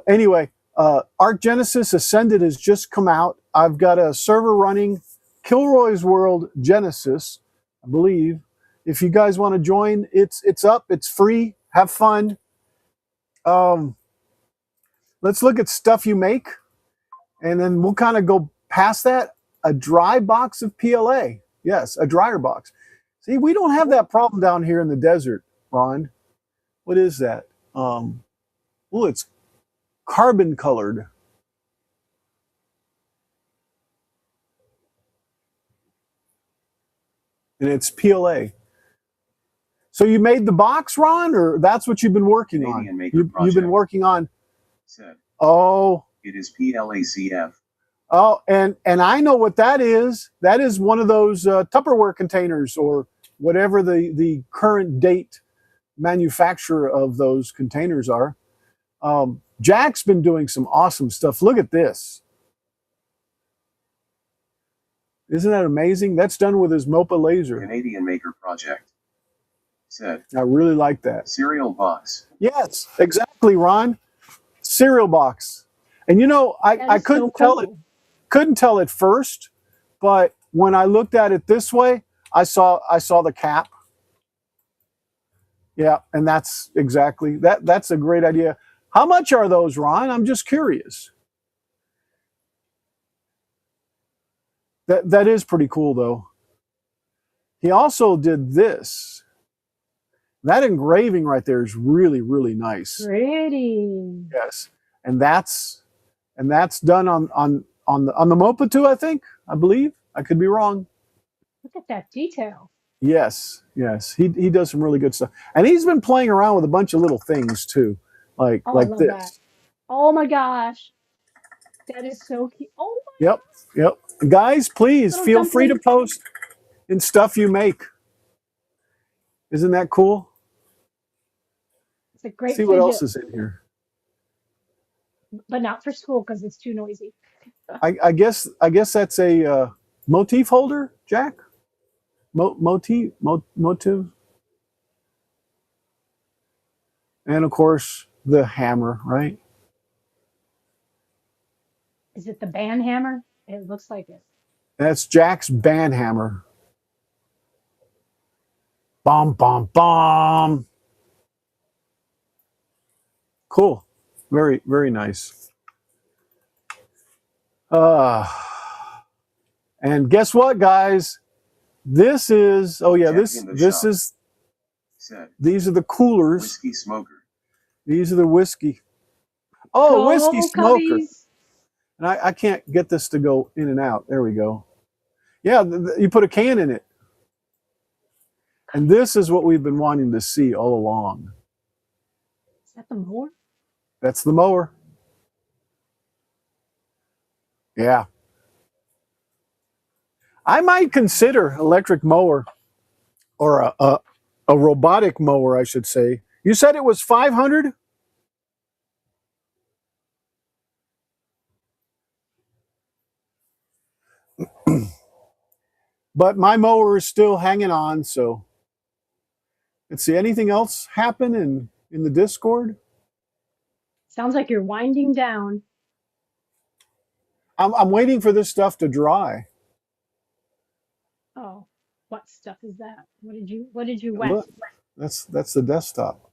Anyway, Arc Genesis Ascended has just come out. I've got a server running, Kilroy's World Genesis, I believe. If you guys want to join, it's up. It's free. Have fun. Let's look at stuff you make, and then we'll kind of go past that. A dry box of PLA. Yes, a dryer box. See, we don't have that problem down here in the desert, Ron. What is that? Oh, it's carbon colored. And it's PLA. So you made the box, Ron, or that's what you've been working Canadian on? Maker You've been Project working on. said, Oh, it is PLACF. oh, and I know what that is. That is one of those Tupperware containers, or whatever the current date manufacturer of those containers are. Jack's been doing some awesome stuff. Look at this. Isn't that amazing? That's done with his MOPA laser. Canadian Maker Project said, I really like that. cereal box. Yes, exactly, Ron. Cereal box. And you know, I That is couldn't so tell it. cool. Couldn't tell at first, but when I looked at it this way, I saw the cap. Yeah, and that's exactly that. That's a great idea. How much are those, Ron? I'm just curious. That is pretty cool, though. He also did this. That engraving right there is really, really nice. Pretty. Yes, and that's done on the MOPA too. I believe. I could be wrong. Look at that detail. Yes, yes. He does some really good stuff. And he's been playing around with a bunch of little things too. Oh, I Like love that. this. Oh my gosh, that is so cute. Oh Yep, yep. Guys, my please little feel free to dumpling. post in stuff you make. Isn't that cool? It's a great See what else fidget, is in here. but not for school because it's too noisy. I guess that's a motif holder, Jack. Motive, and of course the hammer, right? Is it the band hammer? It looks like it. That's Jack's band hammer. Bomb, bomb, bomb. Cool. Very, very nice. And guess what, guys? This is, oh yeah, Jack this in the this shop is, said, these are the coolers. whiskey smoker. These are the whiskey. Oh, whiskey Go smoker. Cubbies! And I can't get this to go in and out. There we go. Yeah, you put a can in it. And this is what we've been wanting to see all along. Is that the mower? That's the mower. Yeah. I might consider electric mower, or a robotic mower, I should say. You said it was 500? But my mower is still hanging on, so let's see. Anything else happen in the Discord? Sounds like you're winding down. I'm waiting for this stuff to dry. Oh, what stuff is that? What did you wet? Look, that's the desktop.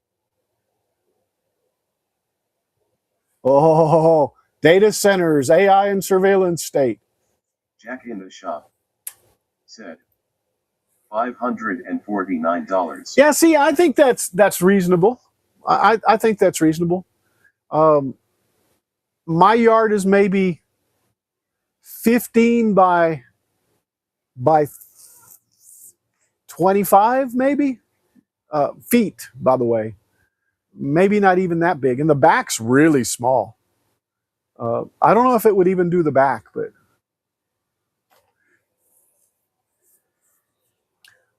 Oh, data centers, AI and surveillance state. Jack in the shop said, $549. Yeah, see, I think that's reasonable. I think that's reasonable. My yard is maybe 15 by 25, maybe feet. By the way, maybe not even that big, and the back's really small. I don't know if it would even do the back, but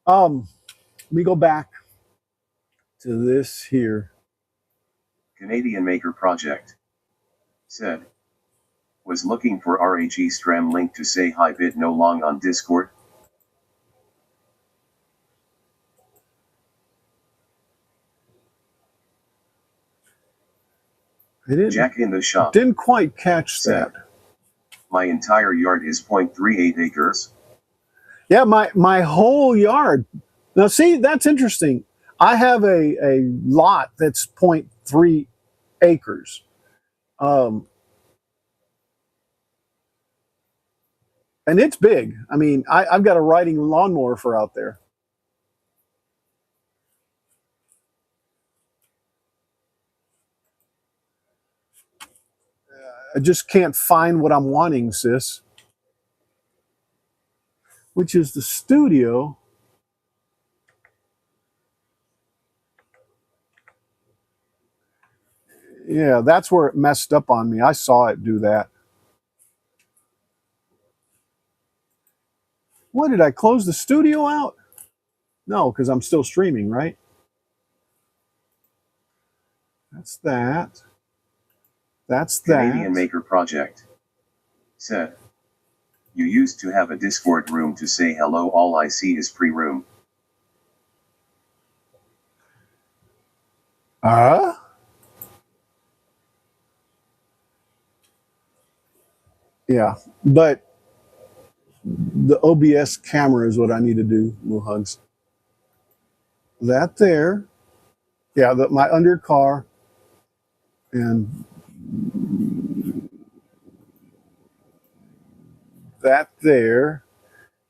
let me go back to this here. Canadian Maker Project said, was looking for RHE Stram link to say hi bit no long on Discord. Jack in the shop Didn't quite catch said, that. my entire yard is 0.38 acres. Yeah, my whole yard. Now, see, that's interesting. I have a lot that's 0.3 acres. And it's big. I mean, I've got a riding lawnmower for out there. I just can't find what I'm wanting, sis. Which is the studio. Yeah, that's where it messed up on me. I saw it do that. What, did I close the studio out? No, because I'm still streaming, right? That's that. That's that. Canadian Maker Project said, you used to have a Discord room to say hello, all I see is pre-room. Yeah, but the OBS camera is what I need to do, Moohugs. That there. Yeah, my under car. And that there.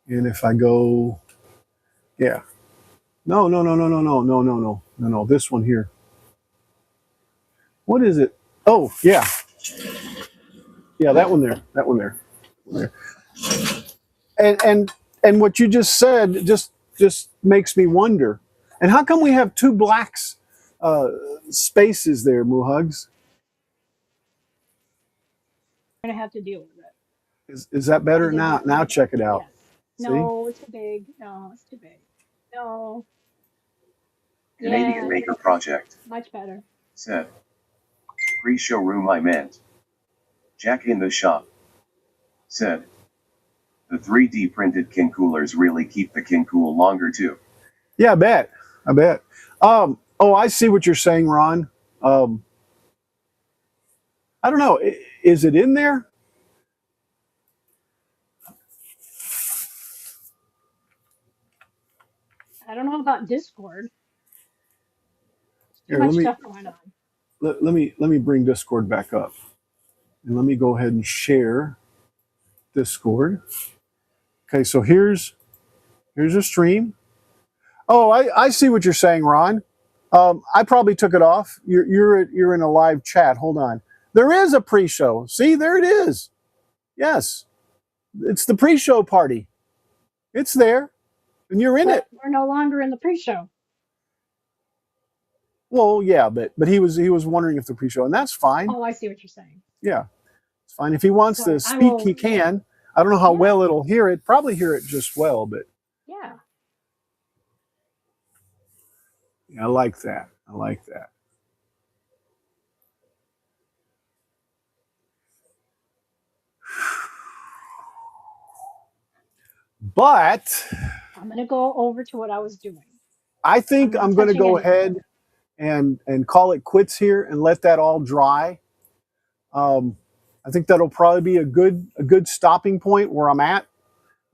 And if I go, yeah. No. This one here. What is it? Oh, yeah. Yeah, that one there. That one there. And what you just said, just just makes me wonder. And how come we have two blacks spaces there, Moohugs? We're gonna have to deal with it. Is that better? I did Now that. now check it out. Yes. See? No, it's too big. No, it's too big. No. Canadian Yeah, Maker Project much better. said. Pre-showroom I meant. Jack in the shop said. The 3D printed kin coolers really keep the kin cool longer too. Yeah, I bet. I bet. Oh, I see what you're saying, Ron. I don't know. Is it in there? I don't know about Discord. Too Here, much stuff going on. let me bring Discord back up. And let me go ahead and share Discord. Okay, so here's a stream. Oh, I see what you're saying, Ron. I probably took it off. You're in a live chat. Hold on. There is a pre-show. See, there it is. Yes, it's the pre-show party. It's there, and you're in it. We're no longer in the pre-show. Well, yeah, but he was wondering if the pre-show, and that's fine. Oh, I see what you're saying. Yeah, it's fine. If he wants to speak, he can. I don't know how well it'll hear it. Probably hear it just well, but yeah. I like that. I like that. But I'm going to go over to what I was doing. I think I'm going to go ahead and call it quits here and let that all dry. I think that'll probably be a good stopping point where I'm at.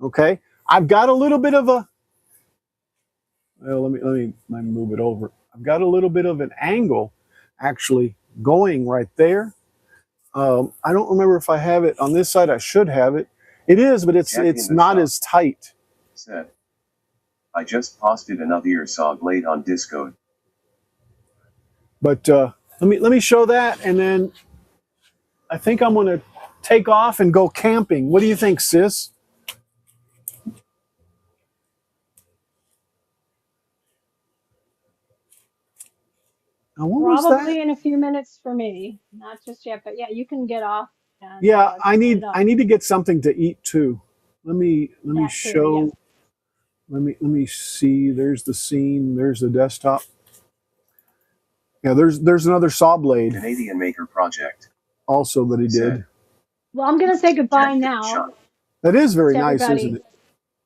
Okay, I've got a little bit of a. Well, let me move it over. I've got a little bit of an angle, actually going right there. I don't remember if I have it on this side. I should have it. It is, but it's not as tight. Said. I just posted another saw blade on Discord. But let me show that, and then I think I'm going to take off and go camping. What do you think, sis? Now, Probably in a few minutes for me. Not just yet, but yeah, you can get off. And, yeah, I need to get something to eat too. Let me show. Yes. Let me see. There's the scene. There's the desktop. Yeah, there's another saw blade. Canadian Maker Project. Also that he did. Well, I'm gonna say goodbye now. That is very nice, isn't it?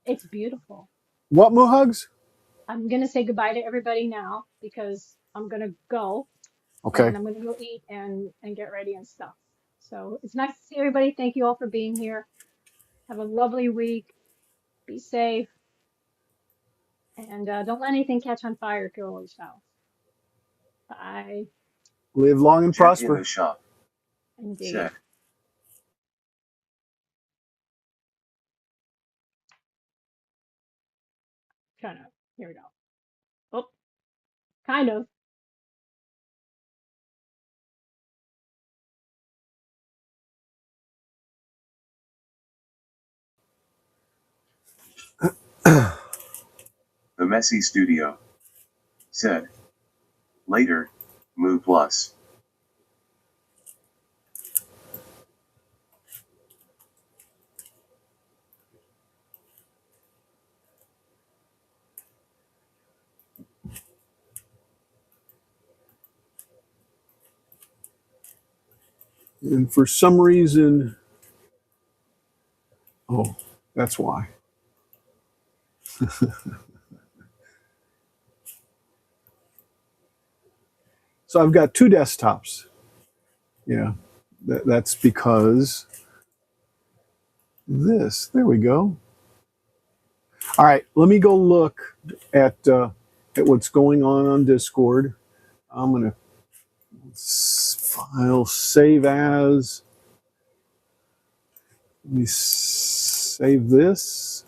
It's beautiful. What, Moohugs? I'm gonna say goodbye to everybody now because I'm gonna go. Okay. And I'm gonna go eat and get ready and stuff. So it's nice to see everybody. Thank you all for being here. Have a lovely week. Be safe. And don't let anything catch on fire at your house. Bye. Live long and prosper. In the shop. Indeed. Said. Kind of. Here we go. Oh, kind of. The Messy Studio. Said. Later, Moo Plus. And for some reason, oh, that's why. So I've got two desktops. Yeah, that's because this. There we go. All right, let me go look at what's going on Discord. I'm gonna file save as. Let me save this.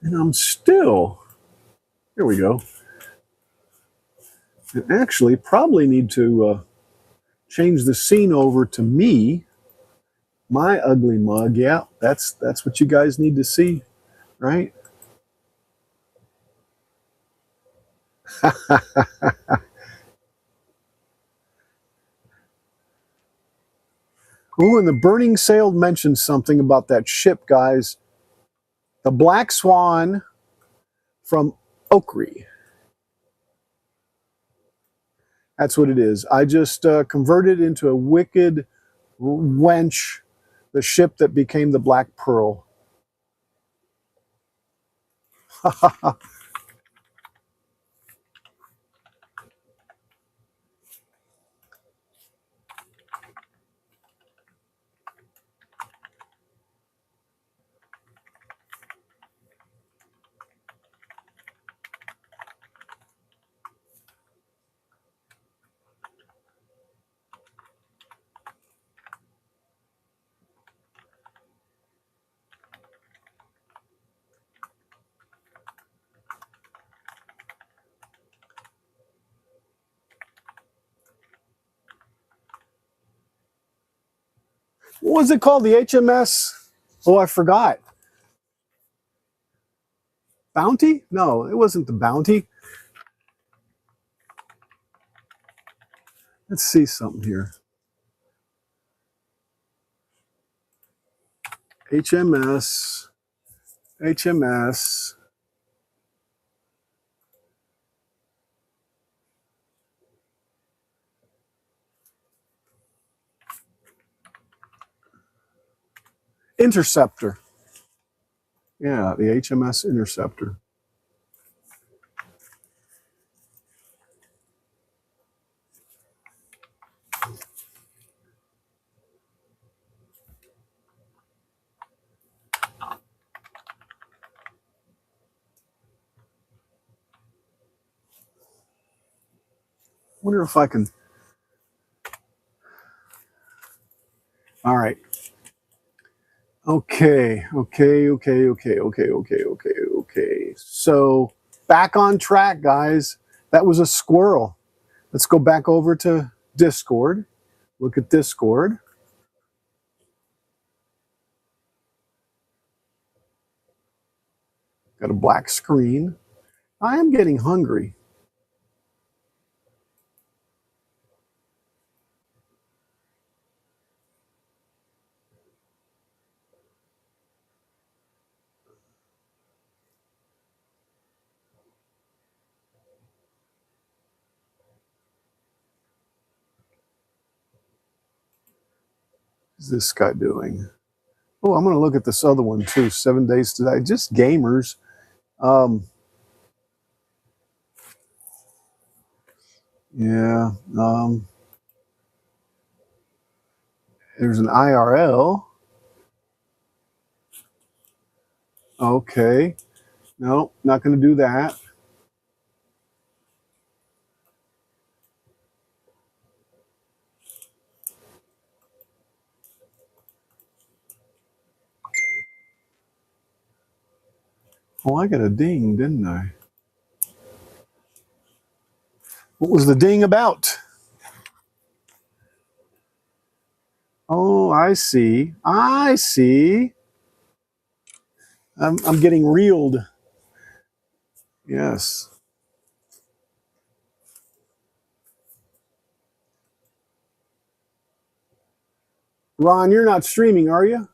And I'm still, here we go. I actually probably need to change the scene over to me, my ugly mug. Yeah, that's what you guys need to see, right? Oh, and the Burning Sail mentioned something about that ship, guys. The Black Swan from Okri. That's what it is. I just converted into a wicked wench, the ship that became the Black Pearl. What was it called? The HMS? Oh, I forgot. Bounty? No, it wasn't the Bounty. Let's see something here. HMS. Interceptor. Yeah, the HMS Interceptor. Wonder if I can. All right. Okay. So back on track, guys. That was a squirrel. Let's go back over to Discord. Look at Discord. Got a black screen. I am getting hungry. What's this guy doing? Oh, I'm going to look at this other one too. 7 days to die. Just gamers. Yeah. There's an IRL. Okay. No, not going to do that. Oh, I got a ding, didn't I? What was the ding about? Oh, I see. I see. I'm getting reeled. Yes. Ron, you're not streaming, are you?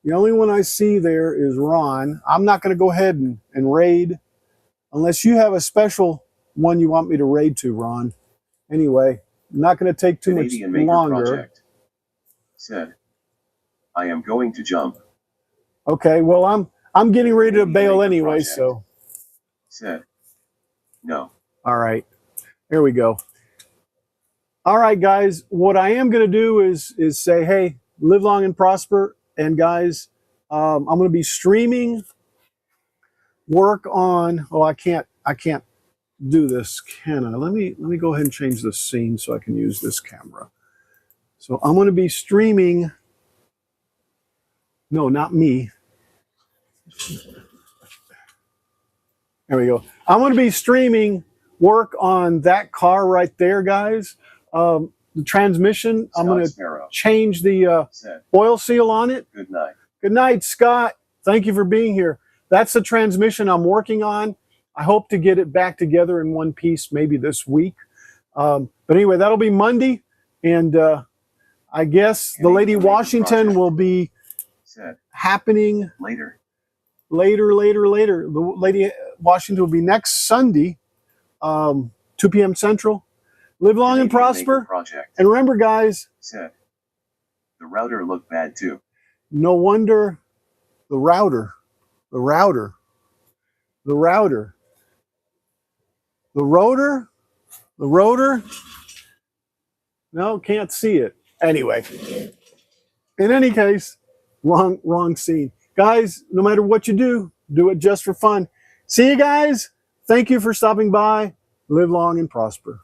The only one I see there is Ron. I'm not going to go ahead and raid unless you have a special one you want me to raid to, Ron. Anyway, I'm not going to take too Canadian much Maker longer. Project said, I am going to jump. Okay, well, I'm getting ready to Canadian bail Maker anyway, Project so. said, no. All right, here we go. All right, guys, what I am going to do is say, hey, live long and prosper. And guys, I'm going to be streaming work on, oh, I can't do this, can I? Let me go ahead and change the scene so I can use this camera. So I'm going to be streaming, no, not me. There we go. I'm going to be streaming work on that car right there, guys. The transmission, I'm going to change the oil seal on it. Good night. Good night, Scott. Thank you for being here. That's the transmission I'm working on. I hope to get it back together in one piece maybe this week. But anyway, that'll be Monday. And I guess the Lady Washington will be happening later. The Lady Washington will be next Sunday, 2 p.m. Central. Live long and prosper. And remember, guys, the router looked bad too. No wonder the router. No, can't see it. Anyway, in any case, wrong scene. Guys, no matter what you do it just for fun. See you guys. Thank you for stopping by. Live long and prosper.